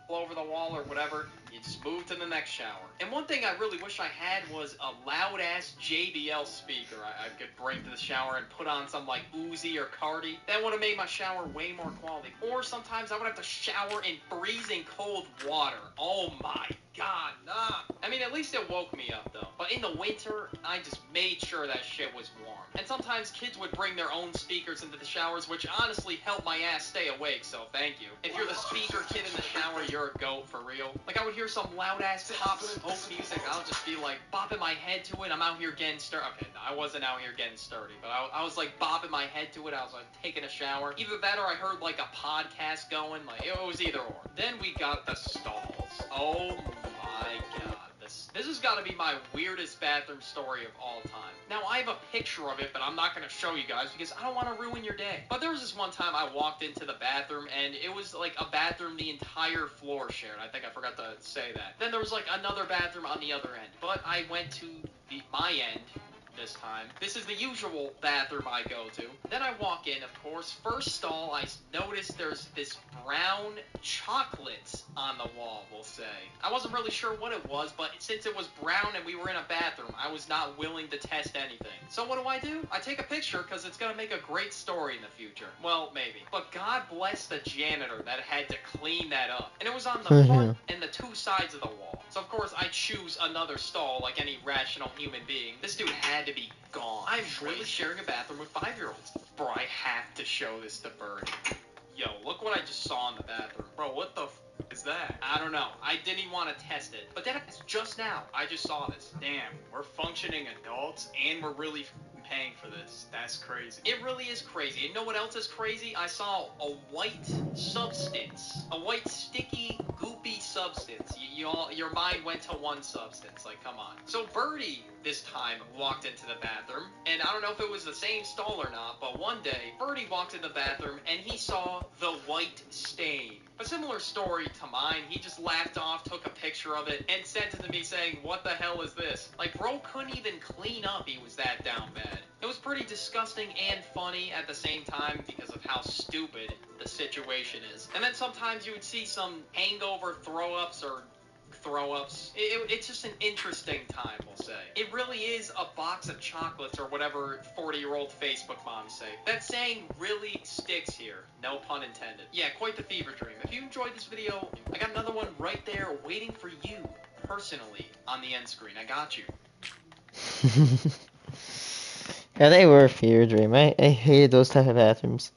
all over the wall or whatever, you just move to the next shower. And one thing I really wish I had was a loud-ass JBL speaker I could bring to the shower and put on some, like, Uzi or Cardi. That would have made my shower way more quality. Or sometimes I would have to shower in freezing cold water. Oh my god, nah. I mean, at least it woke me up, though. But in the winter, I just made sure that shit was warm. And sometimes kids would bring their own speakers into the showers, which honestly helped my ass stay awake, so thank you. If you're the speaker kid in the shower, you're a goat for real. Like, I would hear some loud-ass pop smoke music, I'll just be like bopping my head to it. I'm out here getting sturdy. Okay, no, I wasn't out here getting sturdy, but I was like bopping my head to it. I was like taking a shower. Either that or I heard like a podcast going. Like, it was either or. Then we got the stalls. Oh my god. This has got to be my weirdest bathroom story of all time. Now, I have a picture of it, but I'm not going to show you guys because I don't want to ruin your day. But there was this one time I walked into the bathroom, and it was like a bathroom the entire floor shared. I think I forgot to say that. Then there was like another bathroom on the other end. But I went to my end this time. This is the usual bathroom I go to. Then I walk in, of course. First stall, I noticed there's this brown chocolate on the wall, we'll say. I wasn't really sure what it was, but since it was brown and we were in a bathroom, I was not willing to test anything. So what do? I take a picture because it's gonna make a great story in the future. Well, maybe. But God bless the janitor that had to clean that up. And it was on the front and the 2 sides of the wall. So of course I choose another stall like any rational human being. This dude had to be gone. I'm really sharing a bathroom with 5-year-olds. Bro, I have to show this to Birdie. Yo, look what I just saw in the bathroom. Bro, what the is that? I don't know. I didn't even want to test it. But then just now, I just saw this. Damn, we're functioning adults and we're really paying for this. That's crazy. It really is crazy. You know what else is crazy? I saw a white substance. A white, sticky, goopy substance. Your mind went to one substance. Like, come on. So Birdie, this time, walked into the bathroom. And I don't know if it was the same stall or not, but one day, Birdie walked in the bathroom and he saw the white stain. A similar story to mine. He just laughed off, took a picture of it, and sent it to me saying, what the hell is this? Like, bro couldn't even clean up, he was that down bad. It was pretty disgusting and funny at the same time because of how stupid the situation is. And then sometimes you would see some hangover throw-ups or throw-ups. It's just an interesting time, we'll say. It really is a box of chocolates or whatever 40-year-old Facebook moms say. That saying really sticks here. No pun intended. Yeah, quite the fever dream. If you enjoyed this video, I got another one right there waiting for you, personally, on the end screen. I got you. Yeah, they were a fever dream. I hated those type of bathrooms.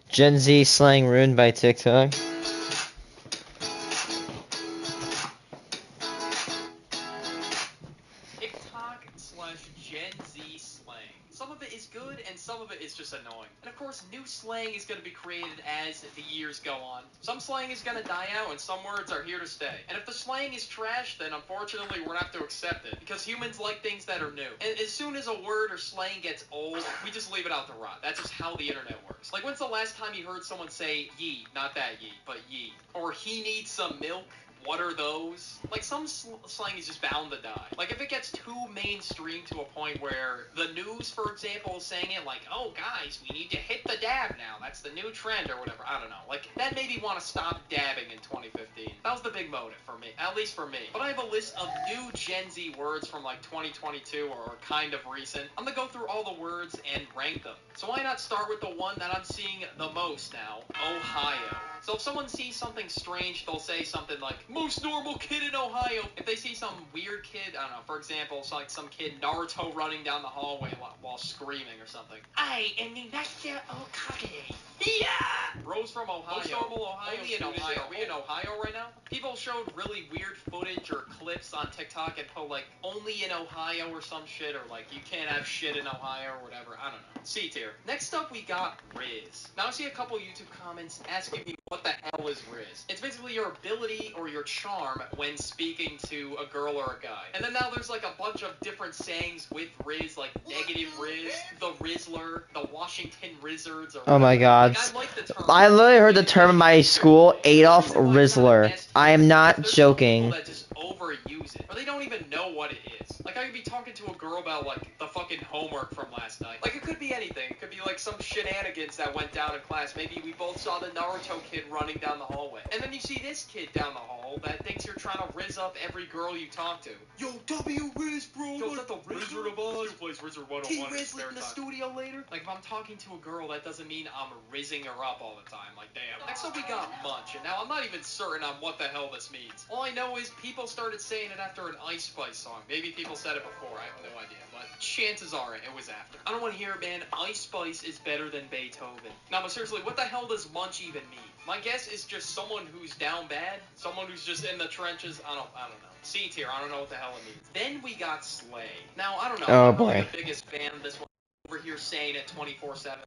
Gen Z slang ruined by TikTok. TikTok/Gen Z slang. Some of it is good and some of it is just annoying. And of course, new slang is going to be created as the years go on. Some slang is going to die out and some words are here to stay. And if the slang is trash, then unfortunately we're going to have to accept it. Because humans like things that are new. And as soon as a word or slang gets old, we just leave it out to rot. That's just how the internet works. Like, when's the last time you heard someone say ye? Not that ye, but ye. Or he needs some milk? What are those? Like, some slang is just bound to die. Like, if it gets too mainstream to a point where the news, for example, is saying it like, oh, guys, we need to hit the dab now. That's the new trend or whatever. I don't know. Like, that made me want to stop dabbing in 2015. That was the big motive for me. At least for me. But I have a list of new Gen Z words from, like, 2022 or kind of recent. I'm gonna go through all the words and rank them. So why not start with the one that I'm seeing the most now? Ohio. So if someone sees something strange, they'll say something like, most normal kid in Ohio. If they see some weird kid, I don't know, for example, it's like some kid Naruto running down the hallway while screaming or something. I am the Master Okage. Yeah! Rose from Ohio. Most normal Ohio. Only in Ohio. Are we in Ohio right now? People showed really weird footage or clips on TikTok and put like, only in Ohio or some shit, or like, you can't have shit in Ohio or whatever. I don't know. C tier. Next up, we got Riz. Now I see a couple YouTube comments asking me what the hell is Riz. It's basically your ability or your charm when speaking to a girl or a guy. And then now there's like a bunch of different sayings with Riz, like negative Riz, the Rizzler, the Washington Rizzards, or whatever. Oh my god. Like, I like the term. I literally heard the term in my school, Adolf Rizzler. I am not joking. That just overuse it, or they don't even know what it is. Like, I could be talking to a girl about, like, the fucking homework from last night. Like, it could be anything. It could be, like, some shenanigans that went down in class. Maybe we both saw the Naruto kid running down the hallway. And then you see this kid down the hall that thinks you're trying to rizz up every girl you talk to. Yo, W Riz, bro. Yo, is that the Wizard of Oz? Who plays Wizard 101 in his spare time? In the studio later? Like, if I'm talking to a girl, that doesn't mean I'm rizzing her up all the time. Like, damn. Next up, we got Munch. And now, I'm not even certain on what the hell this means. All I know is people started saying it after an Ice Spice song. Maybe people said it before. I have no idea. But chances are it was after. I don't want to hear it, man. Ice Spice is better than Beethoven. Now, but seriously, what the hell does Munch even mean? My guess is just someone who's down bad. Someone who's just in the trenches. I don't know. C tier. I don't know what the hell it means. Then we got Slay. Now, I don't know. Oh, I'm not boy. really the biggest fan of this one. Over here saying it 24/7.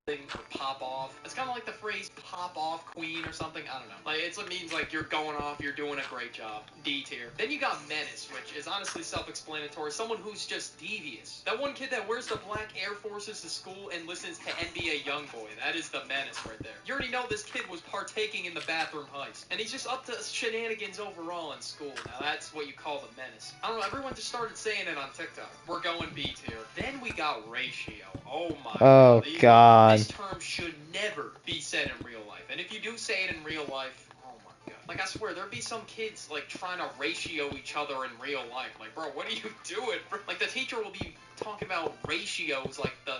Or pop off. It's kind of like the phrase pop off queen or something. I don't know. Like, it means like you're going off, you're doing a great job. D tier. Then you got Menace, which is honestly self-explanatory. Someone who's just devious. That one kid that wears the black Air Forces to school and listens to NBA Youngboy. That is the Menace right there. You already know this kid was partaking in the bathroom heist. And he's just up to shenanigans overall in school. Now that's what you call the Menace. I don't know, everyone just started saying it on TikTok. We're going B tier. Then we got Ratio. Oh my Oh god. This term should never be said in real life. And if you do say it in real life, oh my god. Like, I swear, there'd be some kids, like, trying to ratio each other in real life. Like, bro, what are you doing? Like, the teacher will be talking about ratios, like, the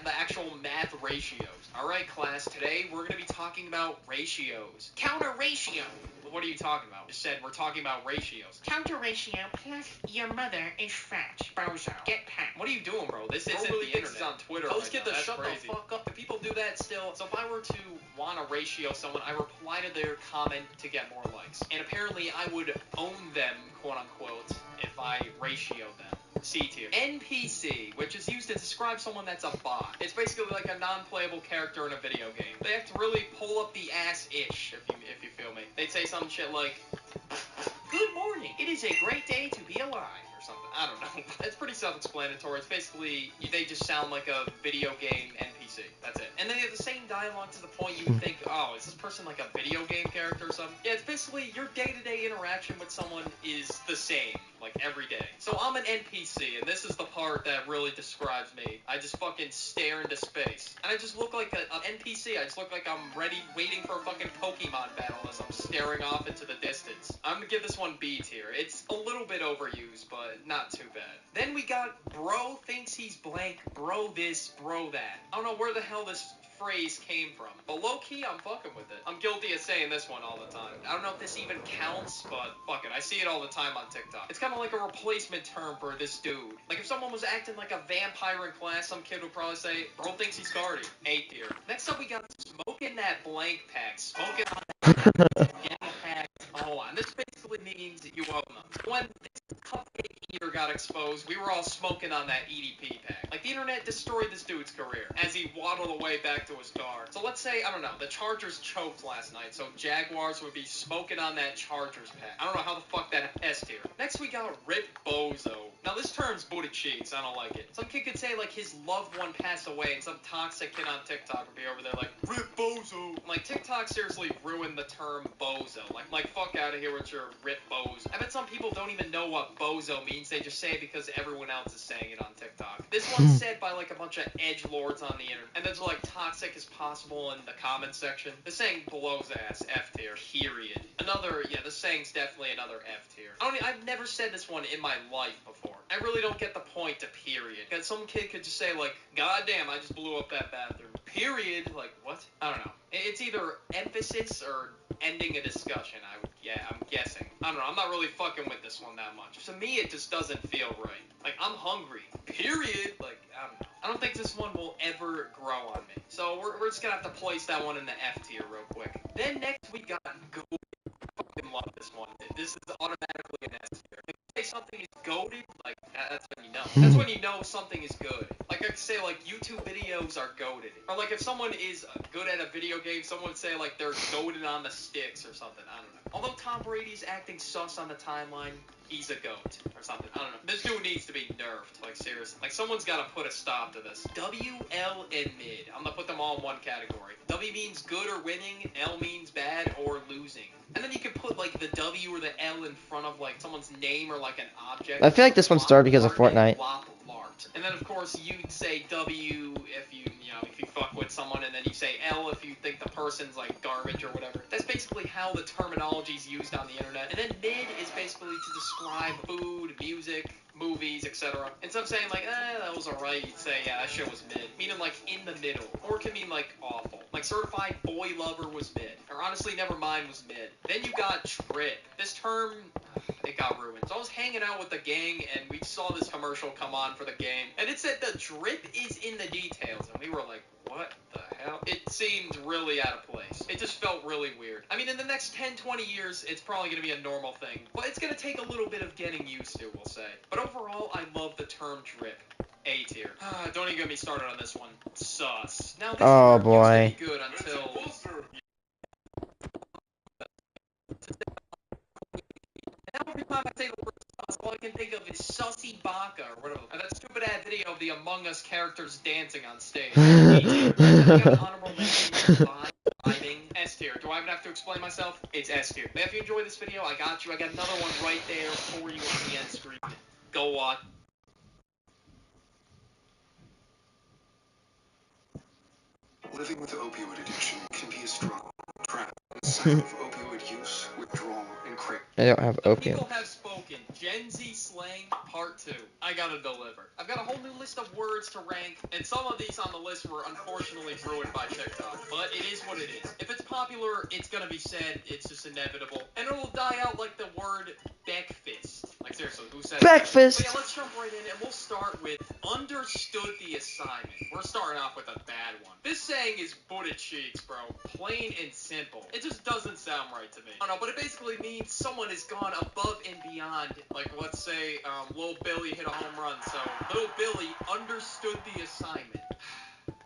actual math ratios. Alright, class, today we're gonna be talking about ratios. Counter ratio! What are you talking about? Just said we're talking about ratios. Counter ratio plus your mother is fat. Bozo. Get packed. What are you doing, bro? This isn't really the internet. On Twitter Those kids to shut the fuck up. Do people do that still? So if I were to want to ratio someone, I reply to their comment to get more likes. And apparently I would own them, quote unquote, if I ratio them. C tier. NPC, which is used to describe someone that's a bot. It's basically like a non-playable character in a video game. They have to really pull up the ass-ish, if you feel me. They'd say some shit like, "Good morning. It is a great day to be alive," or something. I don't know. It's pretty self-explanatory. It's basically, they just sound like a video game NPC. That's it. And they have the same dialogue to the point you would think, oh, is this person like a video game character or something? Yeah, it's basically your day-to-day interaction with someone is the same, like, every day. So I'm an NPC, and this is the part that really describes me. I just fucking stare into space. And I just look like an NPC. I just look like I'm ready, waiting for a fucking Pokemon battle as I'm staring off into the distance. I'm gonna give this one B tier. It's a little bit overused, but not too bad. Then we got bro thinks he's blank, bro this, bro that. I don't know where the hell this phrase came from, but low-key, I'm fucking with it. I'm guilty of saying this one all the time. I don't know if this even counts, but fuck it, I see it all the time on TikTok. It's kind of like a replacement term for this dude. Like, if someone was acting like a vampire in class, some kid would probably say, bro thinks he's Cardi. A tier. Next up, we got smoking that blank pack. Smoking on that pack. Oh, and this basically means that you own them. When this cupcake eater got exposed, we were all smoking on that EDP pack. Like, the internet destroyed this dude's career as he waddled away back to his car. So let's say, I don't know, the Chargers choked last night, so Jaguars would be smoking on that Chargers pack. I don't know how the fuck that S tier. Next we got Rip Bozo. Now this term's booty cheeks, I don't like it. Some kid could say like his loved one passed away and some toxic kid on TikTok would be over there like, Rip Bozo. Like TikTok seriously ruined the term bozo. Like fuck out of here with your Rip Bozo. I bet some people don't even know what bozo means, they just say it because everyone else is saying it on TikTok. This one's said by like a bunch of edgelords on the internet, and that's like toxic as possible in the comment section. The saying blows ass, F tier, period. Another, yeah, the saying's definitely another F tier. I've never said this one in my life before. I really don't get the point to period. Because some kid could just say like, God damn, I just blew up that bathroom. Period. Like, what? I don't know. It's either emphasis or ending a discussion, I'm guessing. I don't know, I'm not really fucking with this one that much. To me, it just doesn't feel right. Like, I'm hungry. Period. Like, I don't know. I don't think this one will ever grow on me. So we're just gonna have to place that one in the F tier real quick. Then next we got goated. I fucking love this one. This is automatically an S tier. If you say something is goated, like, that's when you know. That's when you know something is good. Like, I could say, like, YouTube videos are goated. Or, like, if someone is good at a video game, someone would say, like, they're goated on the sticks or something. I don't know. Although Tom Brady's acting sus on the timeline, he's a goat or something. I don't know. This dude needs to be nerfed. Like, seriously. Like, someone's got to put a stop to this. W, L, and mid. I'm going to put them all in one category. W means good or winning. L means bad or losing. And then you can put, like, the W or the L in front of, like, someone's name or, like, an object. I feel like this one started because of Fortnite. And then, of course, you'd say W if you fuck with someone, and then you say L if you think the person's, like, garbage or whatever. That's basically how the terminology's used on the internet. And then mid is basically to describe food, music, movies, etc. Instead of saying, like, that was alright, you'd say, yeah, that shit was mid. Meaning, like, in the middle. Or it can mean, like, awful. Like, certified boy lover was mid. Or honestly, never mind was mid. Then you got trip. This term, it got ruined. So I was hanging out with the gang, and we saw this commercial come on for the game, and it said the drip is in the details, and we were like, what the hell? It seemed really out of place. It just felt really weird. I mean, in the next 10, 20 years, it's probably going to be a normal thing, but it's going to take a little bit of getting used to, we'll say. But overall, I love the term drip. A tier. Don't even get me started on this one. Sus. Now, this term used to be good until... Now every time I say the word sus, all I can think of is Sussy Baka or whatever. And that stupid ad video of the Among Us characters dancing on stage. Honorable mention, vibing. S tier. Do I even have to explain myself? It's S tier. If you enjoyed this video, I got you. I got another one right there for you on the end screen. Go watch. Living with opioid addiction can be a struggle. Trapped in the cycle of opioid use, withdrawal. I don't have opium. People have spoken. Gen Z slang part 2. I gotta deliver. I've got a whole new list of words to rank, and some of these on the list were unfortunately ruined by TikTok. But it is what it is. If it's popular, it's gonna be said. It's just inevitable. And it'll die out like the word Beckfist. Like seriously, who says Breakfast! But yeah, let's jump right in, and we'll start with understood the assignment. We're starting off with a bad one. This saying is booty cheeks, bro. Plain and simple. It just doesn't sound right to me. I don't know, but it basically means someone has gone above and beyond. Like, let's say, Lil Billy hit a home run, so Lil Billy understood the assignment.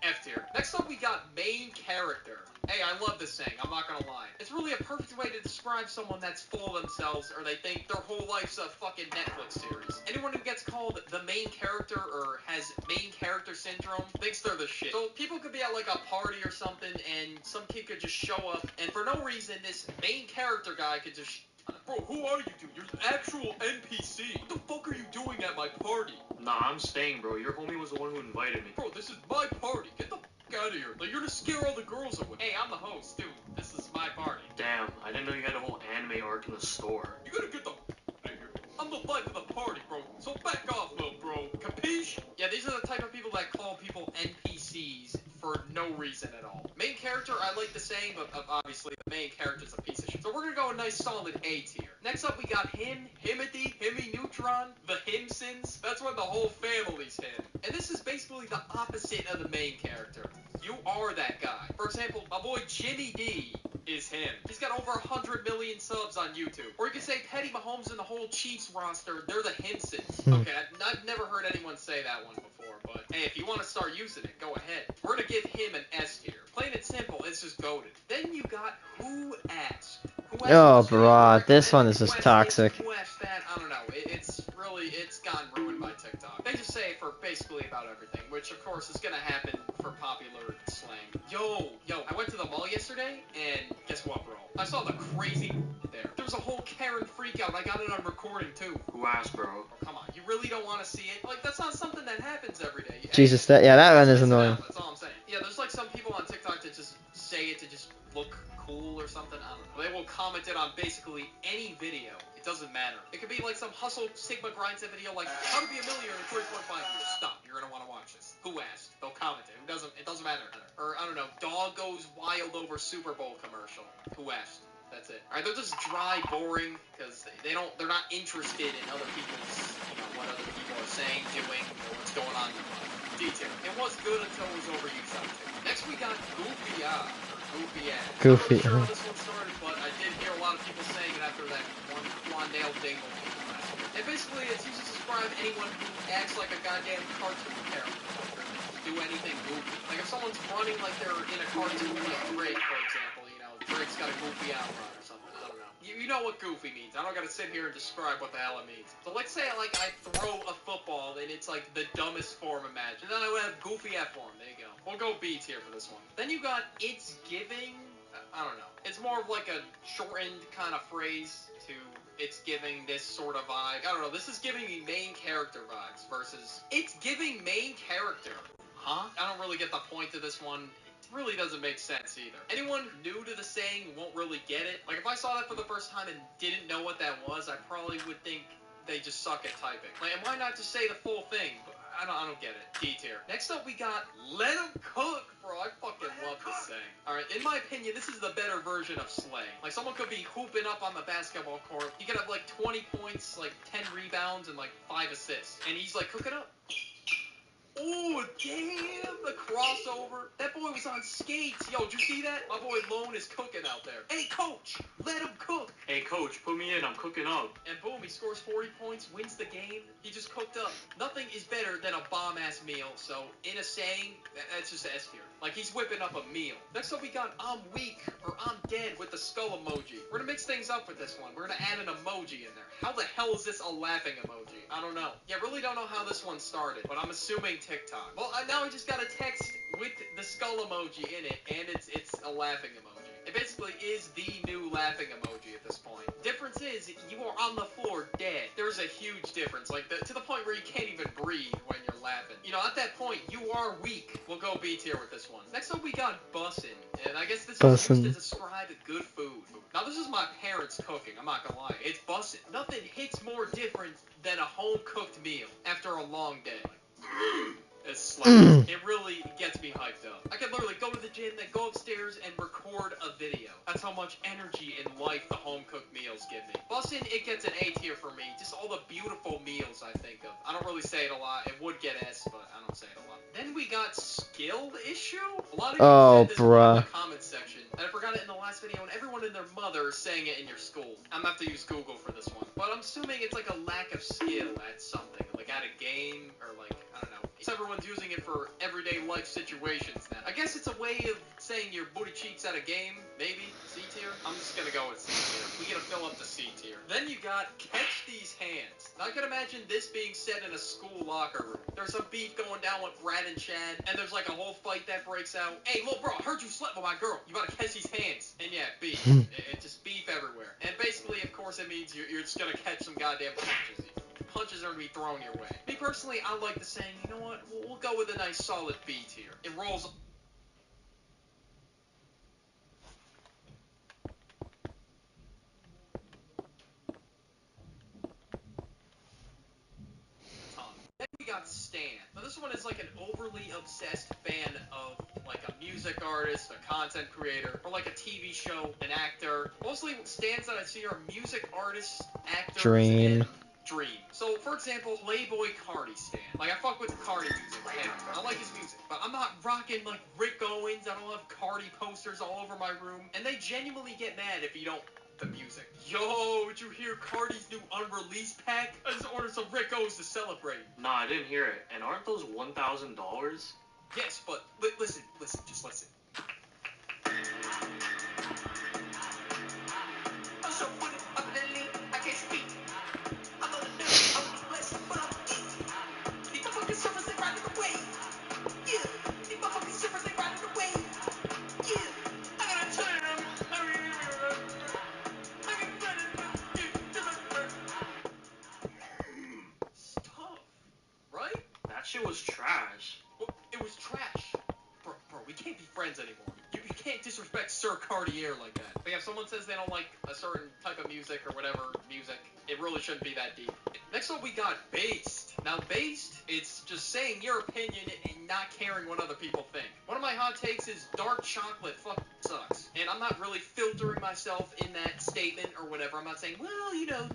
F tier. Next up, we got main character. Hey, I love this saying, I'm not gonna lie. It's really a perfect way to describe someone that's full of themselves, or they think their whole life's a fucking Netflix series. Anyone who gets called the main character, or has main character syndrome, thinks they're the shit. So people could be at like a party or something, and some kid could just show up, and for no reason, this main character guy could just... Bro, who are you, dude? You're an actual NPC. What the fuck are you doing at my party? Nah, I'm staying, bro. Your homie was the one who invited me. Bro, this is my party. Get the fuck out of here. Like, you're gonna scare all the girls away. Hey, I'm the host, dude. This is my party. Damn, I didn't know you had a whole anime arc in the store. You gotta get the fuck out of here. I'm the life of the party, bro. So back off, little bro. Capiche? Yeah, these are the type of people that call people NPCs for no reason at all. Main character, I like the saying, but obviously the main character's a piece of shit. So we're gonna go a nice solid A tier. Next up, we got him, Himothy, Himmy Neutron, the Himsons. That's when the whole family's him. And this is basically the opposite of the main character. You are that guy. For example, my boy Jimmy D is him. He's got over 100 million subs on YouTube. Or you could say Patty Mahomes and the whole Chiefs roster, they're the Himsons. Okay, I've never heard anyone say that one before, but hey, if you want to start using it, go ahead. We're gonna give him an S tier. Plain and simple, it's just goated. Then you got Who Asked. Oh, bro, this one is just toxic. Who asked that? I don't know. It's gotten ruined by TikTok. They just say it for basically about everything, which of course is gonna happen for popular slang. Yo, I went to the mall yesterday, and guess what, bro? I saw the crazy there. There was a whole Karen freakout. I got it on recording too. Who asked, bro? Oh, come on, you really don't want to see it? Like, that's not something that happens every day. Jesus, that one is annoying. That's all I'm saying. Yeah, there's like some people on TikTok that just say it to just look cool or something. I don't know. They will comment it on basically any video. It doesn't matter. It could be like some Hustle Sigma Grindset video like how to be a millionaire in 3.5 years. Stop. You're gonna want to watch this. Who asked? They'll comment it. It doesn't matter. Or I don't know. Dog goes wild over Super Bowl commercial. Who asked? That's it. Alright, they're just dry, boring, because they're not interested in other people's, what other people are saying, doing, or what's going on in their life. Detail. It was good until it was overused on TikTok. Next we got Goofy Ad. Goofy Ad. Goofy. I'm not really sure how this one started, but I did hear a lot of people saying it after that one Quandale Dingle thing last year. And basically, it's used to describe anyone who acts like a goddamn cartoon character. Do anything goofy. Like if someone's running like they're in a cartoon, like Drake, for example, Drake's got a goofy outrun or something. I don't know. You know what goofy means. I don't gotta sit here and describe what the hell it means. So let's say I throw a football and it's like the dumbest form imagined. Then I would have goofy F form. There you go. We'll go B tier for this one. Then you got it's giving. I don't know. It's more of like a shortened kind of phrase to it's giving this sort of vibe. I don't know. This is giving me main character vibes versus it's giving main character. Huh? I don't really get the point of this one. It really doesn't make sense either. Anyone new to the saying won't really get it. Like, if I saw that for the first time and didn't know what that was, I probably would think they just suck at typing. Like, and why not just say the full thing? I don't get it. D tier. Next up, we got let 'em cook, bro. I fucking love this saying. Alright, in my opinion, this is the better version of slang. Like, someone could be hooping up on the basketball court. He could have, like, 20 points, like, 10 rebounds, and, like, 5 assists. And he's, like, cooking up. Oh, damn, the crossover. That boy was on skates. Yo, did you see that? My boy Lone is cooking out there. Hey, coach, let him cook. Hey, coach, put me in. I'm cooking up. And boom, he scores 40 points, wins the game. He just cooked up. Nothing is better than a bomb-ass meal. So, in a saying, that's just S tier. Like, he's whipping up a meal. Next up, we got I'm weak or I'm dead with the skull emoji. We're gonna mix things up with this one. We're gonna add an emoji in there. How the hell is this a laughing emoji? I don't know. Yeah, really don't know how this one started, but I'm assuming TikTok. Well, now I just got a text with the skull emoji in it, and it's a laughing emoji. It basically is the new laughing emoji at this point. Difference is, you are on the floor dead. There's a huge difference, like to the point where you can't even breathe when you're laughing. You know, at that point, you are weak. We'll go B tier with this one. Next up, we got bussin', and I guess this is used Bussin'. to describe good food. Now, this is my parents cooking, I'm not gonna lie. It's bussin'. Nothing hits more different than a home-cooked meal after a long day. It's slaps. It really gets me hyped up. I can literally go to the gym, then go upstairs and record a video. That's how much energy and life the home-cooked meals give me. Bussin', it gets an A tier for me. Just all the beautiful meals I think of. I don't really say it a lot. It would get S, but I don't say it a lot. Then we got skill issue. A lot of you said this one in the comments section, and I forgot it in the last video, and everyone and their mother is saying it in your school. I'm gonna have to use Google for this one. But I'm assuming it's like a lack of skill at something. Like at a game, or like, I don't know. So everyone's using it for everyday life situations now. I guess it's a way of saying your booty cheeks at a game, maybe? C tier? I'm just gonna go with C tier. We gotta fill up the C tier. Then you got catch these hands. Now I can imagine this being said in a school locker room. There's some beef going down with Brad and Chad, and there's like a whole fight that breaks out. Hey, look bro, I heard you slept with my girl. You gotta catch these hands. And yeah, beef. It's just beef everywhere. And basically, of course, it means you're just gonna catch some goddamn punches. Punches are gonna be thrown your way. Me personally, I like the saying, you know what, we'll go with a nice solid B tier. It rolls. Then we got Stan. Now this one is like an overly obsessed fan of like a music artist, a content creator, or like a TV show, an actor. Mostly Stans that I see are music artists, actors, Dream. and Dream. So, for example, Playboy Cardi Stan. Like, I fuck with the Cardi music. And I like his music. But I'm not rocking, like, Rick Owens. I don't have Cardi posters all over my room. And they genuinely get mad if you don't the music. Yo, did you hear Cardi's new unreleased pack? I just ordered some Rick Owens to celebrate. Nah, I didn't hear it. And aren't those $1,000? Yes, but listen, just listen. That shit was trash. Well, it was trash. Bro, we can't be friends anymore. You can't disrespect Sir Cartier like that. But yeah, if someone says they don't like a certain type of music or whatever music, it really shouldn't be that deep. Next up, we got Based. Now, Based, it's just saying your opinion and not caring what other people think. One of my hot takes is dark chocolate fucking sucks. And I'm not really filtering myself in that statement or whatever. I'm not saying, well, you know,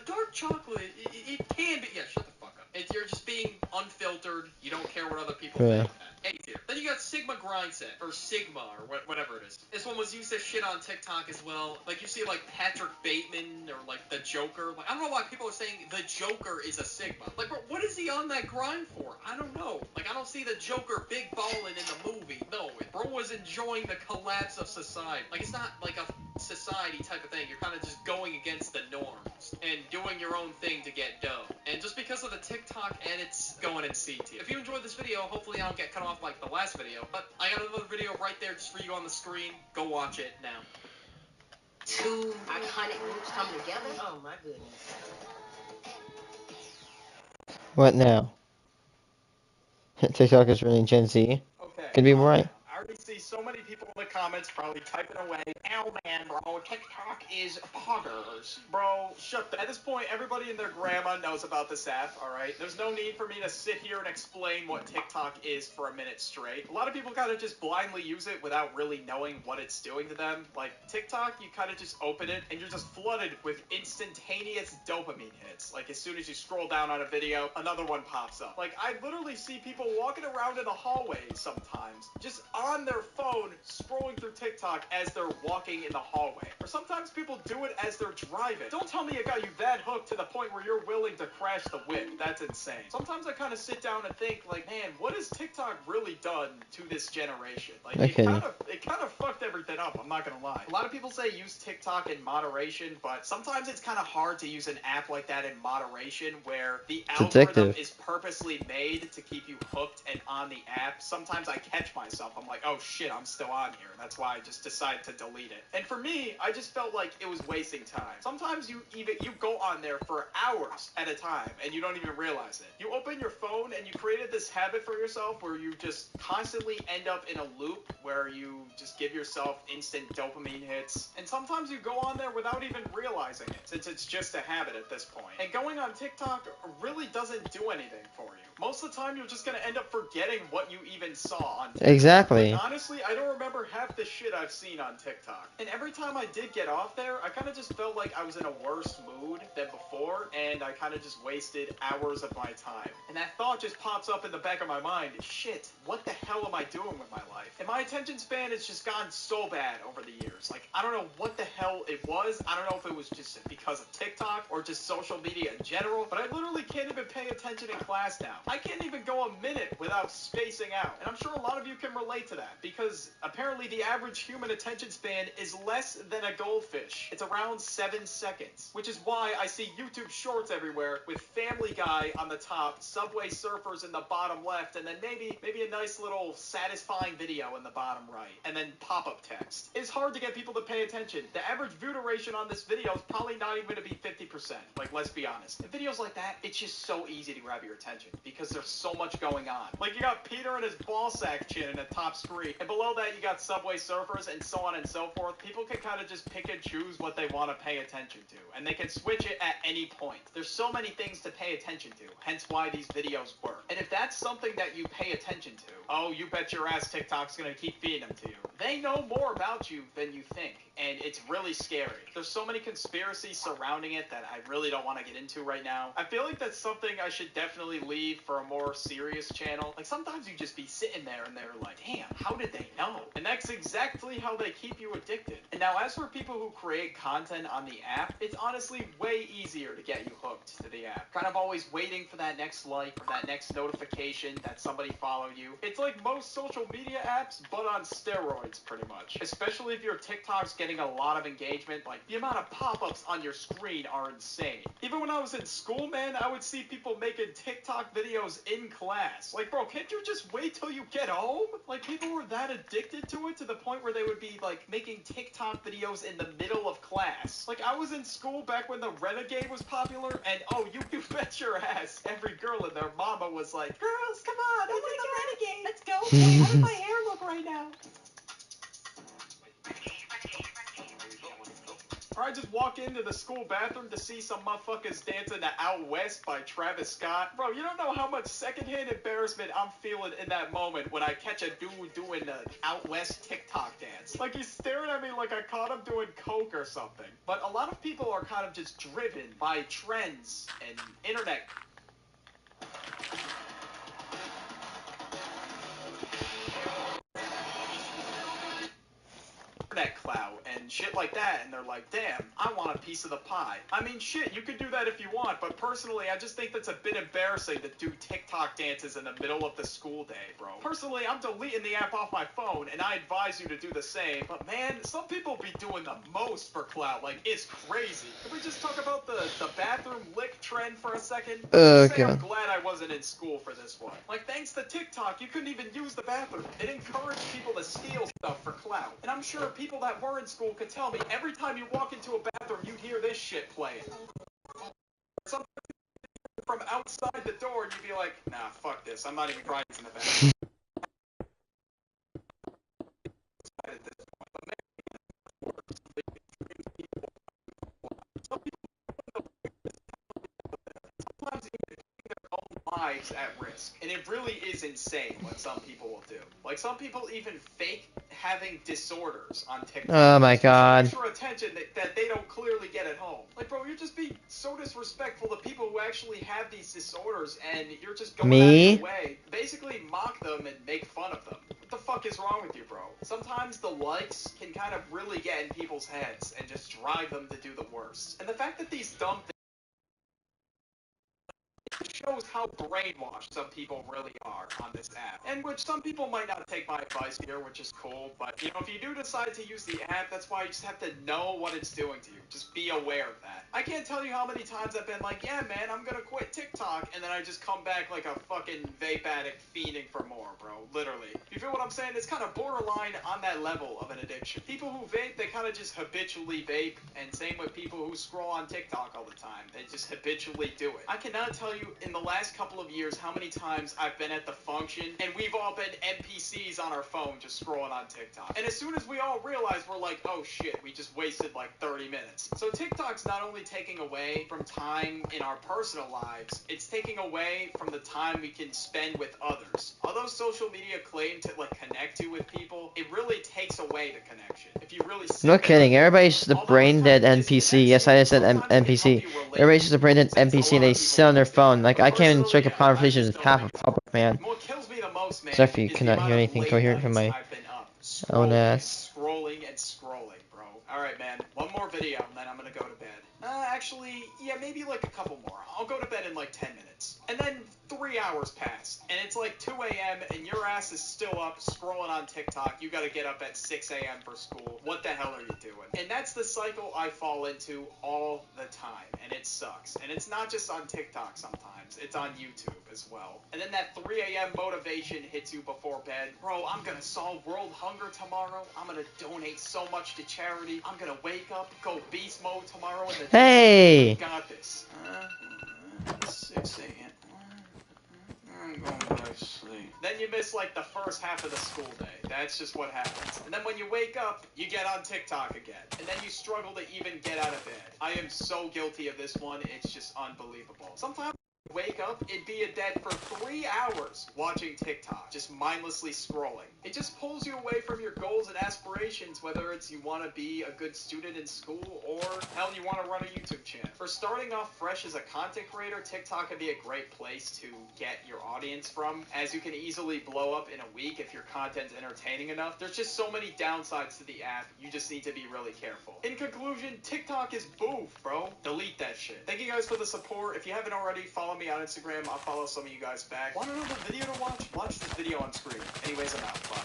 dark chocolate, it can be. Yeah, shut the fuck up. You're just being unfiltered. You don't care what other people think. A tier. Then you got Sigma Grindset, or Sigma, or whatever it is. This one was used as shit on TikTok as well. Like, you see, like, Patrick Bateman, or, like, the Joker. Like, I don't know why people are saying the Joker is a Sigma. Like, bro, what is he on that grind for? I don't know. Like, I don't see the Joker big ballin' in the movie. No, bro was enjoying the collapse of society. Like, it's not, like, a society type of thing. You're kind of just going against the norms and doing your own thing to get dough. And just because of the TikTok edits, going in C tier. If you enjoyed this video, hopefully I don't get cut off like the last video, but I got another video right there just for you on the screen. Go watch it now. Two iconic groups coming together? Oh my goodness. What now? TikTok is really Gen Z. Okay. Could be right. I already see so many people in the comments probably typing away, "Oh man, bro, TikTok is poggers." Bro, shut the... At this point, everybody and their grandma knows about this app, alright? There's no need for me to sit here and explain what TikTok is for a minute straight. A lot of people kind of just blindly use it without really knowing what it's doing to them. Like, TikTok, you kind of just open it, and you're just flooded with instantaneous dopamine hits. Like, as soon as you scroll down on a video, another one pops up. Like, I literally see people walking around in the hallways sometimes, just on their phone, scrolling through TikTok as they're walking walking in the hallway. Or sometimes people do it as they're driving. Don't tell me it got you that hooked to the point where you're willing to crash the whip. That's insane. Sometimes I kind of sit down and think, like, man, what has TikTok really done to this generation? Like, it kind of fucked everything up, I'm not gonna lie. A lot of people say use TikTok in moderation, but sometimes it's kind of hard to use an app like that in moderation where the algorithm is purposely made to keep you hooked and on the app. Sometimes I catch myself. I'm like, oh shit, I'm still on here. That's why I just decide to delete it. And for me, I just felt like it was wasting time. Sometimes you go on there for hours at a time and you don't even realize it. You open your phone and you created this habit for yourself where you just constantly end up in a loop where you just give yourself instant dopamine hits. And sometimes you go on there without even realizing it, since it's just a habit at this point. And going on TikTok really doesn't do anything for you. Most of the time, you're just gonna end up forgetting what you even saw on TikTok. Exactly. Like, honestly, I don't remember half the shit I've seen on TikTok. And every time I did get off there, I kind of just felt like I was in a worse mood than before, and I kind of just wasted hours of my time. And that thought just pops up in the back of my mind. Shit, what the hell am I doing with my life? And my attention span has just gotten so bad over the years. Like, I don't know what the hell it was. I don't know if it was just because of TikTok or just social media in general, but I literally can't even pay attention in class now. I can't even go a minute without spacing out. And I'm sure a lot of you can relate to that, because apparently the average human attention span is less than a goldfish. It's around 7 seconds, which is why I see YouTube shorts everywhere with Family Guy on the top, Subway Surfers in the bottom left, and then maybe a nice little satisfying video in the bottom right, and then pop-up text. It's hard to get people to pay attention. The average view duration on this video is probably not even going to be 50%. Like, let's be honest. In videos like that, it's just so easy to grab your attention because there's so much going on. Like, you got Peter and his ballsack chin in the top screen, and below that you got Subway Surfers and so on and so forth. People can kind of just pick and choose what they want to pay attention to, and they can switch it at any point. There's so many things to pay attention to, hence why these videos work. And if that's something that you pay attention to, oh, you bet your ass TikTok's gonna keep feeding them to you. They know more about you than you think, and it's really scary. There's so many conspiracies surrounding it that I really don't want to get into right now. I feel like that's something I should definitely leave for a more serious channel. Like, sometimes you just be sitting there and they're like, damn, how did they know? And that's exactly how they keep you addicted. And now, as for people who create content on the app, it's honestly way easier to get you hooked to the app. Kind of always waiting for that next like or that next notification that somebody followed you. It's like most social media apps, but on steroids, pretty much. Especially if your TikTok's getting a lot of engagement. Like, the amount of pop-ups on your screen are insane. Even when I was in school, man, I would see people making TikTok videos in class. Like, bro, can't you just wait till you get home? Like, people were that addicted to it to the point where they would be, like, making TikTok videos in the middle of class. Like, I was in school back when the Renegade was popular, and oh, you bet your ass, every girl and their mama was like, girls, come on, oh my God, Renegade, let's go. Wait, how does my hair look right now? Or I just walk into the school bathroom to see some motherfuckers dancing to Out West by Travis Scott. Bro, you don't know how much secondhand embarrassment I'm feeling in that moment when I catch a dude doing the Out West TikTok dance. Like, he's staring at me like I caught him doing coke or something. But a lot of people are kind of just driven by trends and internet clout and shit like that, and they're like, damn, I want a piece of the pie. I mean, shit, you could do that if you want, but personally, I just think that's a bit embarrassing to do TikTok dances in the middle of the school day, bro. Personally, I'm deleting the app off my phone, and I advise you to do the same, but man, some people be doing the most for clout. Like, it's crazy. Can we just talk about the bathroom lick trend for a second? Okay. I'm glad I wasn't in school for this one. Like, thanks to TikTok, you couldn't even use the bathroom. It encouraged people to steal stuff for clout. And I'm sure people that were in school could tell me every time you walk into a bathroom, you hear this shit playing. Something from outside the door, and you'd be like, nah, fuck this. I'm not even trying in the bathroom. Sometimes even putting their own lives at risk. And it really is insane what some people will do. Like, some people even fake having disorders on TikTok. Oh my God. For attention that they don't clearly get at home. Like, bro, you're just being so disrespectful to people who actually have these disorders, and you're just going out of your way, basically mock them and make fun of them. What the fuck is wrong with you, bro? Sometimes the likes can kind of really get in people's heads and just drive them to do the worst. And the fact that these dumb things shows how brainwashed some people really are on this app. And which some people might not take my advice here, which is cool, but you know, if you do decide to use the app, that's why you just have to know what it's doing to you. Just be aware of that. I can't tell you how many times I've been like, yeah man, I'm gonna quit TikTok, and then I just come back like a fucking vape addict fiending for more, bro. Literally. You feel what I'm saying? It's kind of borderline on that level of an addiction. People who vape, they kind of just habitually vape, and same with people who scroll on TikTok all the time. They just habitually do it. I cannot tell you in the last couple of years how many times I've been at the function and we've all been NPCs on our phone just scrolling on TikTok. And as soon as we all realize, we're like, oh shit, we just wasted like 30 minutes. So TikTok's not only taking away from time in our personal lives, it's taking away from the time we can spend with others. Although social media claim to like connect you with people, it really takes away the connection. If you really No kidding. Everybody's just a brain dead NPC. Yes, I just said NPC. Everybody's just a brain dead NPC and they sit on their phone. Like, I can't even strike up conversations with half of public, man. What kills me the most, man, Sorry if you is the cannot amount hear of anything late coherent from nights my I've been up own scrolling, ass. scrolling and scrolling, bro. Alright, man. One more video, and then I'm gonna go to bed. Actually, yeah, maybe like a couple more. I'll go to bed in like 10 minutes. And then 3 hours pass, and it's like 2 a.m., and your ass is still up scrolling on TikTok. You gotta get up at 6 a.m. for school. What the hell are you doing? And that's the cycle I fall into all the time, and it sucks. And it's not just on TikTok sometimes. It's on YouTube as well. And then that 3 a.m. motivation hits you before bed. Bro, I'm gonna solve world hunger tomorrow. I'm gonna donate so much to charity. I'm gonna wake up, go beast mode tomorrow in the Hey! I got this. 6 a.m. I'm going to sleep. Then you miss like the first half of the school day. That's just what happens. And then when you wake up, you get on TikTok again. And then you struggle to even get out of bed. I am so guilty of this one. It's just unbelievable. Sometimes wake up and be in bed for 3 hours watching TikTok, just mindlessly scrolling. It just pulls you away from your goals and aspirations, whether it's you want to be a good student in school or hell, you want to run a YouTube channel. For starting off fresh as a content creator, TikTok can be a great place to get your audience from, as you can easily blow up in a week if your content's entertaining enough. There's just so many downsides to the app, you just need to be really careful. In conclusion, TikTok is boof, bro. Delete that shit. Thank you guys for the support. If you haven't already, follow me on Instagram. I'll follow some of you guys back. Want to know the video to watch? Watch this video on screen. Anyways, I'm out. Bye.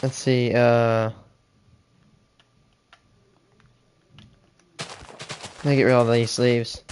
Let's see, let me get rid of all these sleeves.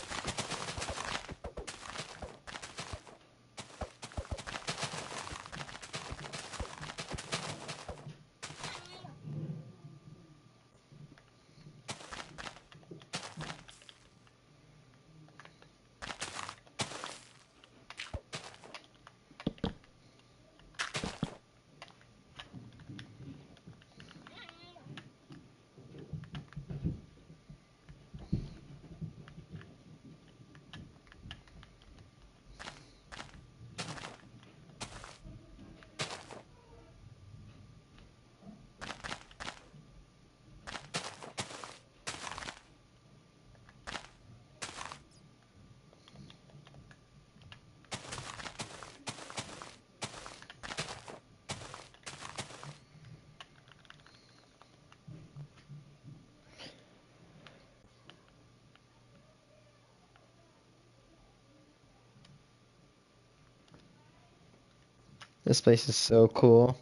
This place is so cool.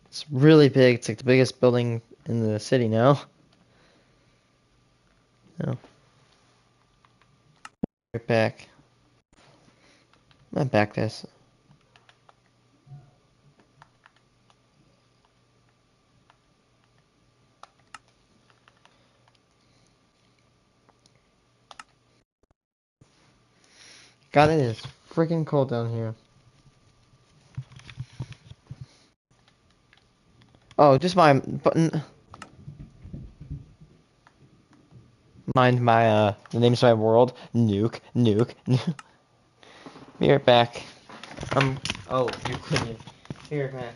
It's really big. It's like the biggest building in the city now. Oh. Right back. I'm gonna back this. God, it is freaking cold down here. Oh, just my button. Mind my the names of my world. Nuke. Be right back. Oh, you couldn't. Be right back.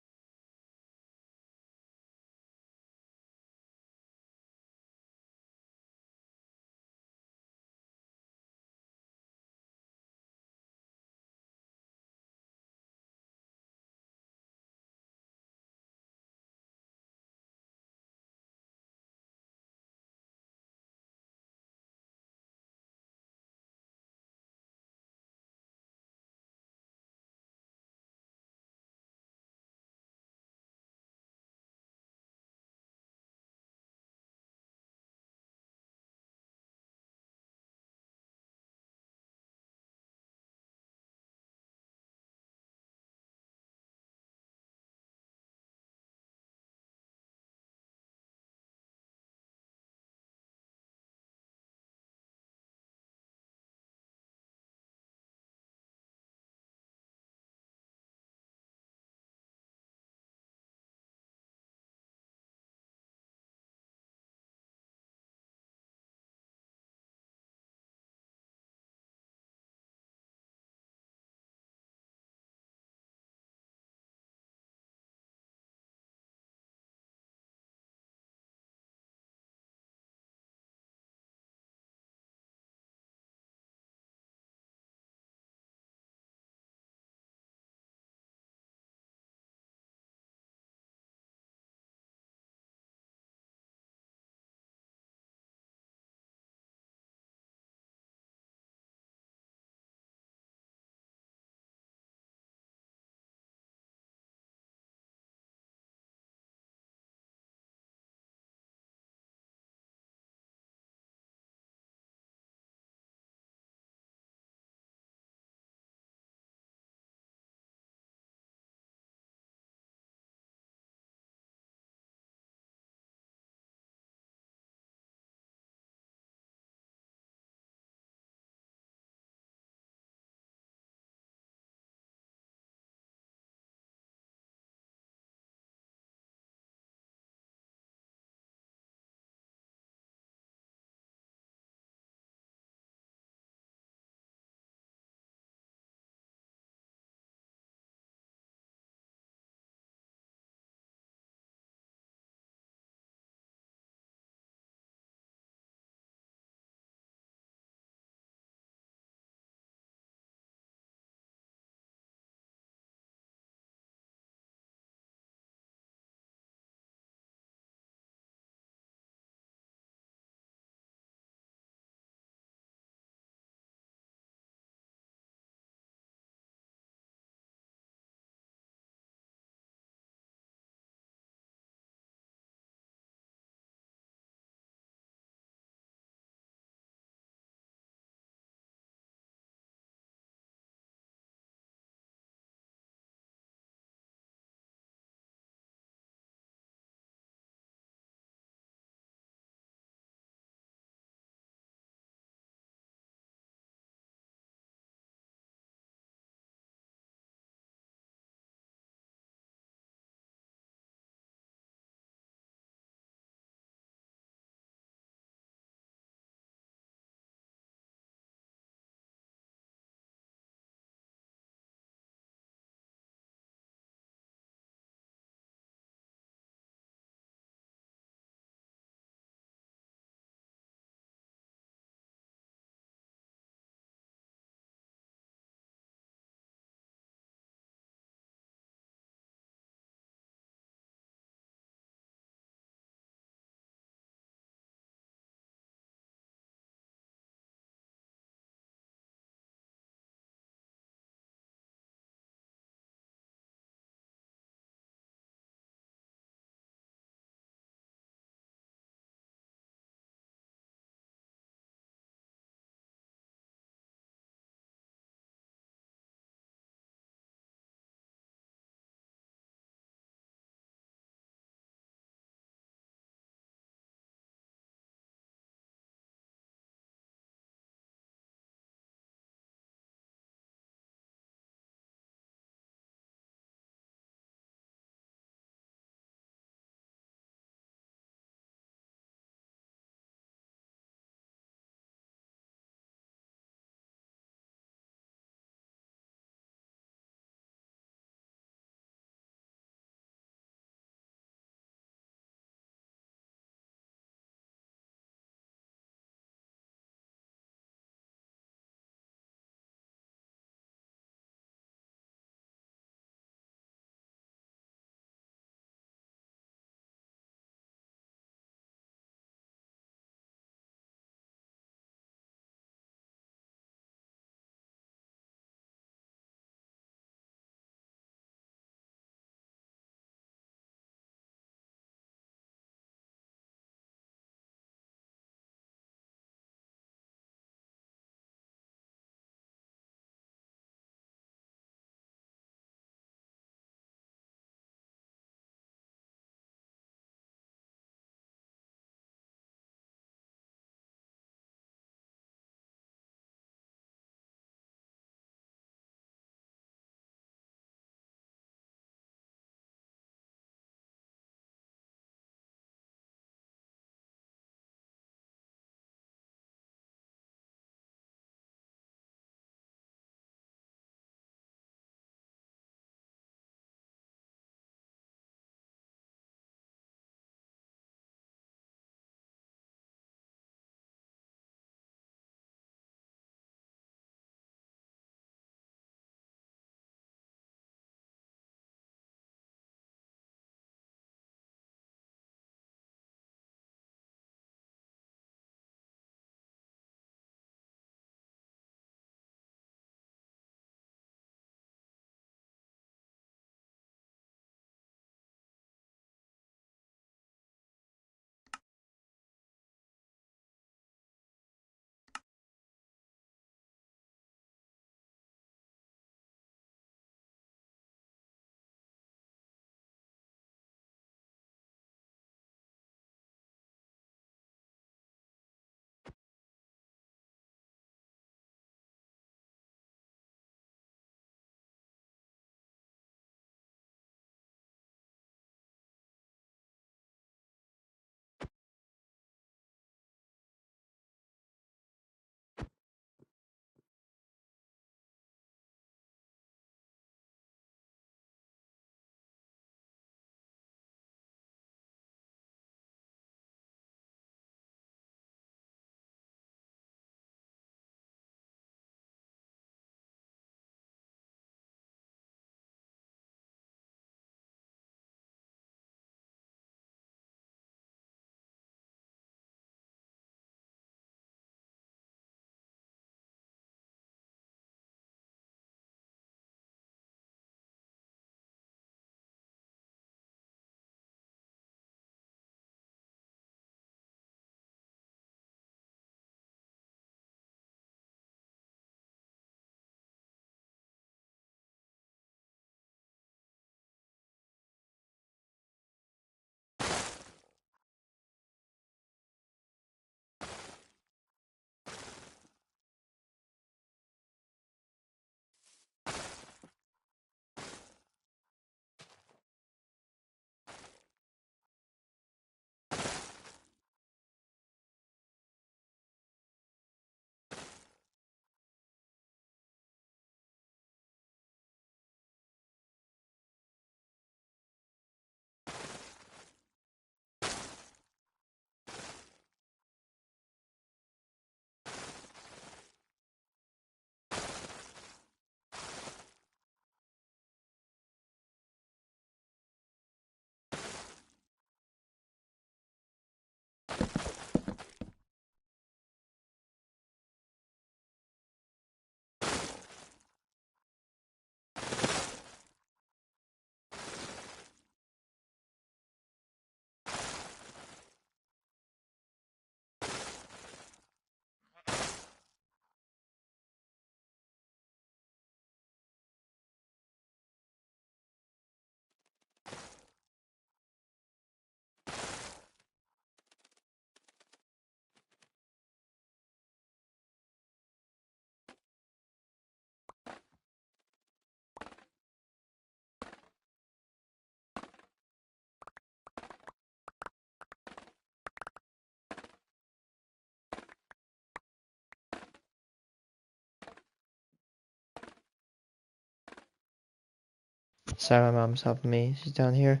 Sorry, my mom's helping me. She's down here.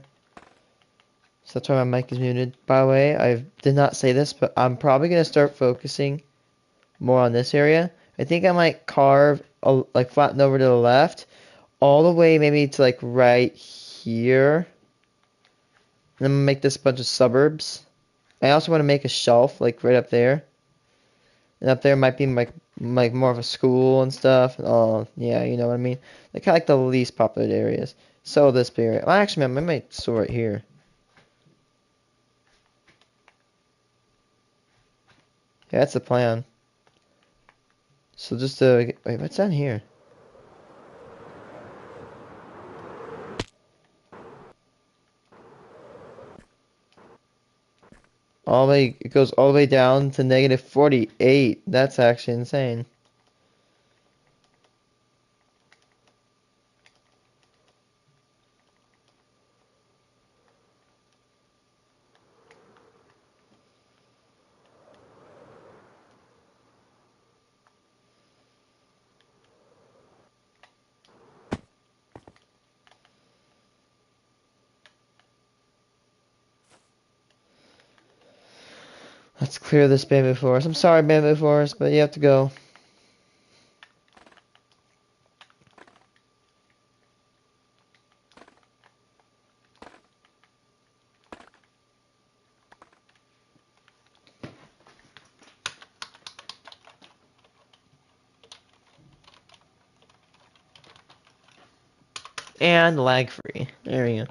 So that's why my mic is muted. By the way, I did not say this, but I'm probably going to start focusing more on this area. I think I might carve, like flatten over to the left, all the way maybe to like right here. And then make this a bunch of suburbs. I also want to make a shelf like right up there. And up there might be like more of a school and stuff. Oh, yeah, you know what I mean? Like kind of like the least populated areas. So this area. Well, actually, I might store it here. Yeah, that's the plan. So just wait, what's down here? All the way, it goes all the way down to negative 48. That's actually insane. Let's clear this bamboo forest. I'm sorry, bamboo forest, but you have to go. And lag free. There we go.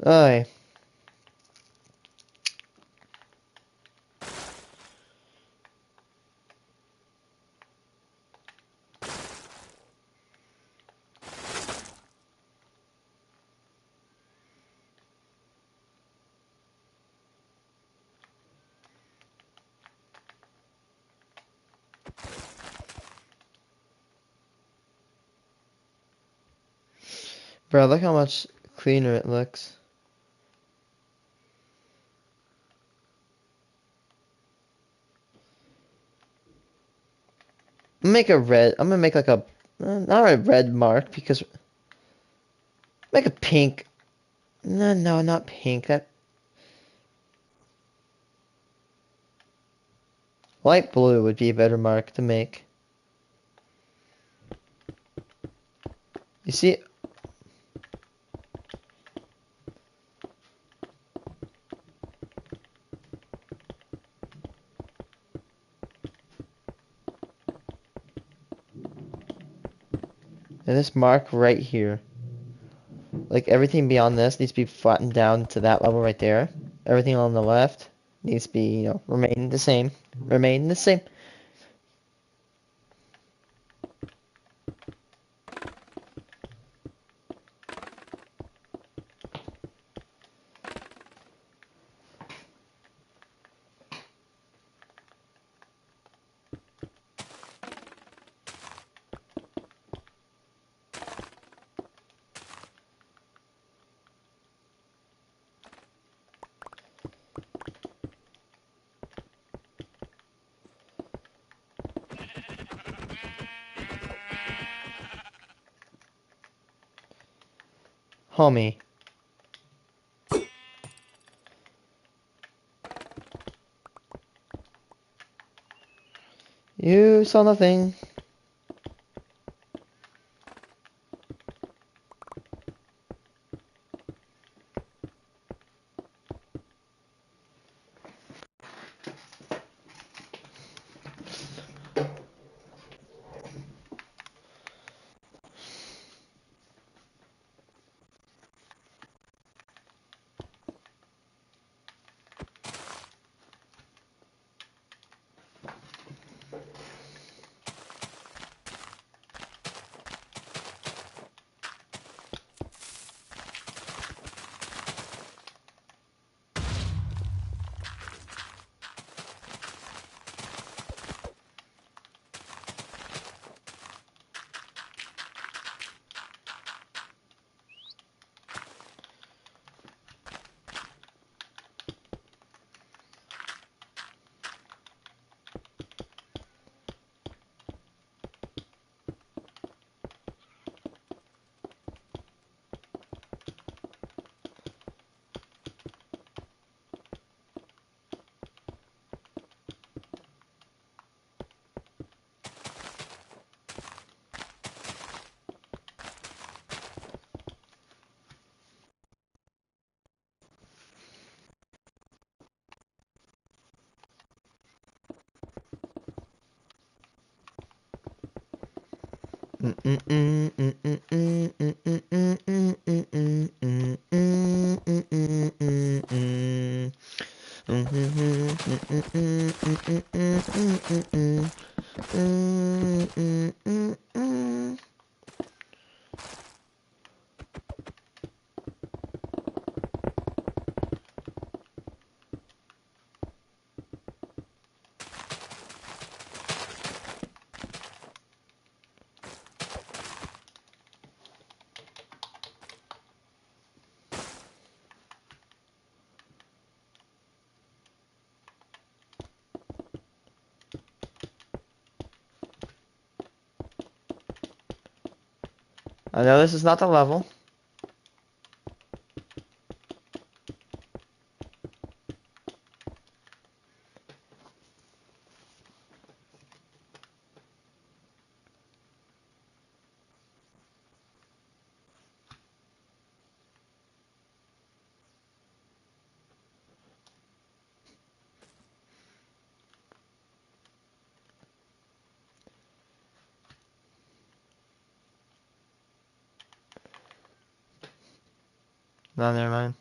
Aye. Bro, look how much cleaner it looks. I'm gonna make a red. I'm gonna make like a not a red mark because make a pink. No, not pink. That light blue would be a better mark to make. You see? And this mark right here. Like everything beyond this needs to be flattened down to that level right there. Everything on the left needs to be, you know, remain the same. Remain the same. Homie. You saw nothing. I know this is not the level. No, never mind.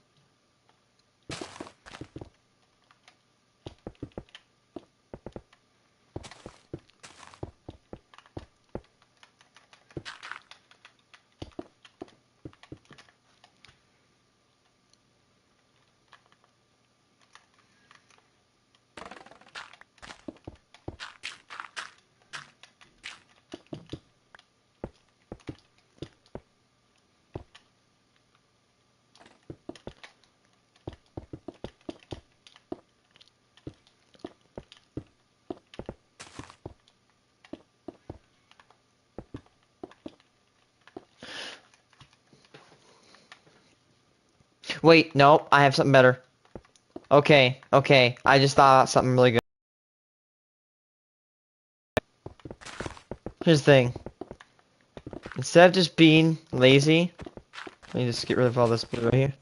Wait, no, I have something better. Okay, okay, I just thought of something really good. Here's the thing. Instead of just being lazy, let me just get rid of all this blue right here.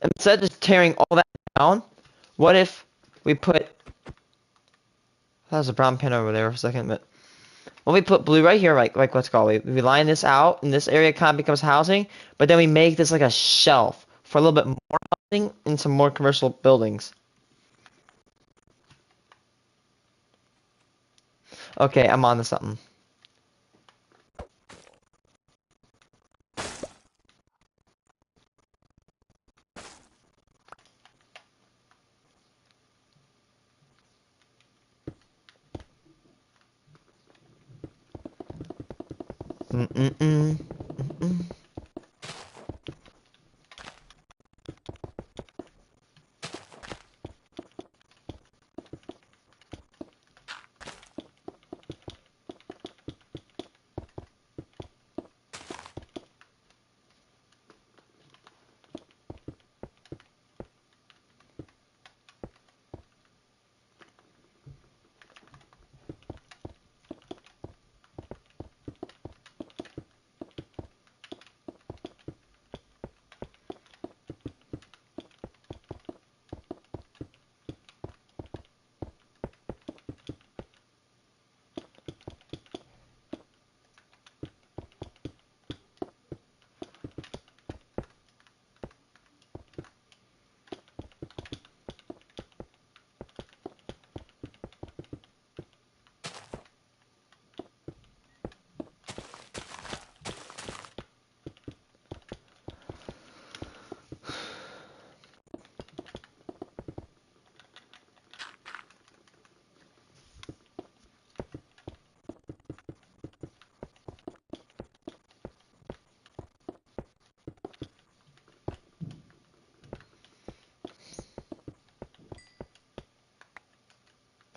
Instead of just tearing all that down, what if we put... There's a brown pin over there for a second, but... Well, we put blue right here, like what's called. We line this out, and this area kind of becomes housing, but then we make this like a shelf for a little bit more housing and some more commercial buildings. Okay, I'm on to something.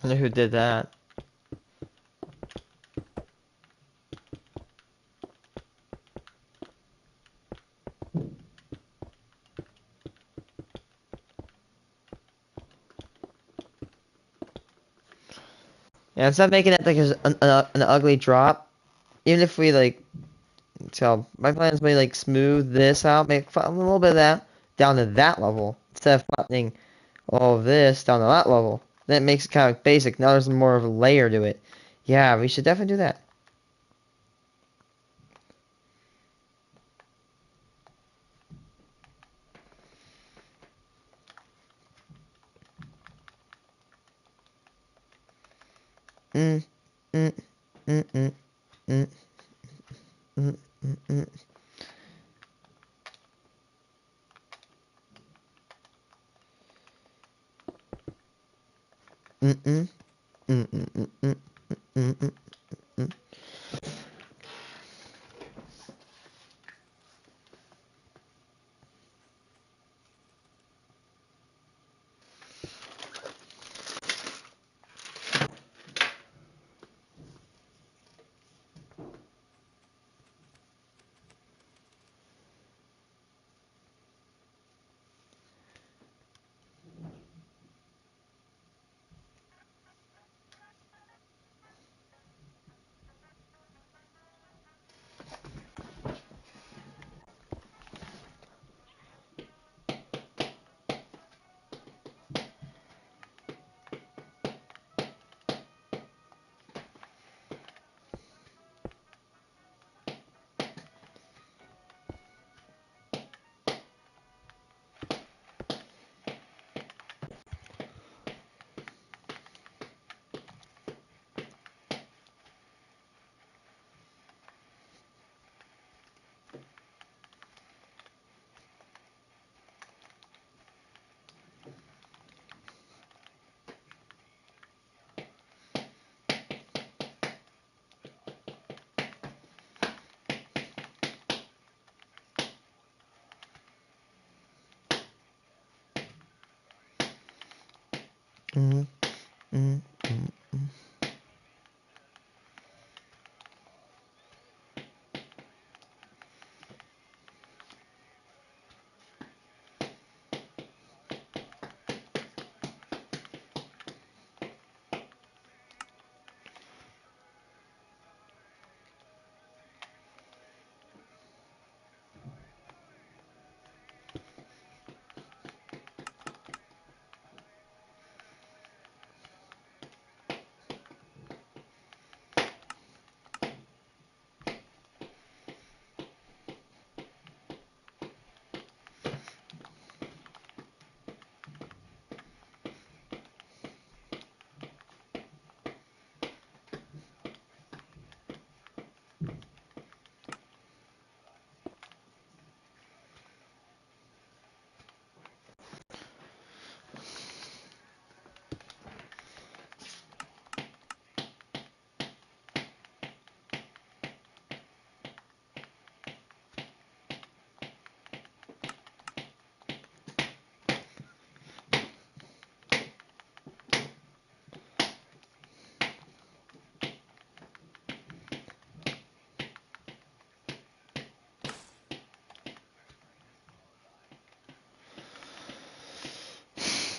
I wonder who did that. Yeah, instead of making it like an ugly drop, even if we like, so my plan is to like smooth this out, make a little bit of that down to that level instead of flattening all of this down to that level. Then it makes it kind of basic. Now there's more of a layer to it. Yeah, we should definitely do that. mm, mm, mm, mm, mm, mm, mm, mm. Mm-mm. Mm-mm. Mm-mm. Mm-mm. Mm-mm. Mm, mm, mm, mm.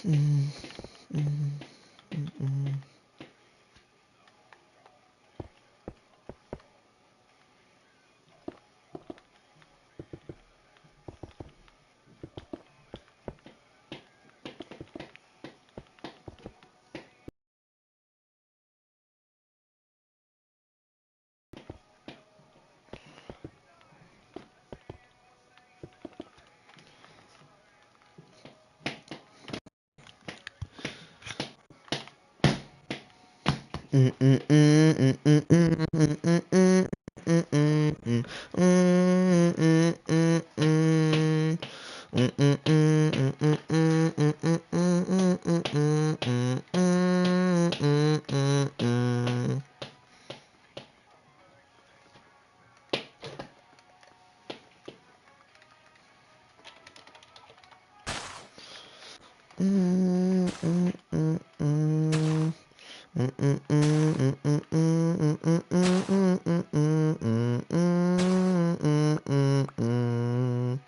Mm, mm, mm, mm. Mm, mm, mm, mm, mm, mm, mm, mm, mm, mm, mm, mm. Mm, mm, mm, mm. Mm, mm, mm, mm, mm, mm, mm, mm, mm, mm, mm, mm, mm, mm, mm. Mm, mm, mm, mm. Mm, mm, mm, mm, mm, mm, mm, mm, mm, mm, mm, mm, mm, mm, mm.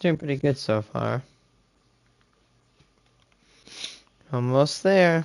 Doing pretty good so far. Almost there.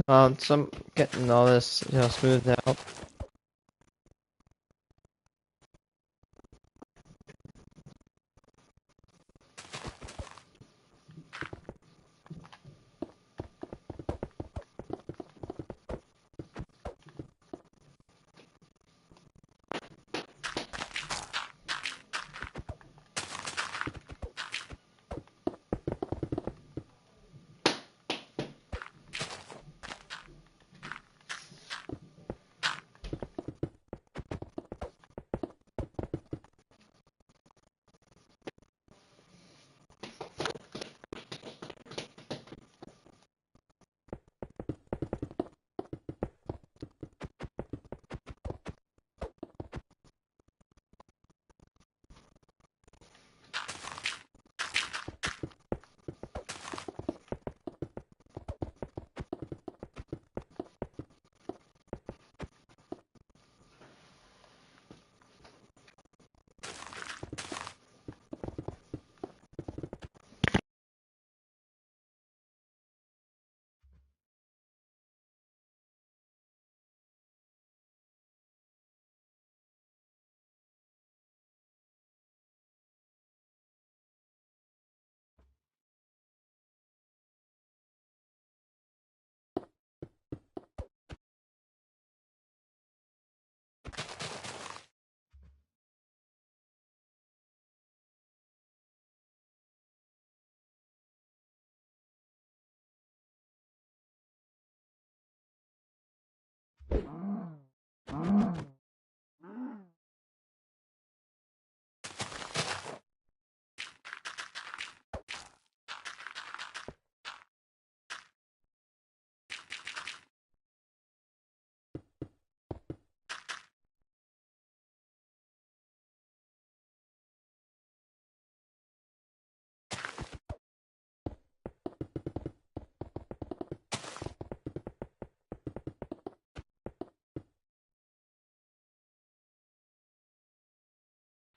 So I'm getting all this, smoothed out.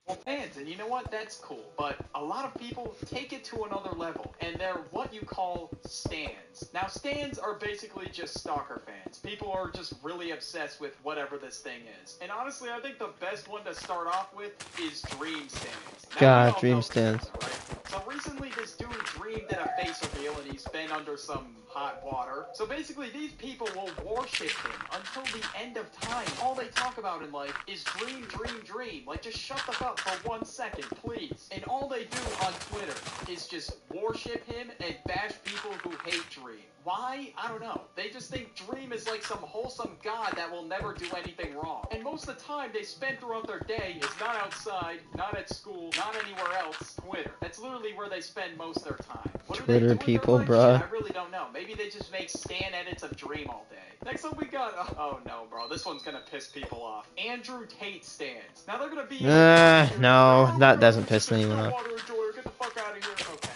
Well, fans, and you know what? That's cool. But a lot of people take it to another level, and they're what you call stans. Now, stans are basically just stalker fans. People are just really obsessed with whatever this thing is. And honestly, I think the best one to start off with is Dream Stans. Now, we all God, dream know stands. Right? So recently, this dude dreamed that a face reveal, and he's been under some hot water. So basically, these people will worship him until the end of time. All they talk about in life is dream, dream, dream. Like, just shut the fuck up for 1 second, please. And all they do on Twitter is just worship him and bash people who hate Dream. Why? I don't know. They just think Dream is like some wholesome god that will never do anything wrong. And most of the time they spend throughout their day is not outside, not at school, not anywhere else. Twitter. That's literally where they spend most of their time. What do they do Twitter with their people, life? bruh. Shit, I really don't know. Maybe they just make stan edits of Dream all day. Next up we got, oh no, bro, this one's gonna piss people off. Andrew Tate stans. Now they're gonna be No, that doesn't piss anyone off. Get the fuck out of here. Okay,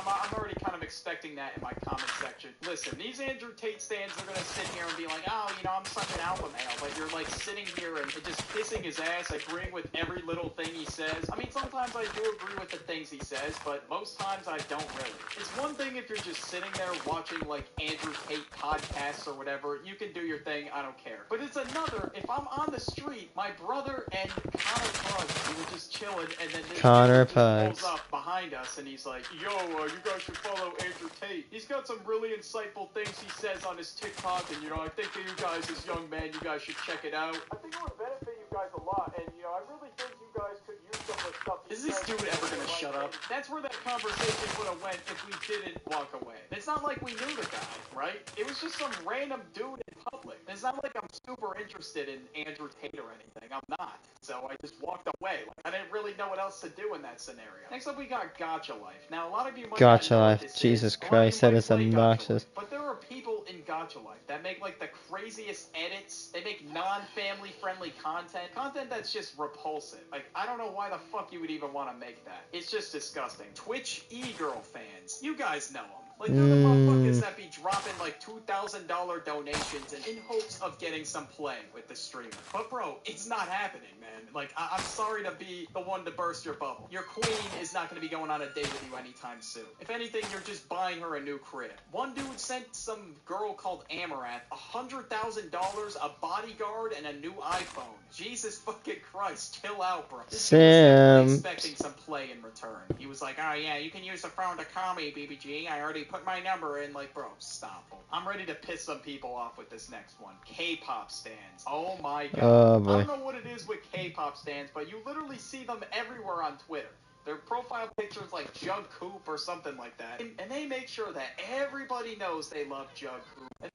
I'm already kind of expecting that in my comment section. Listen, these Andrew Tate stands are gonna sit here and be like, oh, you know, I'm such an alpha male, but you're like sitting here and just kissing his ass, agreeing with every little thing he says. I mean, sometimes I do agree with the things he says, but most times I don't really. It's one thing if you're just sitting there watching like Andrew Tate podcasts or whatever, you can do your thing, I don't care. But it's another if I'm on the street, my brother and Connor Pugs, we were just chilling, and then this Connor dude just Pugs. pulls up behind us and he's like, yo, you guys should follow Andrew Tate. He's got some really insightful things he says on his TikTok, and you know, I think that you guys as young men, you guys should check it out. I think it would benefit you guys a lot, and you know, I really think you guys could use some of the stuff. Is this dude ever gonna shut up? That's where that conversation would have went if we didn't walk away. It's not like we knew the guy, right? It was just some random dude in public. It's not like I'm super interested in Andrew Tate or anything. I'm not. So I just walked away. Like, I didn't really know what else to do in that scenario. Next up, we got Gacha Life. Now, a lot of you might not Gacha know what Life. this Jesus is. Christ, that is obnoxious. But there are people in Gacha Life that make like the craziest edits. They make non-family friendly content. Content that's just repulsive. Like, I don't know why the fuck you would even want to make that. It's just disgusting. Twitch e-girl fans. You guys know them. Like, they're the motherfuckers that be dropping like $2,000 donations in hopes of getting some play with the streamer. But bro, it's not happening, man. Like, I'm sorry to be the one to burst your bubble. Your queen is not going to be going on a date with you anytime soon. If anything, you're just buying her a new crib. One dude sent some girl called Amaranth $100,000, a bodyguard, and a new iPhone. Jesus fucking Christ, chill out, bro. This dude was definitely expecting some play in return. He was like, oh yeah, you can use the phone to call me, BBG. I already put my number in. Like, bro, stop. I'm ready to piss some people off with this next one. K-pop stands. Oh my god. Oh, boy. I don't know what it is with K-pop stands, but you literally see them everywhere on Twitter. Their profile pictures like Jungkook or something like that. And they make sure that everybody knows they love Jungkook. And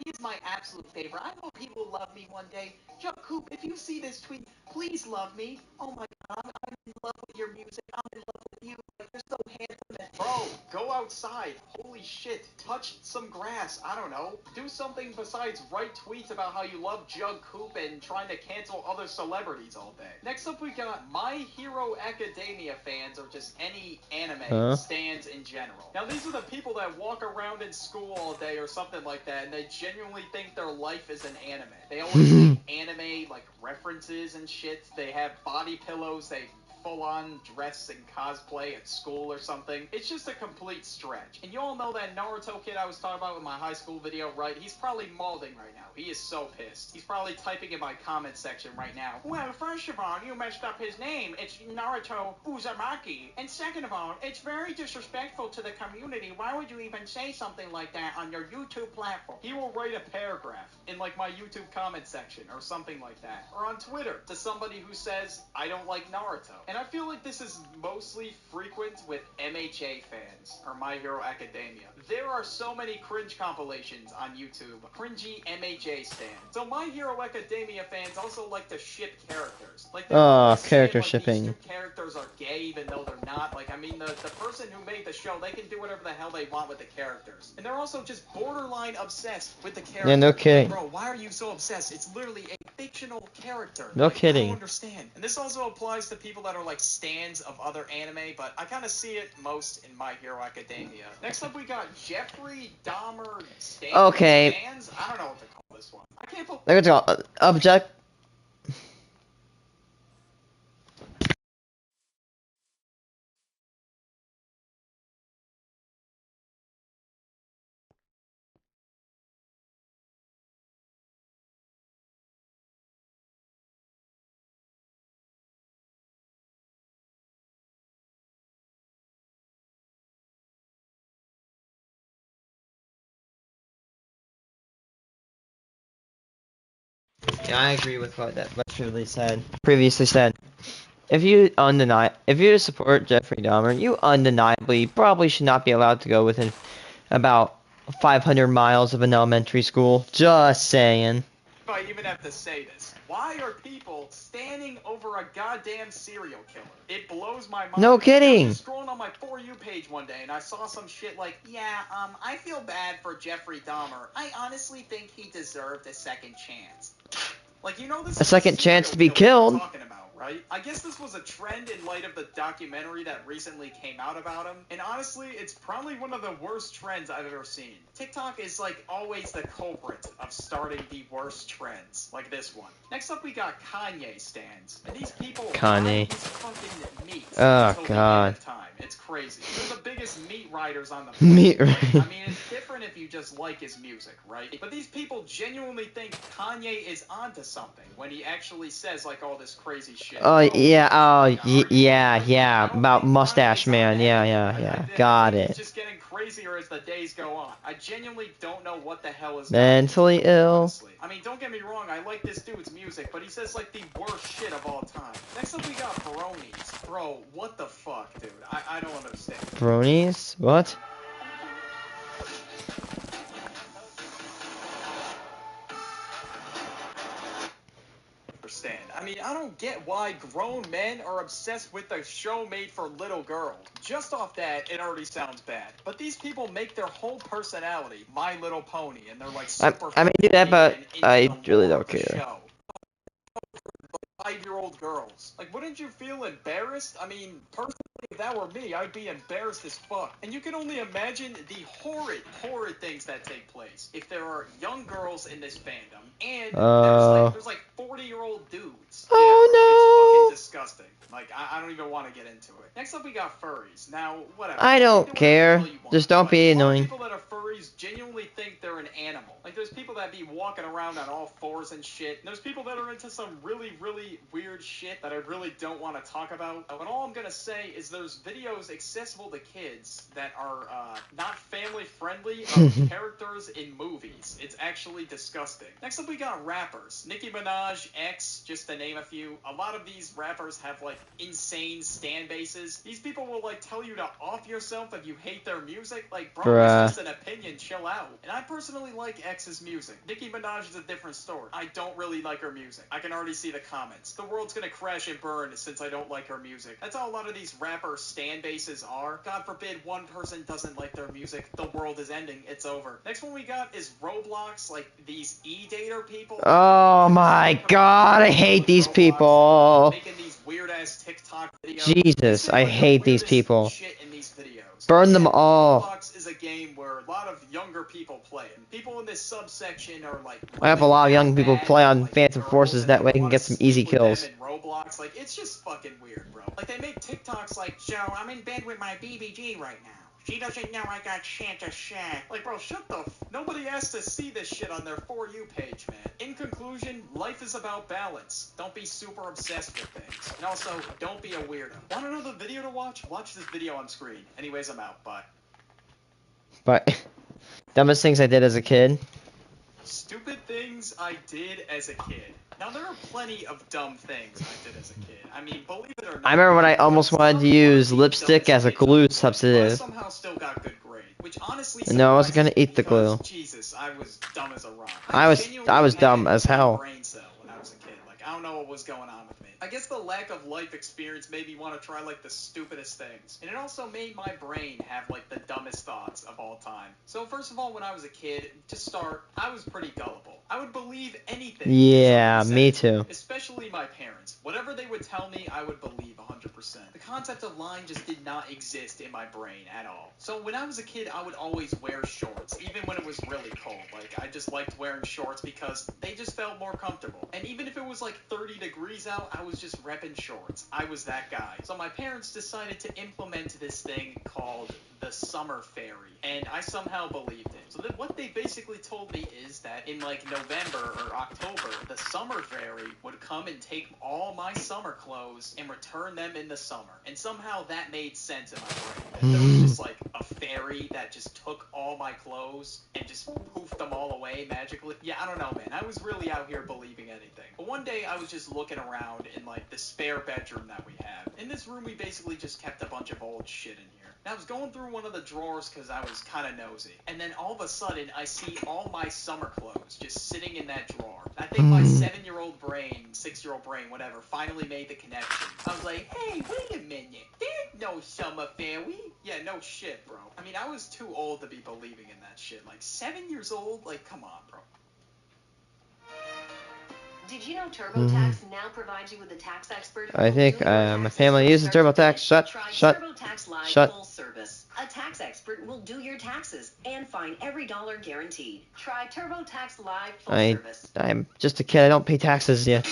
He's my absolute favorite. I hope he will love me one day. Jungkook, if you see this tweet, please love me. Oh my god, I'm in love with your music. I'm in love with you. You're so handsome. And bro, go outside. Holy shit. Touch some grass. I don't know. Do something besides write tweets about how you love Jungkook and trying to cancel other celebrities all day. Next up, we got My Hero Academia fans, or just any anime stands in general. Now, these are the people that walk around in school all day or something like that, and they genuinely think their life is an anime. They always make anime, like, references and shit. They have body pillows. They full-on dress and cosplay at school or something. It's just a complete stretch. And you all know that Naruto kid I was talking about in my high school video, right? He's probably molding right now. He is so pissed. He's probably typing in my comment section right now. Well, first of all, you messed up his name. It's Naruto Uzumaki. And second of all, it's very disrespectful to the community. Why would you even say something like that on your YouTube platform? He will write a paragraph in like my YouTube comment section or something like that. Or on Twitter to somebody who says, I don't like Naruto. And I feel like this is mostly frequent with MHA fans, or My Hero Academia. There are so many cringe compilations on YouTube. Cringy MHA stands. So My Hero Academia fans also like to ship characters. Like, character shipping. These two characters are gay even though they're not. Like, I mean, the person who made the show, they can do whatever the hell they want with the characters. And they're also just borderline obsessed with the character. Yeah, no kidding. Bro, why are you so obsessed? It's literally a fictional character. No kidding. I don't understand. And this also applies to people that are like stands of other anime, but I kind of see it most in My Hero Academia. Next up, we got Jeffrey Dahmer stands. Okay. I don't know what to call this one. I can't put. Let's go. Object. Yeah, I agree with what that previously said. If you support Jeffrey Dahmer, you undeniably probably should not be allowed to go within about 500 miles of an elementary school. Just saying. If I even have to say this, why are people standing over a goddamn serial killer? It blows my mind. No kidding. I was scrolling on my For You page one day and I saw some shit like, I feel bad for Jeffrey Dahmer. I honestly think he deserved a second chance. Like, you know, this A second chance to be killed. Talking about, right? I guess this was a trend in light of the documentary that recently came out about him. And honestly, it's probably one of the worst trends I've ever seen. TikTok is like always the culprit of starting the worst trends, like this one. Next up, we got Kanye stands. And these people Kanye. ride his fucking meat Oh, until the God. end of time. It's crazy. They're the biggest meat riders on the planet. Meat Right? riders. I mean, it's different if you just like his music, right? But these people genuinely think Kanye is onto something when he actually says like all this crazy shit. Yeah. About Mustache Man. Yeah. Got It's it. just getting crazier as the days go on. I genuinely don't know what the hell is Mentally ill. I mean, don't get me wrong, I like this dude's music, but he says like the worst shit of all time. Next up, we got Bronies. Bro, what the fuck, dude? I don't understand. Bronies? What? I mean, I don't get why grown men are obsessed with a show made for little girls. Just off that, it already sounds bad. But these people make their whole personality My Little Pony, and they're like super I may do that, but into I the really lore don't of the care. show. 5-year-old girls. Like, wouldn't you feel embarrassed? I mean, personally, if that were me, I'd be embarrassed as fuck. And you can only imagine the horrid things that take place if there are young girls in this fandom and there's like 40-year-old dudes. Oh no! It's fucking disgusting. Like, I don't even want to get into it. Next up, we got furries. Now, whatever. I don't care. Just don't be annoying. People that are furries genuinely think they're an animal. Like, there's people that be walking around on all fours and shit. And there's people that are into some really weird shit that I really don't want to talk about. But all I'm gonna say is there's videos accessible to kids that are not family friendly of characters in movies. It's actually disgusting. Next up, we got rappers. Nicki Minaj, X, just to name a few. A lot of these rappers have like insane stan bases. These people will like tell you to off yourself if you hate their music. Like, bro, it's just an opinion, chill out. And I personally like X's music. Nicki Minaj is a different story. I don't really like her music. I can already see the comments. The world's gonna crash and burn since I don't like her music. That's how a lot of these rapper stan bases are. God forbid one person doesn't like their music. The world is ending. It's over. Next one we got is Roblox, like these e-dater people. Oh my god, I hate these people. Making these weird ass TikTok videos. Jesus, I hate these people. Burn them all. Roblox is a game where a lot of younger people play it. People in this subsection are like, I have a lot of young people play on Phantom Forces, that way I can get some easy kills. in Roblox, like, it's just fucking weird, bro. Like, they make TikToks like, so I'm in bed with my BBG right now. She doesn't know I got Santa Shack. Like, bro, shut the f... Nobody has to see this shit on their For You page, man. In conclusion, life is about balance. Don't be super obsessed with things. And also, don't be a weirdo. Want another video to watch? Watch this video on screen. Anyways, I'm out. Bye. But, dumbest things I did as a kid. Stupid things I did as a kid. Now, there are plenty of dumb things I did as a kid. I mean, believe it or not. I remember when I almost wanted to use lipstick as a glue substitute. I somehow still got good grade, which honestly. No, I wasn't gonna eat the glue. Jesus, I was dumb as a rock. I was dumb as hell. Brain cell when I was a kid. Like, I don't know what was going on with me. I guess the lack of life experience made me want to try like the stupidest things, and it also made my brain have like the dumbest thoughts of all time. So first of all, when I was a kid, to start, I was pretty gullible. I would believe anything. Yeah, me too. Especially my parents. Whatever they would tell me, I would believe 100%. The concept of lying just did not exist in my brain at all. So when I was a kid, I would always wear shorts, even when it was really cold. Like, I just liked wearing shorts because they just felt more comfortable. And even if it was like 30 degrees out, I was just repping shorts. I was that guy. So my parents decided to implement this thing called the Summer Fairy, and I somehow believed it. So what they basically told me is that in like November or October, the Summer Fairy would come and take all my summer clothes and return them in the summer. And somehow that made sense in my brain. That there was just like a fairy that just took all my clothes and just poofed them all away magically. Yeah, I don't know, man. I was really out here believing anything. But one day I was just looking around in like the spare bedroom that we have. In this room, we basically just kept a bunch of old shit in here. And I was going through one of the drawers because I was kind of nosy. And then all of a sudden, I see all my summer clothes just sitting in that drawer. I think my 7-year-old brain, 6-year-old brain, whatever, finally made the connection. I was like, hey, wait a minute. There's no Summer Fairy. Yeah, no shit, bro. I mean, I was too old to be believing in that shit. Like, 7 years old? Like, come on, bro. Did you know TurboTax now provides you with a tax expert? I think my family uses TurboTax. Shut. TurboTax Live Full Service. A tax expert will do your taxes and find every dollar guaranteed. Try TurboTax Live Full Service. I'm just a kid. I don't pay taxes yet.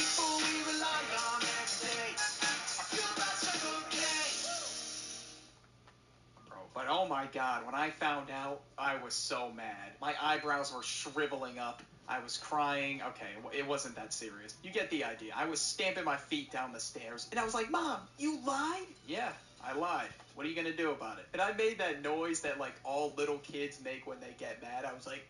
But oh my god, when I found out, I was so mad. My eyebrows were shriveling up. I was crying. Okay, it wasn't that serious. You get the idea. I was stamping my feet down the stairs, and I was like, Mom, you lied? Yeah, I lied. What are you gonna do about it? And I made that noise that, like, all little kids make when they get mad. I was like,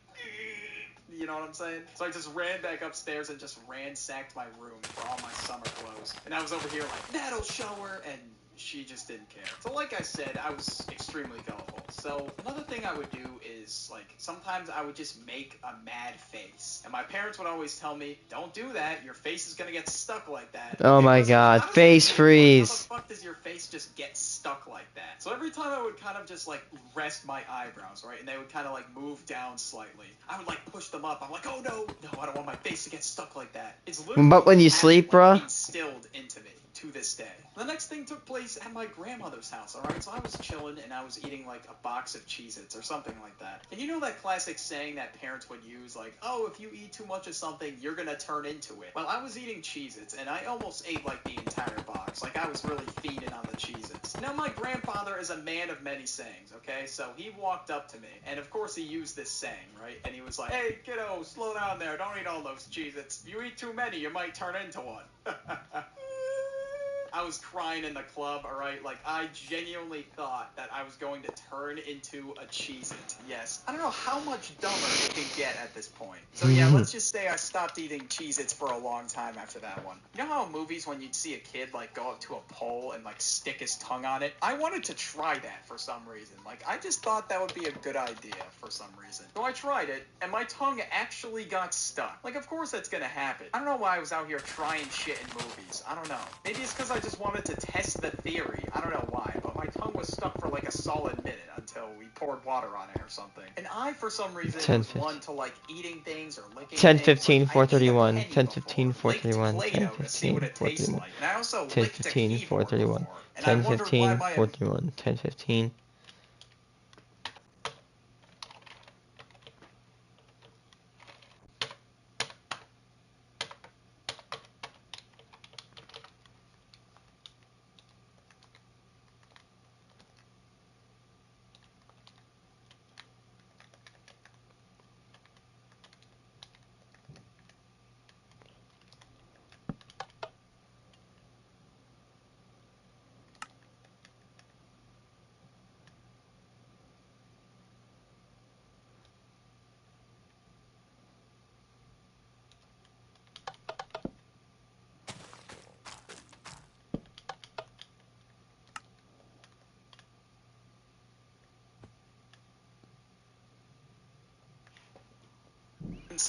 you know what I'm saying? So I just ran back upstairs and just ransacked my room for all my summer clothes. And I was over here like, that'll show her, and she just didn't care. So like I said, I was extremely gullible. So another thing I would do is, like, sometimes I would just make a mad face. And my parents would always tell me, don't do that, your face is gonna get stuck like that. Oh my god, face freeze. How the fuck does your face just get stuck like that? that. So every time I would kind of just like rest my eyebrows, right, and they would kind of like move down slightly, I would like push them up. I'm like, oh no, I don't want my face to get stuck like that. It's literally But when you sleep, bruh, instilled into me to this day. The next thing took place at my grandmother's house, alright? So I was chilling and I was eating like a box of Cheez-Its or something like that. And you know that classic saying that parents would use, like, oh, if you eat too much of something, you're gonna turn into it. Well, I was eating Cheez-Its and I almost ate like the entire box. Like I was really feeding on the Cheez-Its. Now my grandfather is a man of many sayings, okay? So he walked up to me and of course he used this saying, right? And he was like, hey, kiddo, slow down there. Don't eat all those Cheez-Its. If you eat too many, you might turn into one. I was crying in the club, alright? Like, I genuinely thought that I was going to turn into a Cheez-It. Yes. I don't know how much dumber it can get at this point. So yeah, let's just say I stopped eating Cheez-Its for a long time after that one. You know how in movies when you'd see a kid, like, go up to a pole and, like, stick his tongue on it? I wanted to try that for some reason. Like, I just thought that would be a good idea for some reason. So I tried it, and my tongue actually got stuck. Like, of course that's gonna happen. I don't know why I was out here trying shit in movies. I don't know. Maybe it's because I just wanted to test the theory. I don't know why, but my tongue was stuck for like a solid minute until we poured water on it or something. And I, for some reason, 10, was one to like eating things or licking 10, things. 15, Like, 431, 10, 15, 431, Play-Doh 10, to see 15, what it tastes 431, like. And I also 10, licked a 15, keyboard 431, before, and I 10, wondered 15, why 431, 10, 15.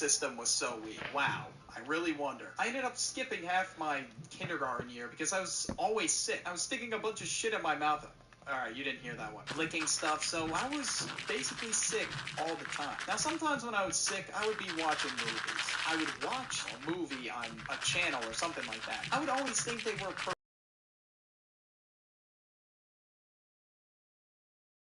system was so weak. Wow. I really wonder. I ended up skipping half my kindergarten year because I was always sick. I was sticking a bunch of shit in my mouth. Alright, you didn't hear that one. Licking stuff, so I was basically sick all the time. Now, sometimes when I was sick, I would be watching movies. I would watch a movie on a channel or something like that. I would always think they were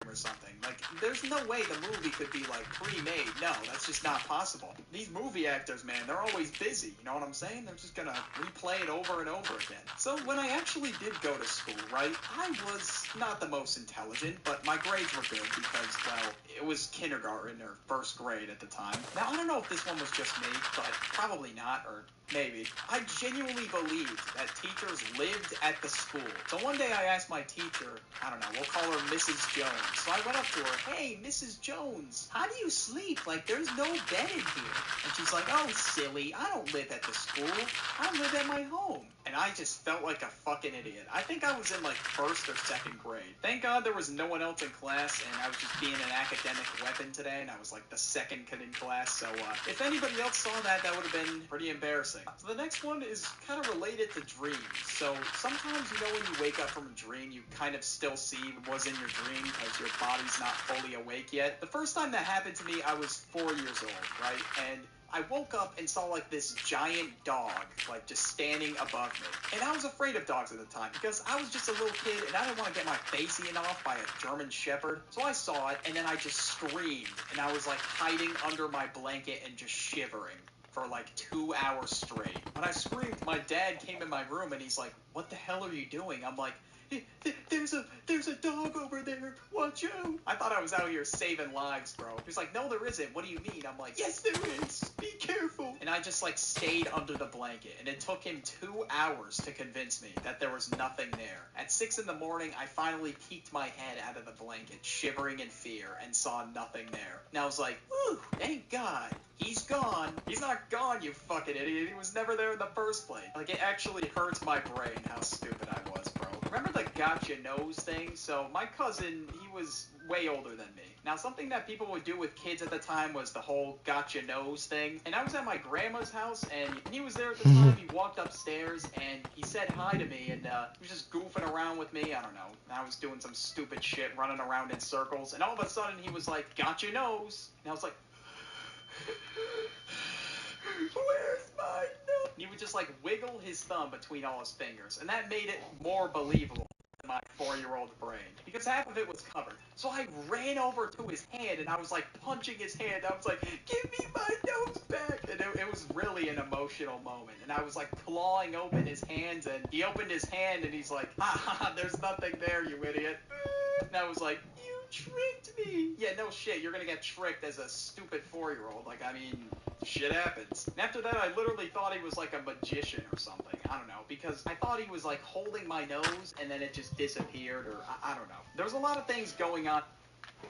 or something. Like, there's no way the movie could be, like, pre-made. No, that's just not possible. These movie actors, man, they're always busy. You know what I'm saying? They're just gonna replay it over and over again. So, when I actually did go to school, right, I was not the most intelligent, but my grades were good because, well, it was kindergarten or first grade at the time. Now, I don't know if this one was just me, but probably not, or maybe. I genuinely believed that teachers lived at the school. So one day I asked my teacher, I don't know, we'll call her Mrs. Jones. So I went up to her, hey, Mrs. Jones, how do you sleep? Like, there's no bed in here. And she's like, oh, silly, I don't live at the school. I live at my home. And I just felt like a fucking idiot. I think I was in, like, first or second grade. Thank God there was no one else in class, and I was just being an academic weapon today, and I was, like, the second kid in class. So, if anybody else saw that, that would have been pretty embarrassing. So the next one is kind of related to dreams. So sometimes, you know, when you wake up from a dream, you kind of still see what was in your dream because your body's not fully awake yet. The first time that happened to me, I was 4 years old, right? And I woke up and saw, like, this giant dog, like, just standing above me. And I was afraid of dogs at the time because I was just a little kid and I didn't want to get my face eaten off by a German Shepherd. So I saw it and then I just screamed and I was, like, hiding under my blanket and just shivering for like 2 hours straight. When I screamed, my dad came in my room and he's like, what the hell are you doing? I'm like, there's a dog over there. Watch out. I thought I was out here saving lives, bro. He's like, no, there isn't. What do you mean? I'm like, yes, there is. Be careful. And I just like stayed under the blanket. And it took him 2 hours to convince me that there was nothing there. At 6 in the morning, I finally peeked my head out of the blanket, shivering in fear, and saw nothing there. And I was like, whew, thank God. He's gone. He's not gone, you fucking idiot. He was never there in the first place. Like, it actually hurts my brain how stupid I was, bro. Remember the gotcha nose thing? So, my cousin, he was way older than me. Now, something that people would do with kids at the time was the whole gotcha nose thing. And I was at my grandma's house, and he was there at the time. He walked upstairs, and he said hi to me, and he was just goofing around with me. I don't know. I was doing some stupid shit, running around in circles, and all of a sudden he was like, "Gotcha nose." And I was like, "Where's my nose?" And he would just like wiggle his thumb between all his fingers, and that made it more believable in my 4-year-old brain, because half of it was covered. So I ran over to his hand, and I was like punching his hand. I was like, "Give me my nose back!" And it was really an emotional moment. And I was like clawing open his hands, and he opened his hand, and he's like, "Ha ha ha, there's nothing there, you idiot." And I was like, "You tricked me." Yeah, no shit, you're gonna get tricked as a stupid 4-year-old. Like, I mean, shit happens. And after that, I literally thought he was like a magician or something. I don't know, because I thought he was like holding my nose, and then it just disappeared, or I don't know. There was a lot of things going on in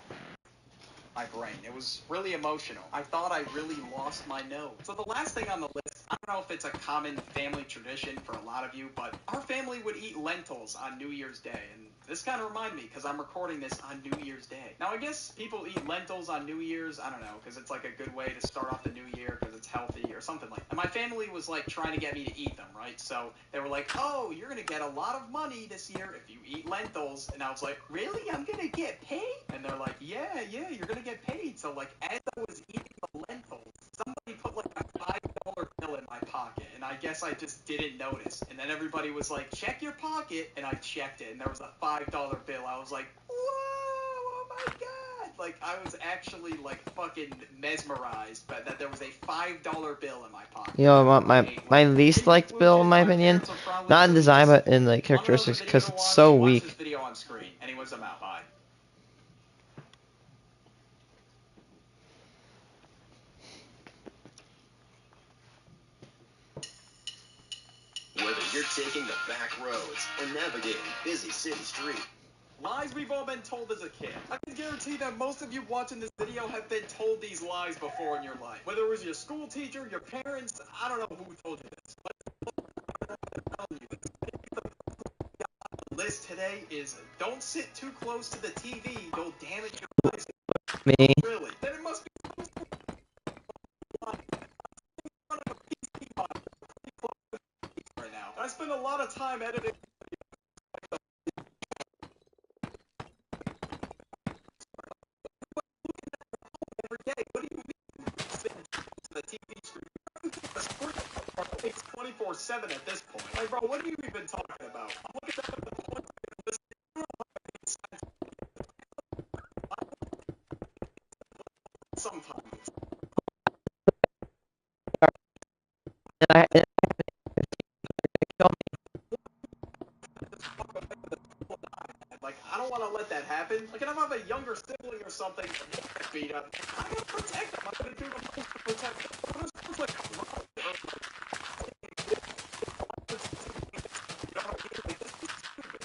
my brain. It was really emotional. I thought I really lost my nose. So the last thing on the list, I don't know if it's a common family tradition for a lot of you, but our family would eat lentils on New Year's Day, and this kind of reminded me because I'm recording this on New Year's Day. Now, I guess people eat lentils on New Year's, I don't know, because it's like a good way to start off the new year because it's healthy or something like that. And my family was like trying to get me to eat them, right? So they were like, "Oh, you're going to get a lot of money this year if you eat lentils." And I was like, "Really? I'm going to get paid?" And they're like, yeah, you're going to get paid. So like as I was eating the lentils, somebody put like a $5 bill in my pocket, and I guess I just didn't notice. And then everybody was like, "Check your pocket," and I checked it, and there was a $5 bill. I was like, "Whoa, oh my god!" Like, I was actually like fucking mesmerized by that there was a $5 bill in my pocket. You know, my least liked bill, in my opinion, not in design but in like characteristics, because it's so weak. Watch this video on screen. Anyways, I'm out. Bye. Whether you're taking the back roads or navigating busy city streets. Lies we've all been told as a kid. I can guarantee that most of you watching this video have been told these lies before in your life. Whether it was your school teacher, your parents, I don't know who told you this. The list today is don't sit too close to the TV, you'll damage your eyes. Me. Really? Then it must be right now. I spend a lot of time editing. Every day. What do you mean? Sit to the TV screen. It's 24/7 at this point. Like, bro, what are you even talking about? I'm looking at the point. Sometimes. Like, I don't want to let that happen. Like, if I have a younger sibling or something that beat up, I'm gonna protect them. I'm gonna do the most to protect them. It's like,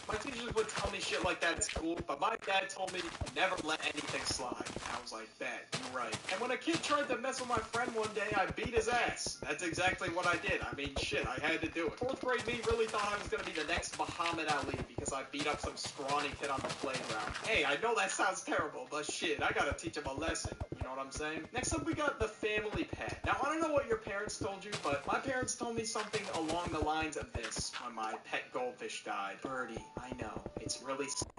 my teachers would tell me shit like that at school, but my dad told me never let anything slide. I was like, "Bet, you're right." And when a kid tried to mess with my friend one day, I beat his ass. That's exactly what I did. I mean, shit, I had to do it. 4th grade me really thought I was gonna be the next Muhammad Ali because I beat up some scrawny kid on the playground. Hey, I know that sounds terrible, but shit, I gotta teach him a lesson. You know what I'm saying? Next up, we got the family pet. Now, I don't know what your parents told you, but my parents told me something along the lines of this when my pet goldfish died. Birdie, I know, it's really sad.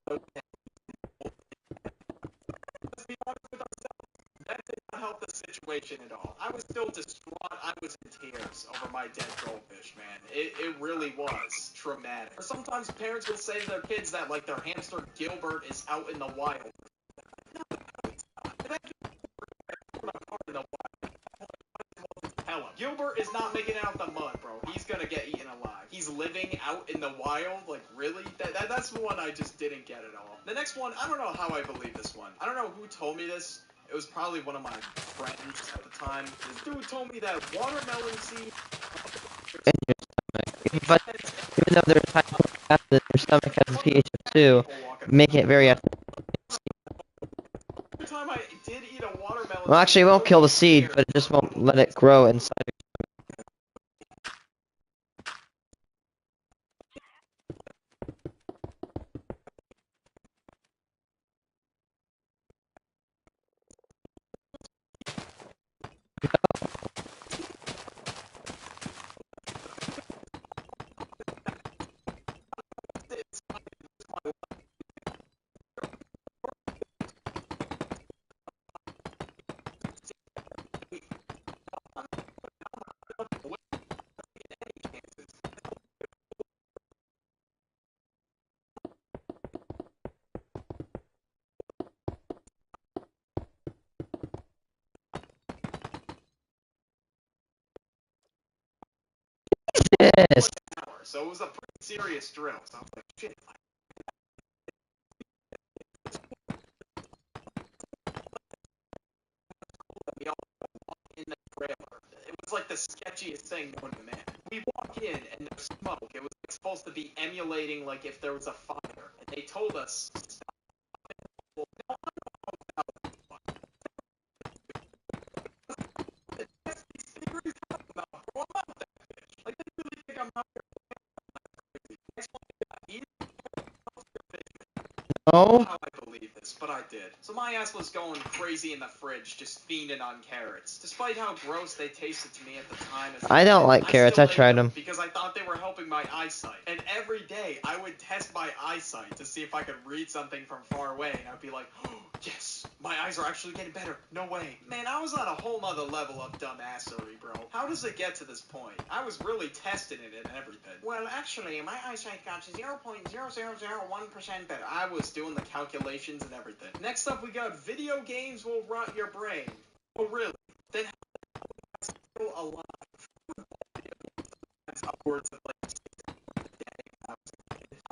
Let's be honest with ourselves, that did not help the situation at all. I was still distraught. I was in tears over my dead goldfish, man. It really was traumatic. Or sometimes parents will say to their kids that, like, their hamster Gilbert is out in the wild. Gilbert is not making it out the mud, bro. He's gonna get eaten alive. He's living out in the wild? Like, really? That's the one I just didn't get at all. The next one, I don't know how I believe this one. I don't know who told me this. It was probably one of my friends at the time. This dude told me that watermelon seed... But even though there's high acid, your stomach has a pH of 2, making it very acidic. Every time I did eat a watermelon... Well, actually, it won't kill the seed, but it just won't let it grow inside. Yes. So it was a pretty serious drill. So I was like, shit. We all walk in the trailer. It was like the sketchiest thing known to man. We walk in and there's smoke. It was like supposed to be emulating like if there was a fire. And they told us, stop. Like, they really think I'm out here. No. How I believe this, but I did. So my ass was going crazy in the fridge, just fiending on carrots. Despite how gross they tasted to me at the time. I don't like carrots. I tried them. Because I thought they were helping my eyesight. And every day I would test my eyesight to see if I could read something from far away. And I'd be like, oh, yes, my eyes are actually getting better. No way. Man, I was on a whole nother level of dumbassery, bro. How does it get to this point? I was really testing it and everything. Well, actually, my eyesight got 0.0001% better. I was doing the calculations and everything. Next up, we got video games will rot your brain. Oh, really? Then how is it still alive? Upwards of like 6 hours a day. How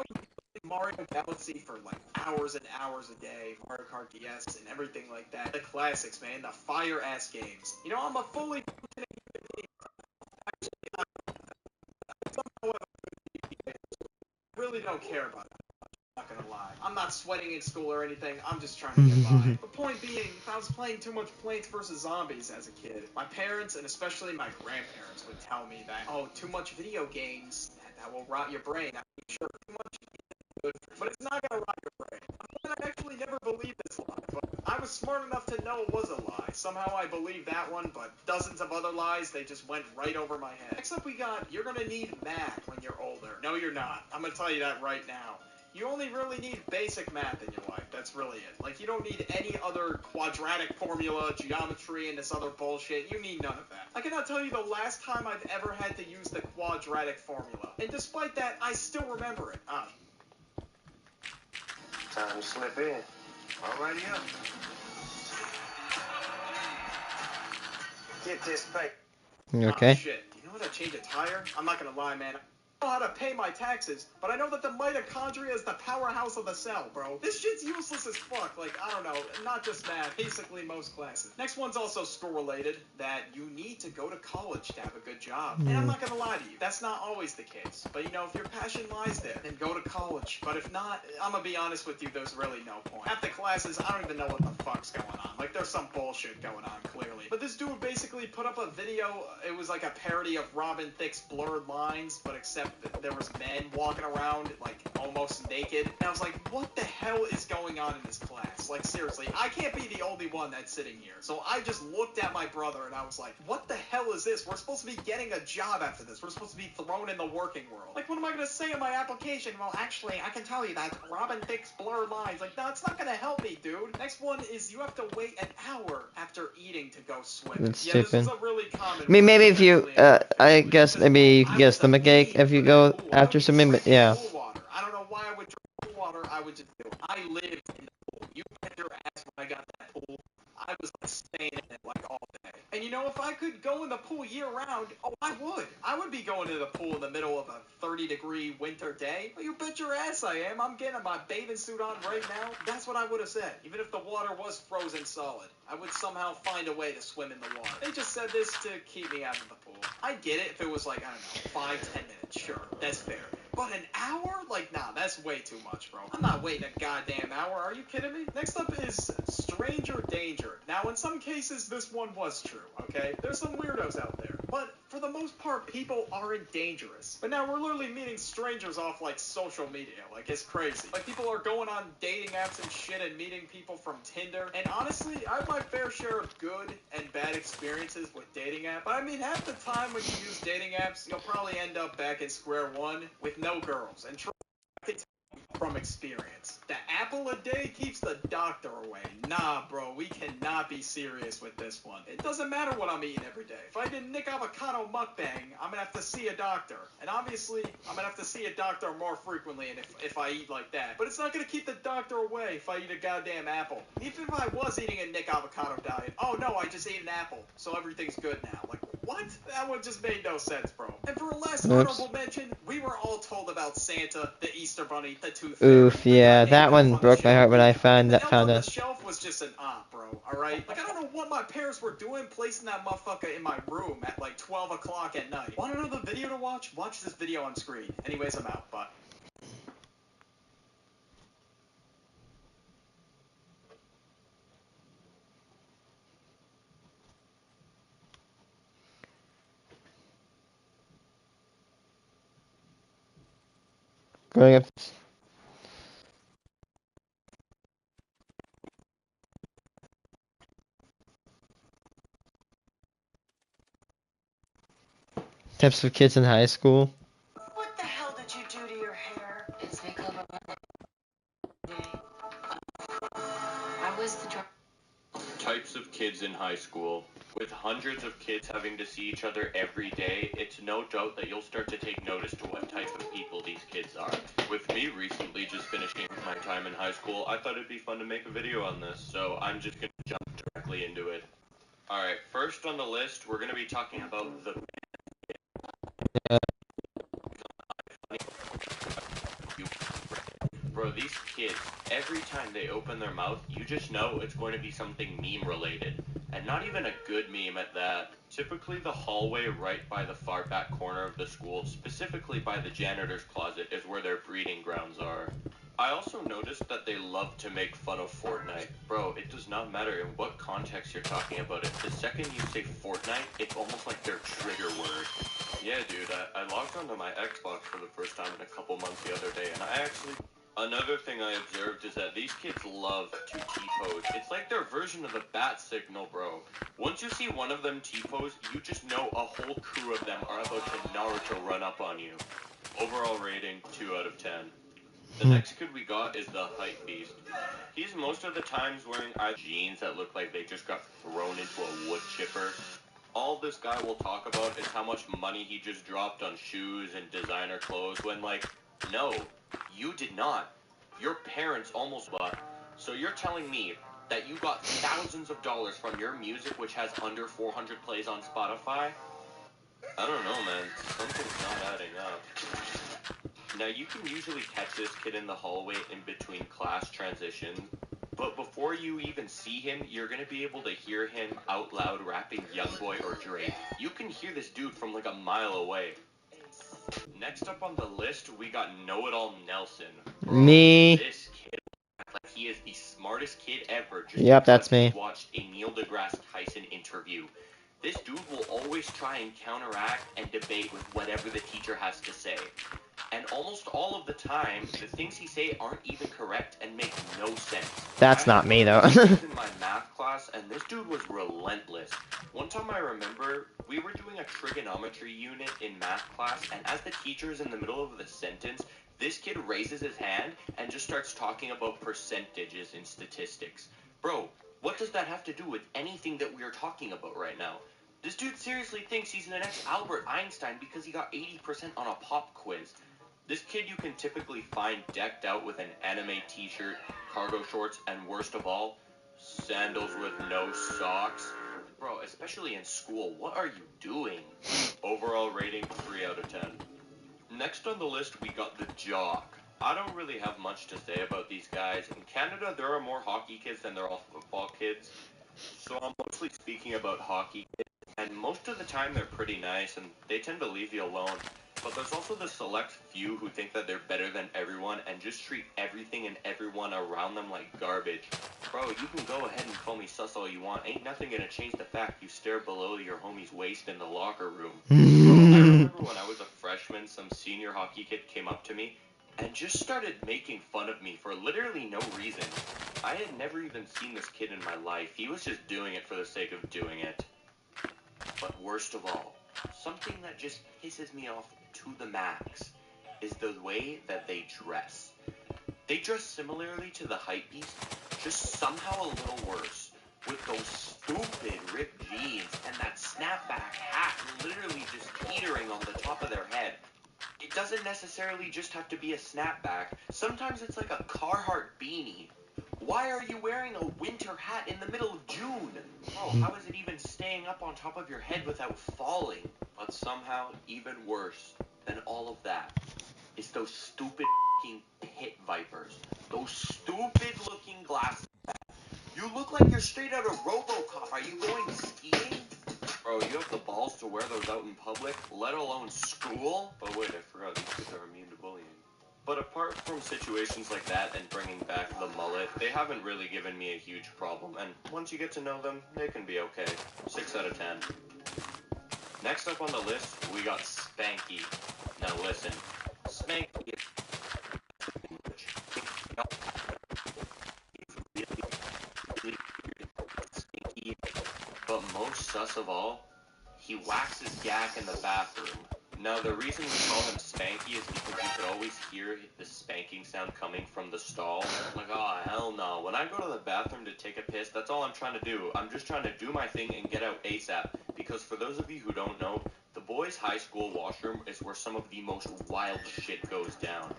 do you play Mario Galaxy for like hours and hours a day, Mario Kart DS and everything like that. The classics, man, the fire ass games. You know, I'm a fully functioning human being. Actually, I really don't care about it. I'm not gonna lie. I'm not sweating in school or anything. I'm just trying to get by. The point being, if I was playing too much Plants vs. Zombies as a kid, my parents and especially my grandparents would tell me that, oh, too much video games, that will rot your brain. I mean, sure, too much is good, but it's not gonna rot your brain. I actually never believed this lie, but I was smart enough to know it was a lie. Somehow I believed that one, but dozens of other lies, they just went right over my head. Next up we got, you're gonna need math when you're older. No, you're not. I'm gonna tell you that right now. You only really need basic math in your life. That's really it. Like, you don't need any other quadratic formula, geometry, and this other bullshit. You need none of that. I cannot tell you the last time I've ever had to use the quadratic formula. And despite that, I still remember it. Time to slip in. Alrighty up. Get this paper. Okay. Oh, shit. Do you know how to change a tire? I'm not gonna lie, man. I know how to pay my taxes, but I know that the mitochondria is the powerhouse of the cell, bro. This shit's useless as fuck. Like, I don't know, not just math, basically most classes. Next one's also school-related, that you need to go to college to have a good job. And I'm not gonna lie to you, that's not always the case. But, you know, if your passion lies there, then go to college. But if not, I'm gonna be honest with you, there's really no point. Half the classes, I don't even know what the fuck's going on. Like, there's some bullshit going on, clearly. But this dude basically put up a video, it was like a parody of Robin Thicke's Blurred Lines, but except that there was men walking around, like, almost naked. And I was like, what the hell is going on in this class? Like, seriously, I can't be the only one that's sitting here. So I just looked at my brother and I was like, what the hell is this? We're supposed to be getting a job after this. We're supposed to be thrown in the working world. Like, what am I gonna say in my application? Well, actually, I can tell you that Robin Thicke's Blurred Lines. Like, no, it's not gonna help me, dude. Next one is you have to wait an hour after eating to go swimming. That's Yeah, stupid. this is a really common I mean, maybe if you, I guess maybe you can get a stomachache if you go after swimming, but yeah. Pool water. I don't know why I would drink pool water. I would just do it. I lived in the pool. You bet your ass when I got that pool. I was like staying in it like all day. And you know, if I could go in the pool year round, oh, I would. I would be going to the pool in the middle of a 30-degree winter day. Well, you bet your ass I am. I'm getting my bathing suit on right now. That's what I would have said. Even if the water was frozen solid, I would somehow find a way to swim in the water. They just said this to keep me out of the pool. I'd get it if it was like, I don't know, 5-10 minutes. Sure, that's fair. But an hour? Like, nah, that's way too much, bro. I'm not waiting a goddamn hour. Are you kidding me? Next up is stranger danger. Now, in some cases, this one was true, okay? There's some weirdos out there. But for the most part, people aren't dangerous. But now we're literally meeting strangers off, like, social media. Like, it's crazy. Like, people are going on dating apps and shit and meeting people from Tinder. And honestly, I have my fair share of good and bad experiences with dating apps. But I mean, half the time when you use dating apps, you'll probably end up back at square one with no girls. And I can tell you from experience, the apple a day keeps the doctor away. Nah, bro, we cannot be serious with this one. It doesn't matter what I'm eating every day. If I did Nick Avocado mukbang, I'm gonna have to see a doctor. And obviously, I'm gonna have to see a doctor more frequently and if I eat like that. But it's not gonna keep the doctor away if I eat a goddamn apple. Even if I was eating a Nick Avocado diet, oh no, I just ate an apple, so everything's good now. Like, what? What? That one just made no sense, bro. And for a last Oops. honorable mention, we were all told about Santa, the Easter Bunny, the Tooth Fairy. Oof, yeah, that one broke my heart when I found The elf on the out. shelf was just an op, bro, alright? Like, I don't know what my parents were doing placing that motherfucker in my room at like 12 o'clock at night. Want another video to watch? Watch this video on screen. Anyways, I'm out. Bye. Growing up. Types of kids in high school. What the hell did you do to your hair? It's makeover day. I was the Types of kids in high school. With hundreds of kids having to see each other every day, it's no doubt that you'll start to take notice to what type of people these kids are. With me recently just finishing my time in high school, I thought it'd be fun to make a video on this, so I'm just gonna jump directly into it. Alright, first on the list, we're gonna be talking about the Bro, these kids, every time they open their mouth, you just know it's going to be something meme related. And not even a good meme at that. Typically the hallway right by the far back corner of the school, specifically by the janitor's closet, is where their breeding grounds are. I also noticed that they love to make fun of Fortnite. Bro, it does not matter in what context you're talking about it. The second you say Fortnite, it's almost like their trigger word. Yeah, dude, I logged onto my Xbox for the first time in a couple months the other day, and another thing I observed is that these kids love to T-pose. It's like their version of the bat signal, bro. Once you see one of them T-pose, you just know a whole crew of them are about to Naruto run up on you. Overall rating, 2 out of 10. The next kid we got is the Hype Beast. He's most of the times wearing jeans that look like they just got thrown into a wood chipper. All this guy will talk about is how much money he just dropped on shoes and designer clothes when, like, no, you did not. Your parents almost bought. So you're telling me that you got thousands of dollars from your music which has under 400 plays on Spotify? I don't know, man. Something's not adding up. Now, you can usually catch this kid in the hallway in between class transitions, but before you even see him, you're gonna be able to hear him out loud rapping Youngboy or Drake. You can hear this dude from like a mile away. Next up on the list, we got Know-It-All Nelson. Bro, Me. This kid acts like he is the smartest kid ever. Yep, that's me. Watched a Neil deGrasse Tyson interview. This dude will always try and counteract and debate with whatever the teacher has to say. And almost all of the time, the things he say aren't even correct and make no sense. That's not me, though. I was in my math class, and this dude was relentless. One time I remember, we were doing a trigonometry unit in math class, and as the teacher is in the middle of the sentence, this kid raises his hand and just starts talking about percentages and statistics. Bro, what does that have to do with anything that we are talking about right now? This dude seriously thinks he's the next Albert Einstein because he got 80% on a pop quiz. This kid you can typically find decked out with an anime t-shirt, cargo shorts, and worst of all, sandals with no socks. Bro, especially in school, what are you doing? Overall rating, 3 out of 10. Next on the list, we got the Jock. I don't really have much to say about these guys. In Canada, there are more hockey kids than there are football kids. So I'm mostly speaking about hockey kids. And most of the time, they're pretty nice, and they tend to leave you alone. But there's also the select few who think that they're better than everyone and just treat everything and everyone around them like garbage. Bro, you can go ahead and call me sus all you want. Ain't nothing gonna change the fact you stare below your homie's waist in the locker room. Bro, I remember when I was a freshman, some senior hockey kid came up to me and just started making fun of me for literally no reason. I had never even seen this kid in my life. He was just doing it for the sake of doing it. But worst of all, something that just pisses me off to the max is the way that they dress. They dress similarly to the Hype Beast, just somehow a little worse, with those stupid ripped jeans and that snapback hat literally just teetering on the top of their head. It doesn't necessarily just have to be a snapback. Sometimes it's like a Carhartt beanie. Why are you wearing a winter hat in the middle of June? Bro, how is it even staying up on top of your head without falling? But somehow, even worse than all of that is those stupid f***ing pit vipers. Those stupid looking glasses. You look like you're straight out of RoboCop. Are you going skiing? Bro, you have the balls to wear those out in public, let alone school? But wait, I forgot these kids are immune to bullying. But apart from situations like that and bringing back the mullet, they haven't really given me a huge problem, and once you get to know them, they can be okay. 6 out of 10. Next up on the list, we got Spanky. Now listen, Spanky is stinky, but most sus of all, he whacks his yak in the bathroom. Now, the reason we call him Spanky is because you could always hear the spanking sound coming from the stall. Like, oh, hell no. When I go to the bathroom to take a piss, that's all I'm trying to do. I'm just trying to do my thing and get out ASAP. Because for those of you who don't know, the boys' high school washroom is where some of the most wild shit goes down.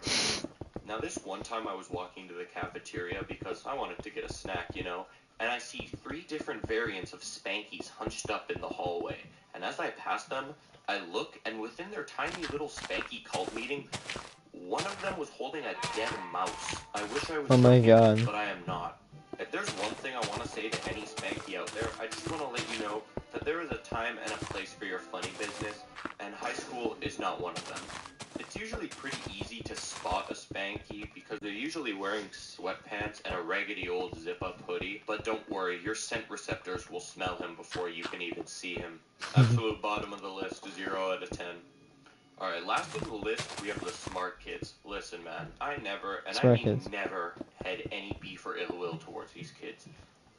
Now, this one time I was walking to the cafeteria because I wanted to get a snack, you know, and I see 3 different variants of Spankies hunched up in the hallway. And as I pass them, I look, and within their tiny little Spanky cult meeting, one of them was holding a dead mouse. I wish I was Oh my God. but I am not. If there's one thing I want to say to any Spanky out there, I just want to let you know that there is a time and a place for your funny business, and high school is not one of them. It's usually pretty easy to spot a Spanky because they're usually wearing sweatpants and a raggedy old zip-up hoodie, but don't worry, your scent receptors will smell him before you can even see him. Absolute bottom of the list, 0 out of 10. Alright, last on the list, we have the smart kids. Listen, man, I never, and Smart I mean kids. never, had any beef or ill will towards these kids.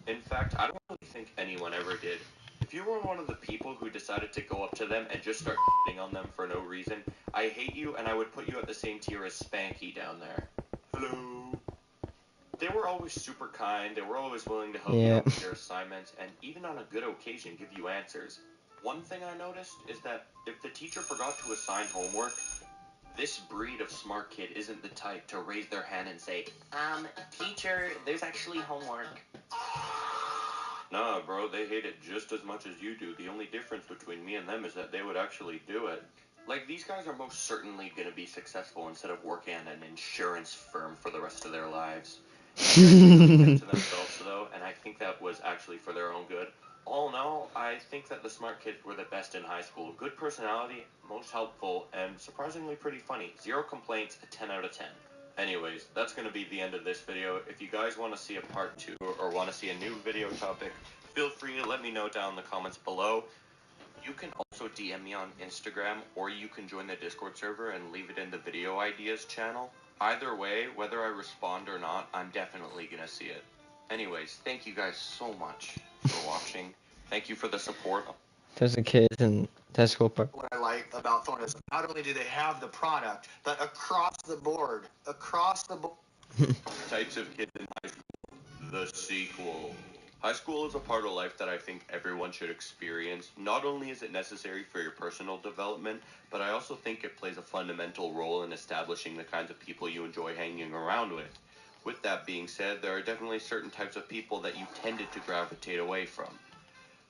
In fact, I don't really think anyone ever did. If you were one of the people who decided to go up to them and just start shitting on them for no reason, I hate you and I would put you at the same tier as Spanky down there. Hello. They were always super kind, they were always willing to help you out with your assignments, and even on a good occasion give you answers. One thing I noticed is that if the teacher forgot to assign homework, this breed of smart kid isn't the type to raise their hand and say, teacher, there's actually homework. Nah, bro, they hate it just as much as you do. The only difference between me and them is that they would actually do it. Like, these guys are most certainly going to be successful instead of working at an insurance firm for the rest of their lives. To themselves, though, and I think that was actually for their own good. All in all, I think that the smart kids were the best in high school. Good personality, most helpful, and surprisingly pretty funny. 0 complaints, a 10 out of 10. Anyways, that's going to be the end of this video. If you guys want to see a part 2 or want to see a new video topic, feel free to let me know down in the comments below. You can also DM me on Instagram, or you can join the Discord server and leave it in the video ideas channel. Either way, whether I respond or not, I'm definitely going to see it. Anyways, thank you guys so much for watching. Thank you for the support. There's a kid in Tesco Park. What I like about Thorn is not only do they have the product, but across the board, Types of kids in high school. The sequel. High school is a part of life that I think everyone should experience. Not only is it necessary for your personal development, but I also think it plays a fundamental role in establishing the kinds of people you enjoy hanging around with. With that being said, there are definitely certain types of people that you tended to gravitate away from.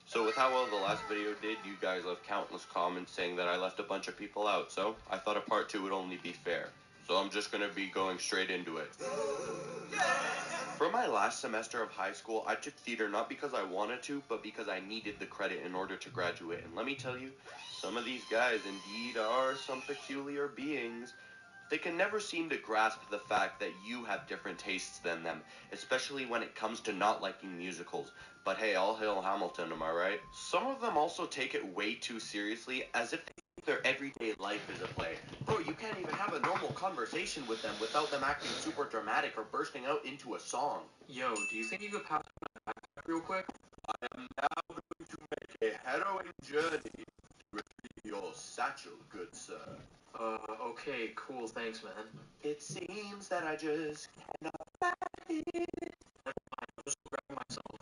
So with how well the last video did, you guys left countless comments saying that I left a bunch of people out, so I thought a part 2 would only be fair. So I'm just going to be going straight into it. For my last semester of high school, I took theater not because I wanted to, but because I needed the credit in order to graduate. And let me tell you, some of these guys indeed are some peculiar beings. They can never seem to grasp the fact that you have different tastes than them, especially when it comes to not liking musicals. But hey, all hail Hamilton, am I right? Some of them also take it way too seriously, as if they think their everyday life is a play. Bro, you can't even have a normal conversation with them without them acting super dramatic or bursting out into a song. Yo, do you think you could pass me my backpack real quick? I am now going to make a harrowing journey to retrieve your satchel, good sir. Okay, cool, thanks, man. It seems that I just cannot find it. I'm just grabbing myself.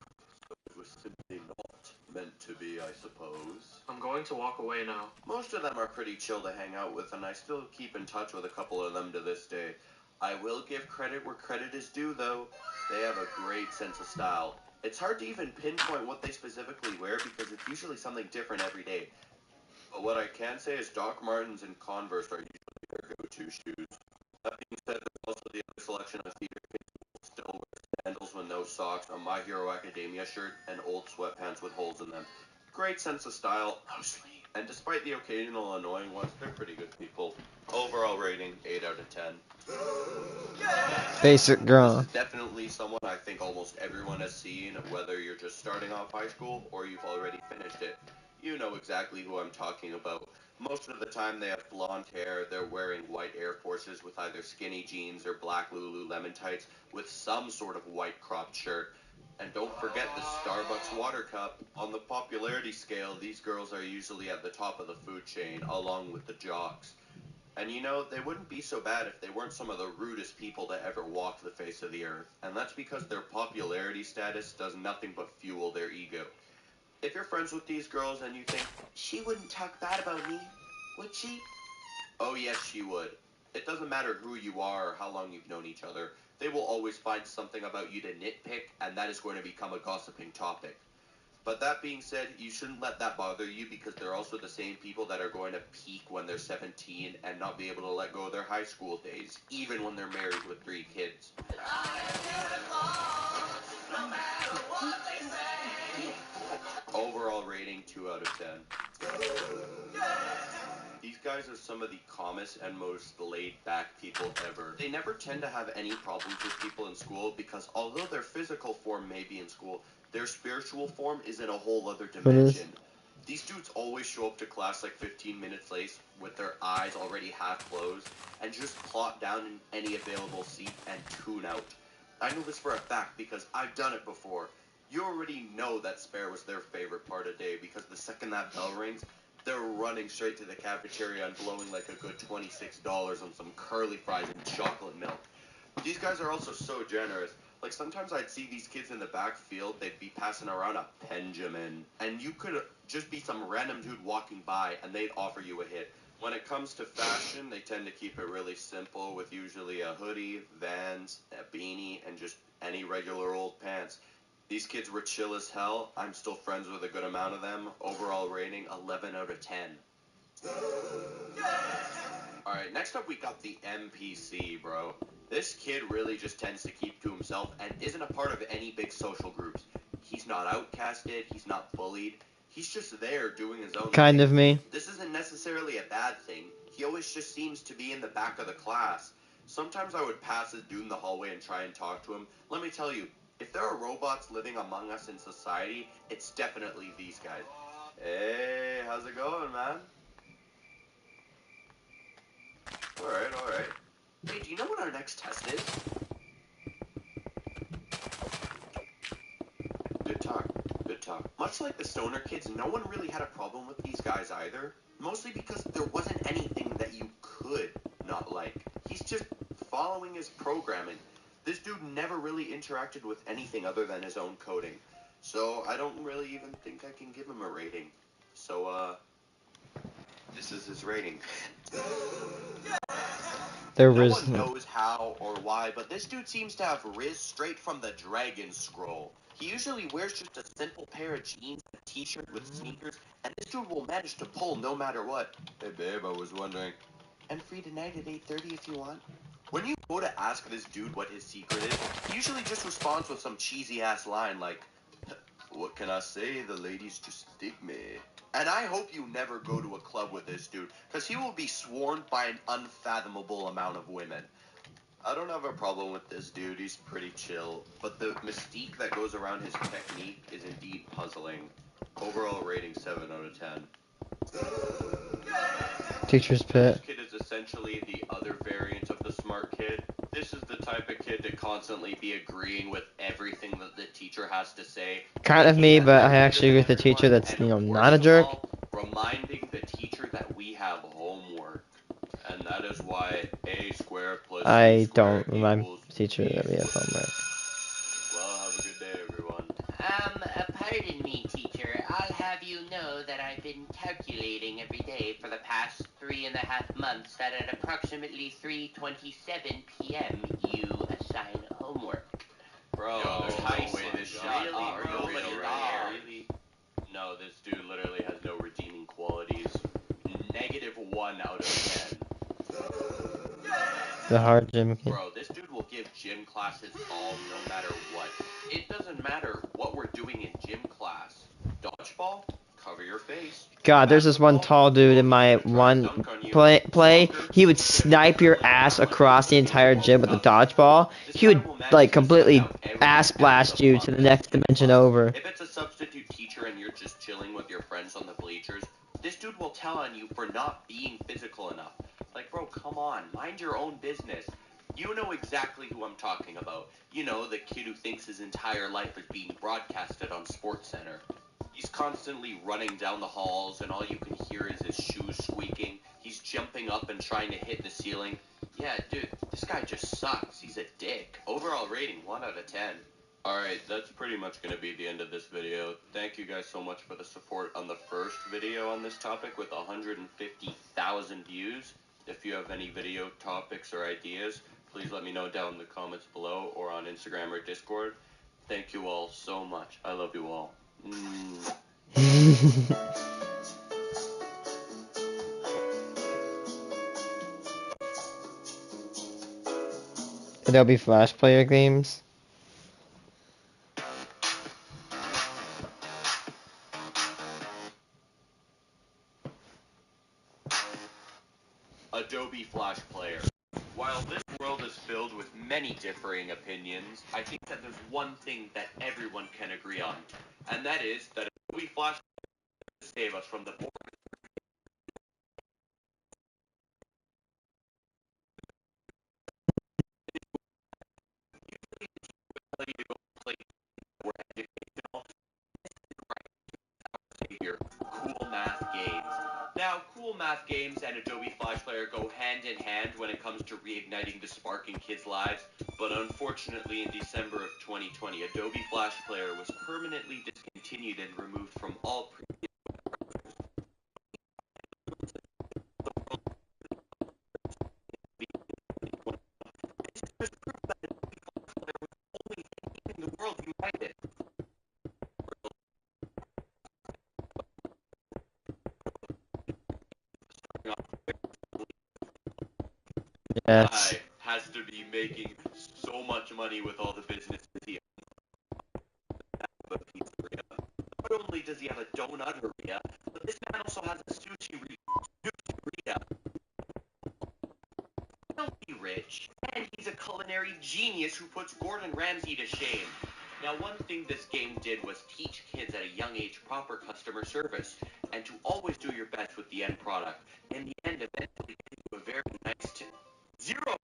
It was simply not meant to be, I suppose. I'm going to walk away now. Most of them are pretty chill to hang out with, and I still keep in touch with a couple of them to this day. I will give credit where credit is due, though. They have a great sense of style. It's hard to even pinpoint what they specifically wear because it's usually something different every day. But what I can say is Doc Martens and Converse are usually their go-to shoes. That being said, there's also the other selection of theater kids who will still wear sandals with no socks, a My Hero Academia shirt, and old sweatpants with holes in them. Great sense of style, mostly. And despite the occasional annoying ones, they're pretty good people. Overall rating, 8 out of 10. Basic girl. This is definitely someone I think almost everyone has seen, whether you're just starting off high school or you've already finished it. You know exactly who I'm talking about. Most of the time they have blonde hair, they're wearing white Air Forces with either skinny jeans or black Lululemon tights with some sort of white cropped shirt. And don't forget the Starbucks water cup. On the popularity scale, these girls are usually at the top of the food chain, along with the jocks. And you know, they wouldn't be so bad if they weren't some of the rudest people to ever walk the face of the earth. And that's because their popularity status does nothing but fuel their ego. If you're friends with these girls and you think, she wouldn't talk bad about me, would she? Oh yes, she would. It doesn't matter who you are or how long you've known each other. They will always find something about you to nitpick, and that is going to become a gossiping topic. But that being said, you shouldn't let that bother you because they're also the same people that are going to peak when they're 17 and not be able to let go of their high school days, even when they're married with 3 kids. Overall rating, 2 out of 10. These guys are some of the calmest and most laid-back people ever. They never tend to have any problems with people in school because although their physical form may be in school, their spiritual form is in a whole other dimension. These dudes always show up to class like 15 minutes late with their eyes already half closed and just plop down in any available seat and tune out. I know this for a fact because I've done it before. You already know that spare was their favorite part of the day because the second that bell rings, they're running straight to the cafeteria and blowing like a good $26 on some curly fries and chocolate milk. These guys are also so generous. Like sometimes I'd see these kids in the backfield, they'd be passing around a Benjamin, and you could just be some random dude walking by and they'd offer you a hit. When it comes to fashion, they tend to keep it really simple with usually a hoodie, Vans, a beanie, and just any regular old pants. These kids were chill as hell. I'm still friends with a good amount of them. Overall rating, 11 out of 10. Alright, next up we got the NPC, bro. This kid really just tends to keep to himself and isn't a part of any big social groups. He's not outcasted, he's not bullied. He's just there doing his own Kind thing. of me. This isn't necessarily a bad thing. He always just seems to be in the back of the class. Sometimes I would pass this dude in the hallway and try and talk to him. Let me tell you, if there are robots living among us in society, it's definitely these guys. Hey, how's it going, man? Alright. Hey, do you know what our next test is? Good talk. Much like the stoner kids, no one really had a problem with these guys either. Mostly because there wasn't anything that you could not like. He's just following his programming. This dude never really interacted with anything other than his own coding. So I don't really even think I can give him a rating. So, this is his rating. There No was one knows how or why, but this dude seems to have Riz straight from the Dragon Scroll. He usually wears just a simple pair of jeans, a t-shirt with sneakers, and this dude will manage to pull no matter what. Hey babe, I was wondering. I'm free tonight at 8:30 if you want. When you go to ask this dude what his secret is, he usually just responds with some cheesy ass line like, what can I say, the ladies just dig me. And I hope you never go to a club with this dude, because he will be swarmed by an unfathomable amount of women. I don't have a problem with this dude, he's pretty chill, but the mystique that goes around his technique is indeed puzzling. Overall rating 7 out of 10. Teacher's pet. This kid is essentially the other variant of the smart kid. This is the type of kid to constantly be agreeing with everything that the teacher has to say. Kind of me, but I actually agree with the teacher that's, not a jerk. Reminding the teacher that we have homework. And that is why A squared plus I C squared don't remind equals teacher that we have homework. Well, have a good day, everyone. Pardon me, teacher. I'll have you know that I've been calculating every day for the past 3.5 months that at approximately 3:27 p.m. you assign homework. Bro, Yo, there's no way this shut really, up, bro, really, really? No, this dude literally has no redeeming qualities. -1 out of 10. The hard gym kid. Bro, this dude will give gym classes all no matter what. It doesn't matter what we're doing in gym class. Dodgeball? Cover your face. God, there's this one tall dude in my one play. He would snipe your ass across the entire gym with a dodgeball. He would like completely ass blast you to the next dimension over. If it's a substitute teacher and you're just chilling with your friends on the bleachers, this dude will tell on you for not being physical enough. Like, bro, come on, mind your own business. You know exactly who I'm talking about. You know, the kid who thinks his entire life is being broadcasted on SportsCenter. He's constantly running down the halls, and all you can hear is his shoes squeaking. He's jumping up and trying to hit the ceiling. Yeah, dude, this guy just sucks. He's a dick. Overall rating, 1 out of 10. Alright, that's pretty much going to be the end of this video. Thank you guys so much for the support on the first video on this topic with 150,000 views. If you have any video topics or ideas, please let me know down in the comments below or on Instagram or Discord. Thank you all so much. I love you all. Adobe Flash Player games. Adobe Flash Player. While this world is filled with many differing opinions, I think that there's one thing that everyone can agree on, and that is that Adobe Flash Player will save us from the boring. Cool math games. Now, cool math games and Adobe Flash Player go hand in hand when it comes to reigniting the spark in kids' lives, but unfortunately in December of 2020, Adobe Flash Player was permanently discontinued and removed from all previous the world united. Yes. Has to be making so much money with all the businesses he has. Not only does he have a donuteria, but this man also has a sushi-ria. Filthy rich, and he's a culinary genius who puts Gordon Ramsay to shame. Now, one thing this game did was teach kids at a young age proper customer service, and to always do your best with the end product. In the end, eventually gave you a very nice tip. Zero.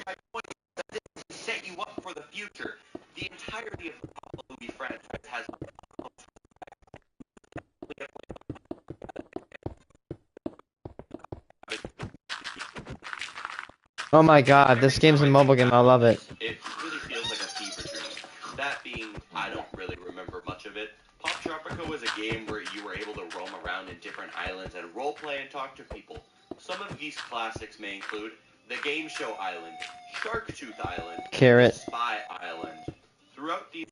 My point is that this is to set you up for the future. The entirety of the Papa Louie franchise has Oh my God, this game's a mobile game. I love it. It really feels like a fever dream. That being, I don't really remember much of it. Pop Tropico was a game where you were able to roam around in different islands and roleplay and talk to people. Some of these classics may include the Game Show Island, Sharktooth Island, Carrot. Spy Island. Throughout these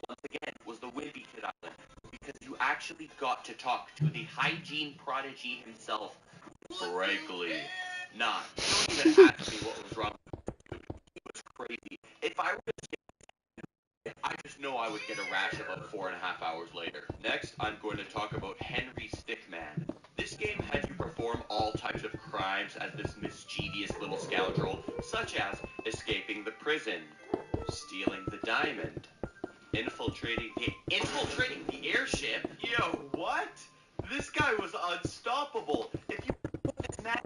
once again was the Wimpy Kid Island, because you actually got to talk to the hygiene prodigy himself, Frankly. Nah, don't even ask me what was wrong with this dude. He was crazy. If I were to say, I just know I would get a rash about 4.5 hours later. Next, I'm going to talk about Henry Stickman. This game had you perform all types of crimes as this mischievous little scoundrel, such as escaping the prison, stealing the diamond, infiltrating the airship. Yo, what? This guy was unstoppable. If you this man.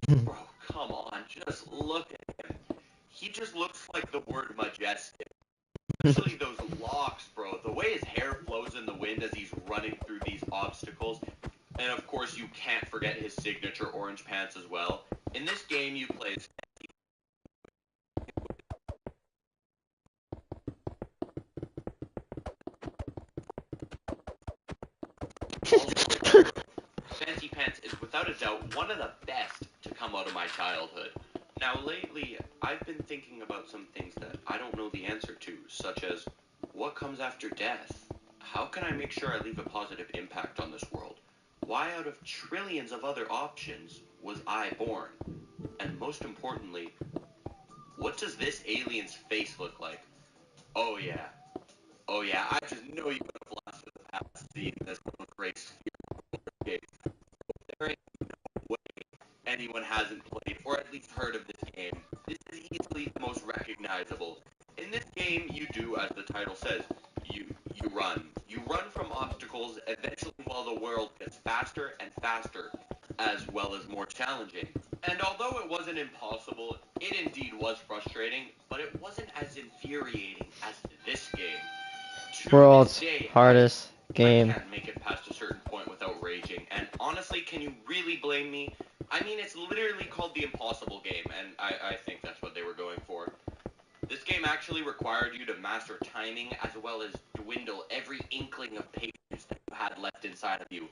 Bro, come on, just look at him. He just looks like the word majestic. Especially those locks, bro. The way his hair flows in the wind as he's running through these obstacles. And of course, you can't forget his signature orange pants as well. In this game, you play as Fancy Pants is without a doubt one of the best to come out of my childhood. Now lately, I've been thinking about some things that I don't know the answer to, such as, what comes after death? How can I make sure I leave a positive impact on this world? Why out of trillions of other options was I born? And most importantly, what does this alien's face look like? Oh yeah, I just know you would have laughed at the past seeing this little great game. There ain't no way anyone hasn't played or at least heard of this game. This is easily the most recognizable. In this game, you do as the title says. You run. You run from obstacles eventually while the world gets faster and faster, as well as more challenging. And although it wasn't impossible, it indeed was frustrating, but it wasn't as infuriating as this game. World's hardest game. I can't make it past a certain point without raging, and honestly, can you really blame me? I mean, it's literally called the Impossible Game, and I think that's what they were going for. This game actually required you to master timing as well as dwindle every inkling of patience that you had left inside of you.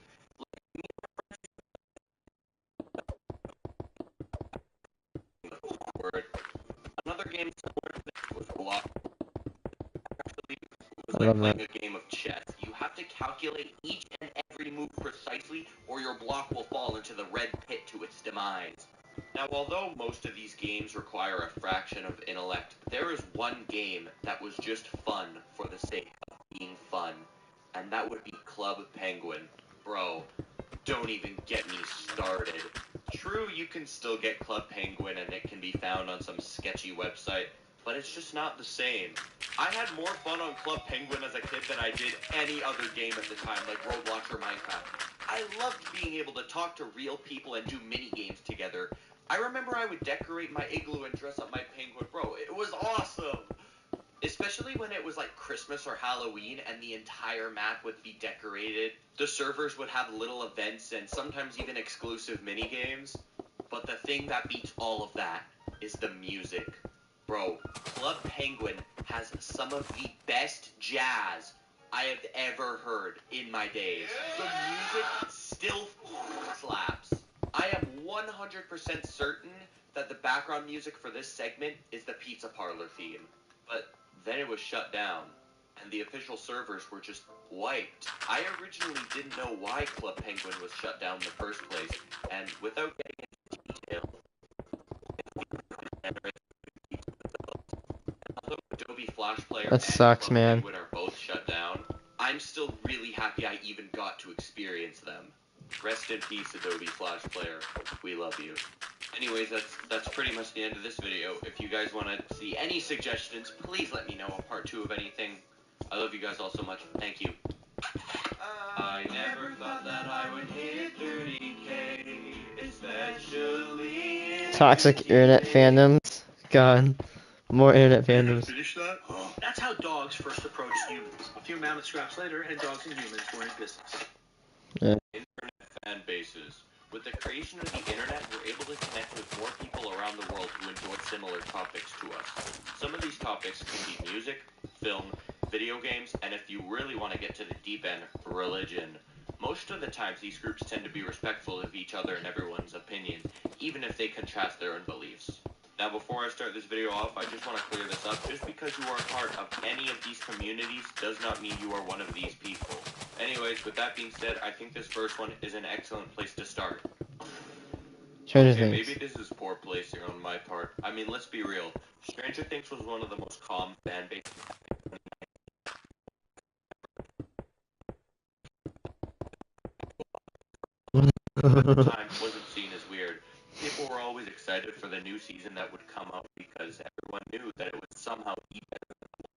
Another game similar to this was Block. Actually, it was like playing a game of chess. You have to calculate each and every move precisely, or your block will fall into the red pit to its demise. Now, although most of these games require a fraction of intellect, there is one game that was just fun for the sake of being fun, and that would be Club Penguin. Bro, don't even get me started. True, you can still get Club Penguin and it can be found on some sketchy website, but it's just not the same. I had more fun on Club Penguin as a kid than I did any other game at the time, like Roblox or Minecraft. I loved being able to talk to real people and do mini games together. I remember I would decorate my igloo and dress up my penguin. Bro, it was awesome! Especially when it was like Christmas or Halloween and the entire map would be decorated. The servers would have little events and sometimes even exclusive mini games. But the thing that beats all of that is the music. Bro, Club Penguin has some of the best jazz I have ever heard in my days. The music still slaps. I am 100% certain that the background music for this segment is the Pizza Parlor theme. But then it was shut down, and the official servers were just wiped. I originally didn't know why Club Penguin was shut down in the first place, and without getting into detail, although Adobe Flash Player that sucks, and Club man. Penguin are both shut down, I'm still really happy I even got to experience them. Rest in peace, Adobe Flash Player. We love you. Anyways, that's pretty much the end of this video. If you guys want to see any suggestions, please let me know a part 2 of anything. I love you guys all so much. Thank you. I never thought that I would hit 30K, especially Toxic internet fandoms. God. More internet fandoms. Finish that? That's how dogs first approached humans. A few mammoth scraps later, and dogs and humans were in business. Yeah. Internet fan bases. With the creation of the internet, we're able to connect with more people around the world who enjoy similar topics to us. Some of these topics can be music, film, video games, and if you really want to get to the deep end, religion. Most of the times, these groups tend to be respectful of each other and everyone's opinion, even if they contrast their own beliefs. Now, before I start this video off, I just want to clear this up. Just because you are a part of any of these communities does not mean you are one of these people. Anyways, with that being said, I think this first one is an excellent place to start. Stranger Okay, Things. maybe this is poor placing on my part. I mean, let's be real. Stranger Things was one of the most calm fan bases. At the time, wasn't seen as weird. People were always excited for the new season that would come out because everyone knew that it would somehow be better than the one.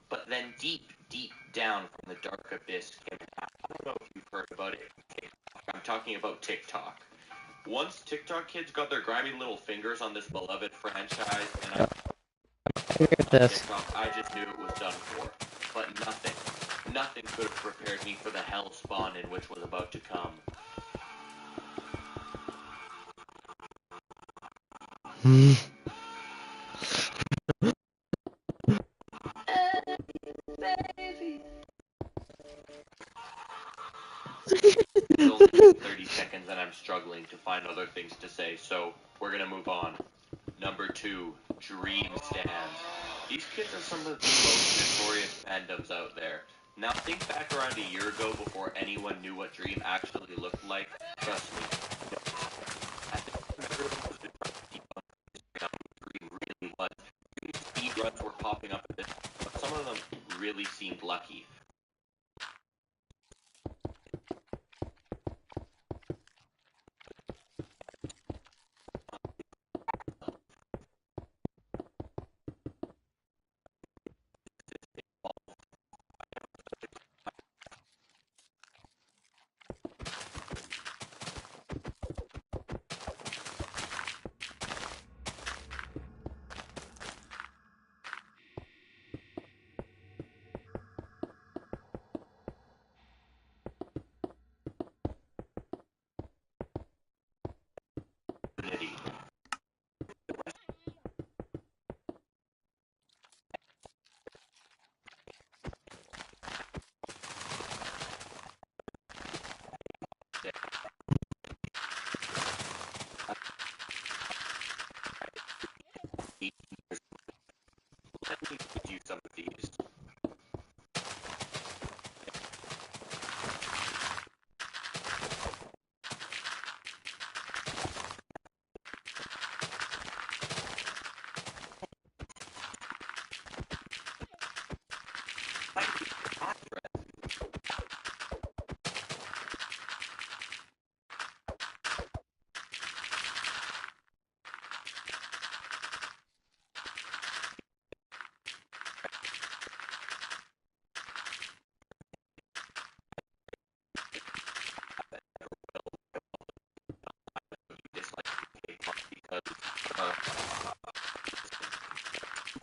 But then deep, deep down from the dark abyss came an app. I don't know if you've heard about it. I'm talking about TikTok. Once TikTok kids got their grimy little fingers on this beloved franchise, and I just knew it was done for. But nothing could have prepared me for the hell spawn in which was about to come. It's only been 30 seconds and I'm struggling to find other things to say, so we're gonna move on. Number 2, Dream Stands. These kids are some of the most notorious fandoms out there. Now think back around a year ago before anyone knew what Dream actually looked like. Trust me. At the time everyone was trying to Dream really was. Speedruns were popping up at this, but some of them really seemed lucky. Let me give you some of these.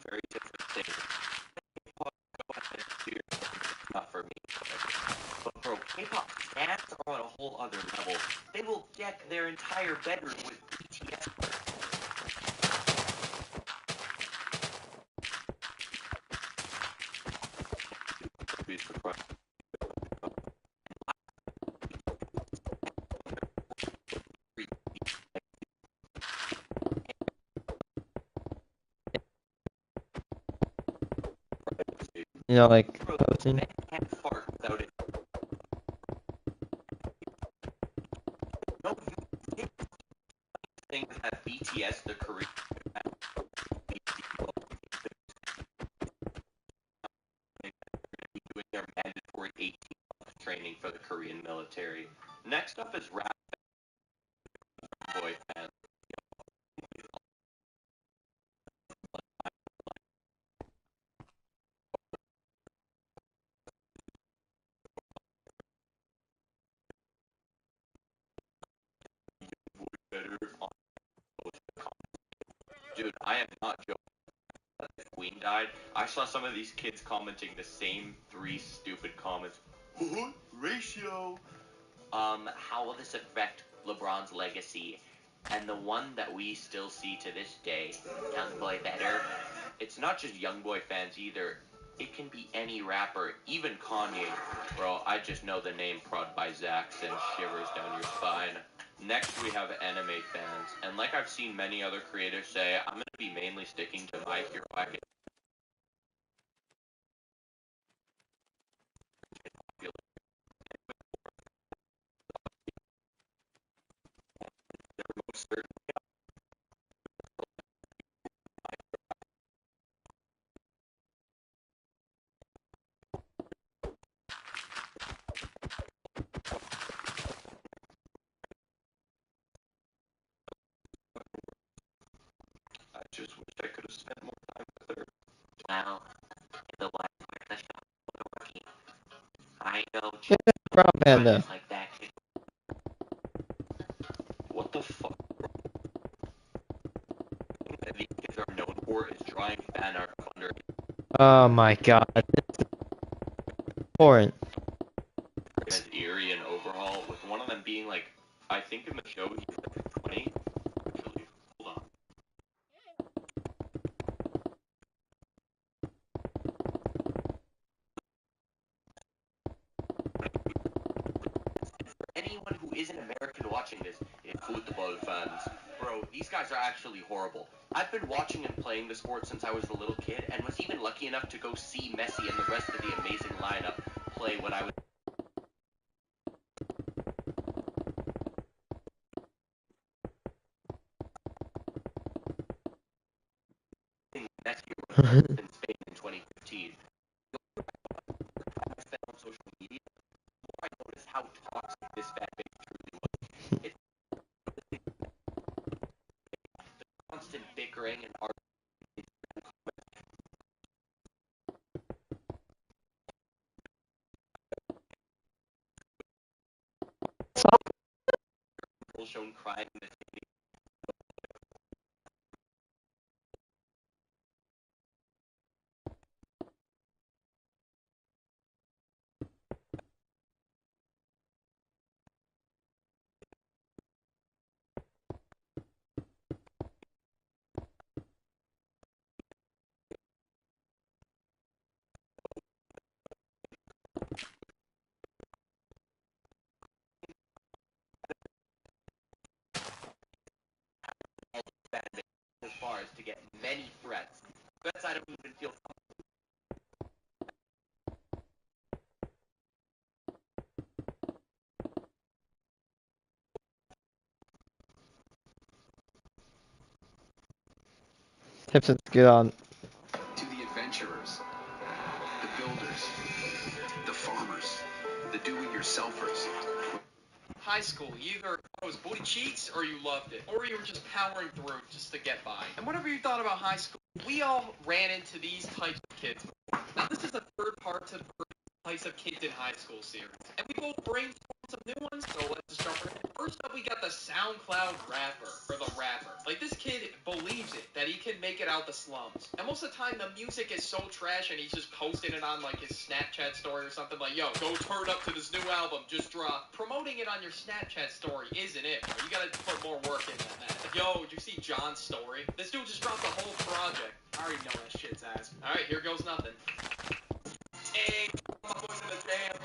Very different things. Go ahead and do your thing. It's not for me. But bro, K-pop fans are on a whole other level. They will deck their entire bedroom with BTS. You know, like posting. Can't fart without it. No, you things that BTS, the Korean doing their mandatory 18-month training for the Korean military. Next up is rap boy fans. Dude, I am not joking. If Queen died, I saw some of these kids commenting the same 3 stupid comments. Ratio. how will this affect LeBron's legacy? And the one that we still see to this day, Youngboy Better, it's not just Youngboy fans either. It can be any rapper, even Kanye. Bro, I just know the name Prod by Zach sends shivers down your spine. Next, we have anime fans. And like I've seen many other creators say, I'm going to be mainly sticking to My Hero Academia. They're most certainly I just wish I could have spent more time with her. Well, the wife with the shop, I know Brown Panda. like that. What the fuck? That these kids are known for is drawing fan art of under Oh my god. Important. as eerie and overhaul, with one of them being like, I think in the show he's like 20. Actually, hold on. For anyone who isn't American watching this, football fans, bro, these guys are actually horrible. I've been watching and playing the sport since I was a little kid, and was even lucky enough to go see Messi and the rest of the amazing lineup play when I was. Messi in Spain in 2015. The more I found on social media, the more I noticed how toxic this fan base truly was. It's the constant bickering and arguing. People shown crying in the TV. As far as to get many threats. Threats I don't even feel. Simpsons get on. To the adventurers, the builders, the farmers, the do-it-yourselfers. High school, either it was booty cheeks or you loved it, or you were just powering through just to get by. And whatever you thought about high school, we all ran into these types of kids. Now this is the third part to the types of kids in high school series, and we both brainstormed some new ones, so let's just jump right in. First up, we got the SoundCloud rapper, or the rapper. Like, this kid believes it, that he can make it out the slums. And most of the time, the music is so trash, and he's just posting it on, like, his Snapchat story or something like, yo, go turn up to this new album, just dropped. Promoting it on your Snapchat story isn't it, bro. You gotta put more work in than that. Yo, did you see John's story? This dude just dropped a whole project. I already know that shit's ass. Alright, here goes nothing. Hey, my boys in the jam.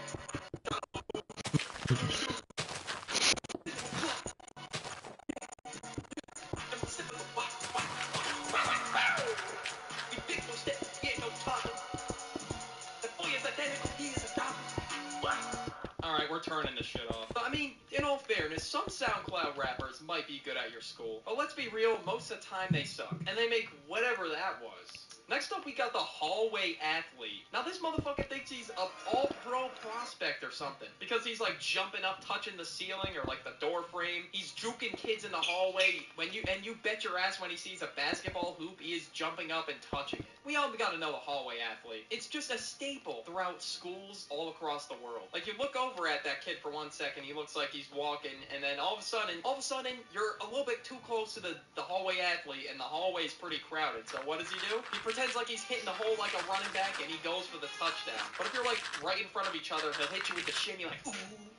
Alright, we're turning this shit off. I mean, in all fairness, some SoundCloud rappers might be good at your school, but let's be real, most of the time they suck. And they make whatever that was. Next up, we got the hallway athlete. Now, this motherfucker thinks he's a all-pro prospect or something, because he's, like, jumping up, touching the ceiling, or, like, the door frame. He's juking kids in the hallway, and you bet your ass when he sees a basketball hoop, he is jumping up and touching it. We all gotta know the hallway athlete. It's just a staple throughout schools all across the world. Like, you look over at that kid for 1 second, he looks like he's walking, and then all of a sudden, you're a little bit too close to the hallway athlete, and the hallway's pretty crowded. So what does he do? He pretends pretends like he's hitting the hole like a running back, and he goes for the touchdown. But if you're like right in front of each other, he'll hit you with the shin. You're like, ooh.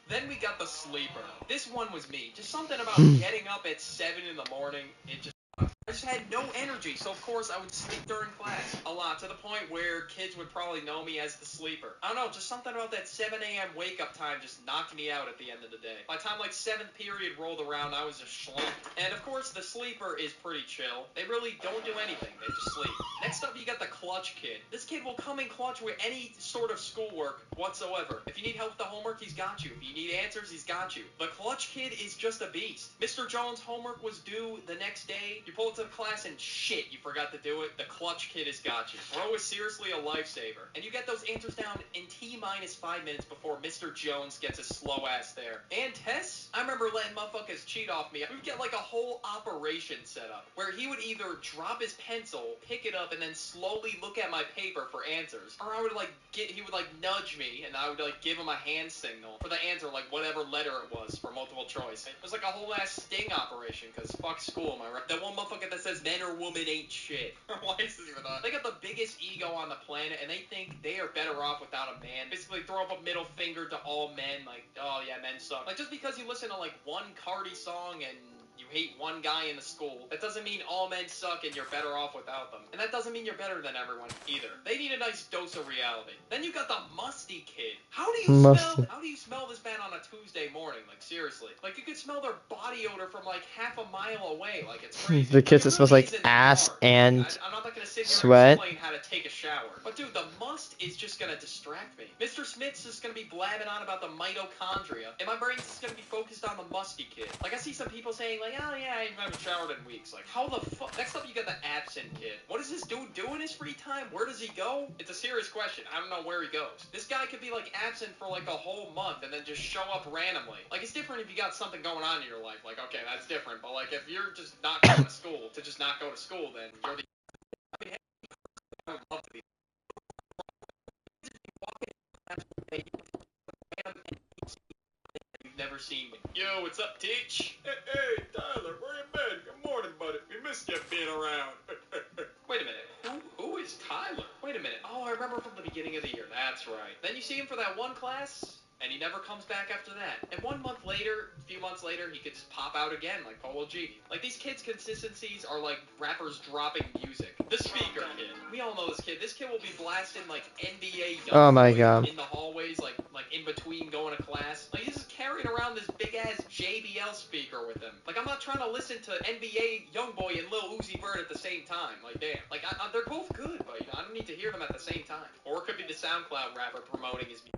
Then we got the sleeper. This one was me. Just something about getting up at 7 in the morning. I just had no energy, so of course I would sleep during class a lot, to the point where kids would probably know me as the sleeper. I don't know, just something about that 7 a.m. wake-up time just knocked me out at the end of the day. By the time like 7th period rolled around, I was just slumped. And of course, the sleeper is pretty chill. They really don't do anything, they just sleep. Next up, you got the clutch kid. This kid will come in clutch with any sort of schoolwork whatsoever. If you need help with the homework, he's got you. If you need answers, he's got you. The clutch kid is just a beast. Mr. Jones' homework was due the next day. You pull it to the class and shit, you forgot to do it. The clutch kid has got you. Bro is seriously a lifesaver. And you get those answers down in T-minus 5 minutes before Mr. Jones gets his slow ass there. And tests? I remember letting motherfuckers cheat off me. We would get like a whole operation set up where he would either drop his pencil, pick it up, and then slowly look at my paper for answers. Or I would he would nudge me, and I would give him a hand signal for the answer, like whatever letter it was for multiple choice. It was like a whole ass sting operation, because fuck school, am I right? That one motherfucker that says men or women ain't shit. Why is this even on? They got the biggest ego on the planet, and they think they are better off without a man. Basically throw up a middle finger to all men, like, oh yeah, men suck. Like, just because you listen to one Cardi song and you hate one guy in the school, that doesn't mean all men suck and you're better off without them. And that doesn't mean you're better than everyone either. They need a nice dose of reality. Then you got the musty kid. How do you smell this bad on a Tuesday morning? Like, seriously. Like, you could smell their body odor from like half a mile away. Like, it's crazy. The kids that smells like ass and I'm not gonna sit here sweat. and explain how to take a shower. But dude, the must is just gonna distract me. Mr. Smith's just gonna be blabbing on about the mitochondria, and my brain's just gonna be focused on the musty kid. Like, I see some people saying like, oh yeah, I haven't showered in weeks. Like, how the fuck? Next up, you got the absent kid. What does this dude do in his free time? Where does he go? It's a serious question. I don't know where he goes. This guy could be like absent for like a whole month and then just show up randomly. Like, it's different if you got something going on in your life. Like, okay, that's different. But like, if you're just not going to school, then you're the. I mean, I would love to be. You've never seen me. Yo, what's up, Teach? Hey, Tyler, where you been? Good morning, buddy. We missed you being around. Wait a minute. Who is Tyler? Wait a minute. Oh, I remember from the beginning of the year. That's right. Then you see him for that one class, and he never comes back after that. And 1 month later, a few months later, he could just pop out again, like Polo G. Like, these kids' consistencies are like rappers dropping music. The speaker kid. We all know this kid. This kid will be blasting like NBA Young Oh my Boy God. in the hallways, like in between going to class. Like, he's just carrying around this big ass JBL speaker with him. Like, I'm not trying to listen to NBA Youngboy and Lil Uzi Vert at the same time. Like, damn. Like, they're both good, but I don't need to hear them at the same time. Or it could be the SoundCloud rapper promoting his music.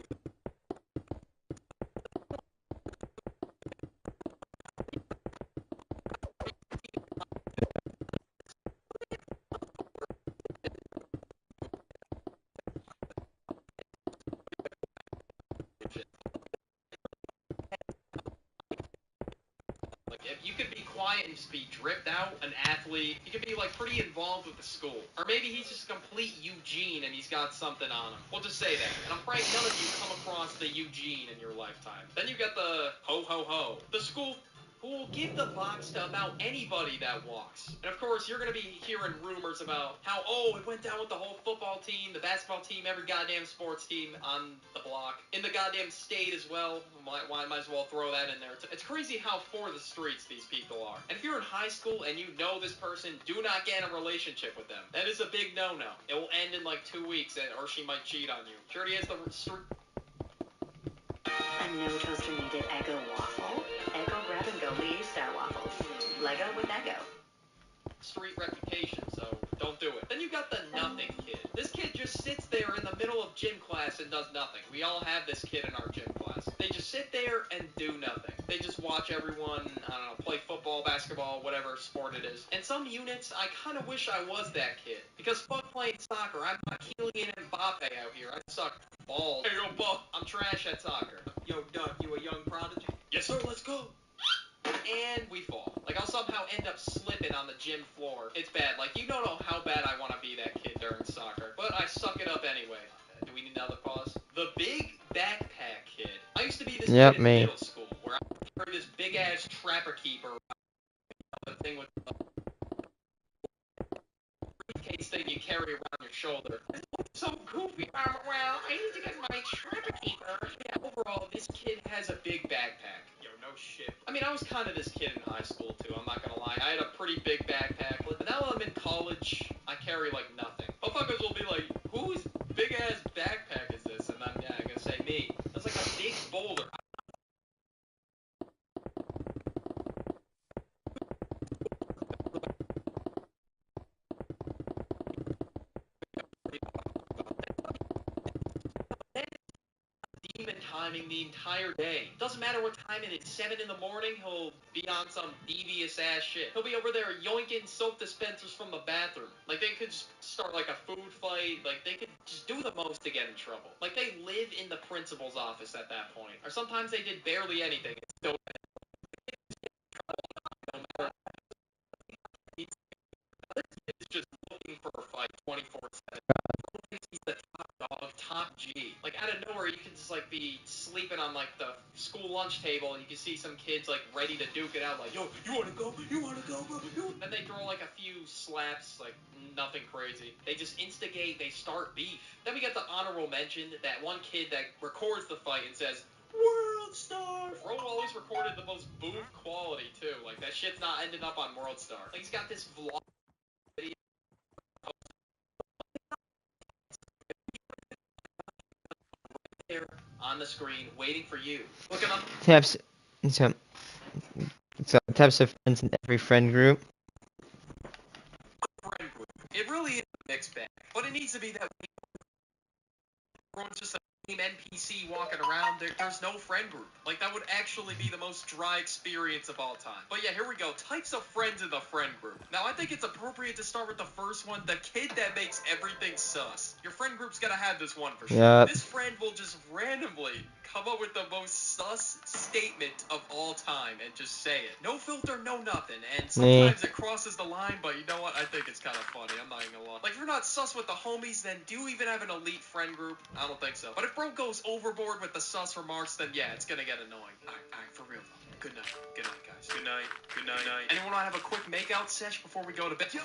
You could be quiet and just be dripped out, an athlete. You could be like pretty involved with the school. Or maybe he's just a complete Eugene and he's got something on him. We'll just say that. And I'm praying none of you come across the Eugene in your lifetime. Then you got the ho-ho-ho. The school who will give the box to about anybody that walks. And of course, you're going to be hearing rumors about how, oh, it went down with the whole football team, the basketball team, every goddamn sports team on the block. In the goddamn state as well. Might as well throw that in there. It's crazy how for the streets these people are. And if you're in high school and you know this person, do not get in a relationship with them. That is a big no-no. It will end in like 2 weeks, or she might cheat on you. She already has the street. A no toaster needed Eggo waffle. Eggo grab and go Lee style waffles. Lego with Eggo. Street reputation, so don't do it. Then you got the nothing kid. This kid just sits there in the middle of gym class and does nothing. We all have this kid in our gym class. They just sit there and do nothing. They just watch everyone, I don't know, play football, basketball, whatever sport it is. And some units, I kind of wish I was that kid. Because fuck playing soccer. I'm not Kylian Mbappe out here. I suck balls. Hey, yo, Buck, I'm trash at soccer. Yo, Duck, you a young prodigy? Yes, sir, let's go. And we fall. Like, I'll somehow end up slipping on the gym floor. It's bad. Like, you don't know how bad I want to be that kid during soccer. But I suck it up anyway. Do we need another pause? The big backpack kid. I used to be this kid in middle school, where I carry this big-ass trapper keeper thing with briefcase thing you carry around your shoulder. It looks so goofy. Well, I need to get my trapper keeper. Yeah, overall, this kid has a big backpack. Yo, no shit. I mean, I was kind of this kid in high school, too. I'm not gonna lie. I had a pretty big backpack. But now I'm in college, I carry, like, nothing. Motherfuckers will be like, whose big-ass backpack is this? And I'm gonna say me. It's like a big boulder. Demon timing the entire day. Doesn't matter what time it is. 7 in the morning, he'll be on some devious ass shit. He'll be over there yoinking soap dispensers from the bathroom. Like, they could just start like a food fight. Like, they could just do the most to get in trouble. Like, they live in the principal's office at that point. Or sometimes they did barely anything. It's still He's just looking for a fight 24/7. He's the top dog, top G. Like, out of nowhere, you can just, like, be sleeping on, like, the school lunch table, and you can see some kids, like, ready to duke it out, like, yo, you wanna go? You wanna go, bro? Then they throw, like, a few slaps, like, nothing crazy. They just instigate, they start beef. Then we get the honorable mention, that one kid that records the fight and says, World Star! Bro always recorded the most boof quality, too. Like, that shit's not ending up on World Star. Like, he's got this vlog video there on the screen, waiting for you. Looking up. Types of friends in every friend group. Friend group. It really is a mixed bag, but it needs to be that way. Everyone's just a same NPC walking around. There's no friend group. Like, that would actually be the most dry experience of all time. But yeah, here we go. Types of friends in the friend group. Now, I think it's appropriate to start with the first one, the kid that makes everything sus. Your friend group's gotta have this one for sure. Yep. This friend will just randomly come up with the most sus statement of all time and just say it. No filter, no nothing. And sometimes it crosses the line, but you know what? I think it's kind of funny. I'm not even gonna lie. Like, if you're not sus with the homies, then do you even have an elite friend group? I don't think so. But if bro goes overboard with the sus remarks, then yeah, it's gonna get annoying. Alright, for real though. Good night. Good night, guys. Good night. Good night. Anyone want to have a quick makeout sesh before we go to bed? Yo,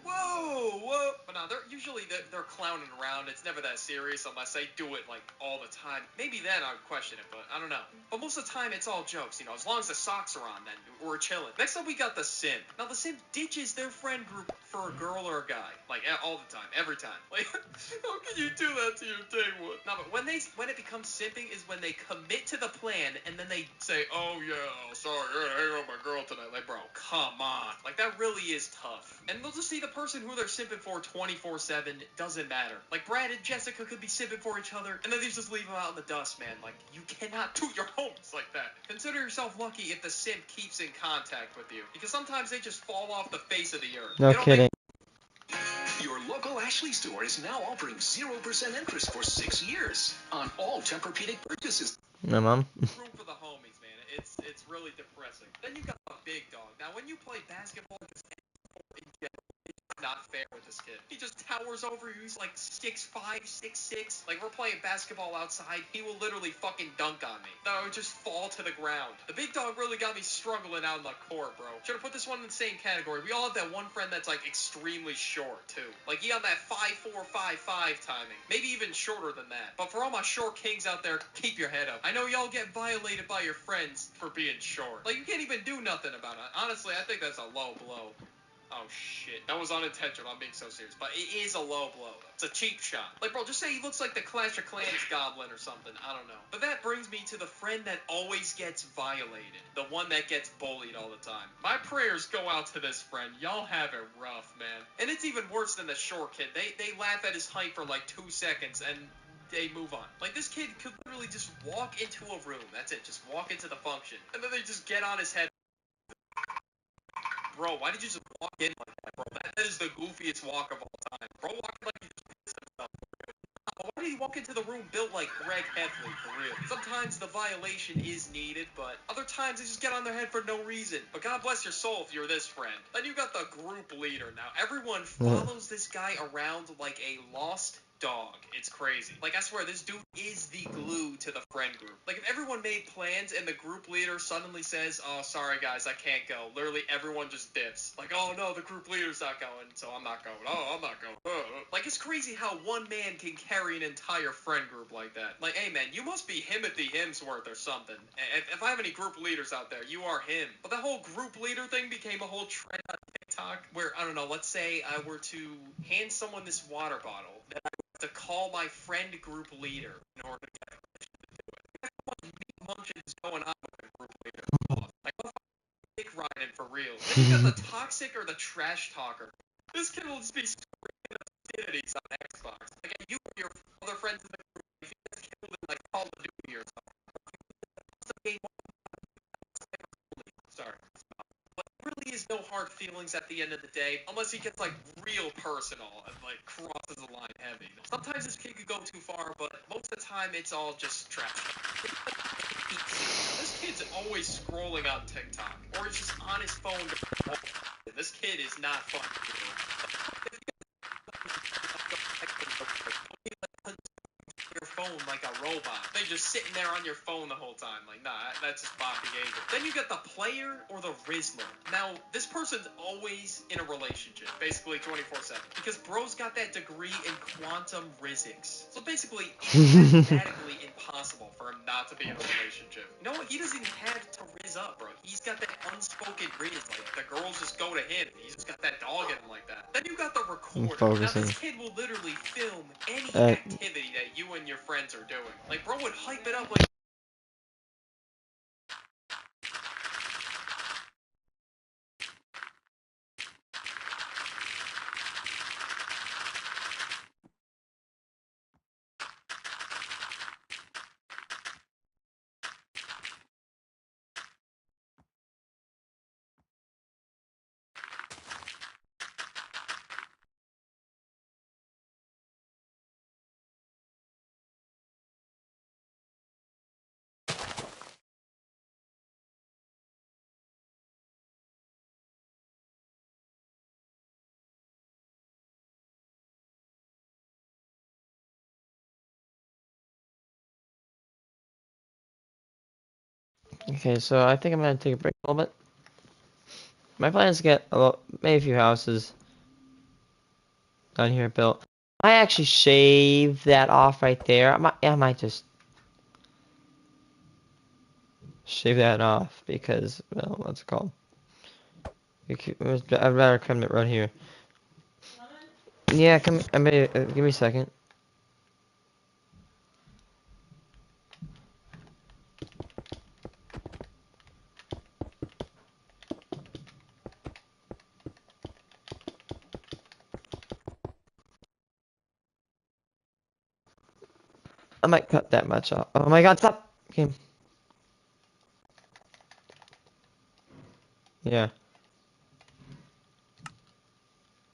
whoa. But no, they're clowning around. It's never that serious unless they do it like all the time. Maybe then I would question it, but I don't know. But most of the time it's all jokes, you know. As long as the socks are on, then we're chilling. Next up we got the simp. Now the simp ditches their friend group for a girl or a guy, like all the time, every time. Like, how can you do that to your day one? No, but when it becomes simping is when they commit to the plan and then they say, oh yeah, sorry, I gotta hang out with my girl tonight. Like, bro, come on. Like, that really is tough. And they'll just see the person who they're simping for 24/7. Doesn't matter. Like, Brad and Jessica could be simping for each other, and then they just leave them out in the dust, man. Like, you cannot do your homies like that. Consider yourself lucky if the simp keeps in contact with you, because sometimes they just fall off the face of the earth. No kidding. Your local Ashley store is now offering 0% interest for 6 years on all Tempur-Pedic purchases. My mom. Room for the homies, man. It's really depressing. Then you got a big dog. Now, when you play basketball, it's not fair with this kid. He just towers over you. He's like 6'5", 6'6". Like, we're playing basketball outside. He will literally fucking dunk on me. No, I would just fall to the ground. The big dog really got me struggling out in the court, bro. Should've put this one in the same category. We all have that one friend that's like extremely short, too. Like, he on that 5'4", 5'5" timing. Maybe even shorter than that. But for all my short kings out there, keep your head up. I know y'all get violated by your friends for being short. Like, you can't even do nothing about it. Honestly, I think that's a low blow. Oh, shit. That was unintentional. I'm being so serious. But it is a low blow. It's a cheap shot. Like, bro, just say he looks like the Clash of Clans goblin or something. I don't know. But that brings me to the friend that always gets violated. The one that gets bullied all the time. My prayers go out to this friend. Y'all have it rough, man. And it's even worse than the short kid. They laugh at his height for like 2 seconds and they move on. Like, this kid could literally just walk into a room. That's it. Just walk into the function. And then they just get on his head. Bro, why did you just walk in like that, bro? That is the goofiest walk of all time. Bro, walking like he just pissed himself. Why did he walk into the room built like Greg Heffley, for real? Sometimes the violation is needed, but other times they just get on their head for no reason. But God bless your soul if you're this friend. Then you got the group leader. Now, everyone follows this guy around like a lost dog. It's crazy. Like, I swear, this dude is the glue to the friend group. Like, if everyone made plans and the group leader suddenly says, oh, sorry guys, I can't go, literally everyone just dips. Like, oh no, the group leader's not going, so I'm not going. Oh, I'm not going. Like, it's crazy how one man can carry an entire friend group like that. Like, hey man, you must be Timothy Hemsworth or something. If I have any group leaders out there, you are him. But that whole group leader thing became a whole trend on TikTok where, I don't know, let's say I were to hand someone this water bottle, then I would have to call my friend group leader in order to get permission to do it. That's what munches going on with the group leader. Like, what dick riding for real? Then you got the toxic or the trash talker. This kid will just be screaming obscenities on Xbox. Like, you or your other friends in the group, if you get killed in, like, Call of Duty or something. Sorry. But there really is no hard feelings at the end of the day, unless he gets, like, real personal and, like, crosses the line heavy. Sometimes this kid could go too far, but most of the time it's all just trash. This kid's always scrolling on TikTok, or he's just on his phone. This kid is not fun. Your phone like a robot. They just sitting there on your phone the whole time. Like, nah, that's just bot behavior. Then you got the player or the Rizzler. Now, this person's always in a relationship, basically 24/7, because bro's got that degree in quantum physics. So basically, it's mathematically impossible for him not to be in a relationship. You know what? He doesn't even have to rizz up, bro. He's got that unspoken rizz. Like, the girls just go to him. He's just got that dog in him like that. Then you got the recorder. Now, this kid will literally film any activity that you and your friends are doing. Like, bro would hype it up like... Okay, so I think I'm gonna take a break a little bit. My plan is to get maybe a few houses down here built. I actually shave that off right there. I might just shave that off because, well, what's it called? I'd rather come right here. Yeah, come. Give me a second. I might cut that much off. Oh my god, stop! Okay. Yeah.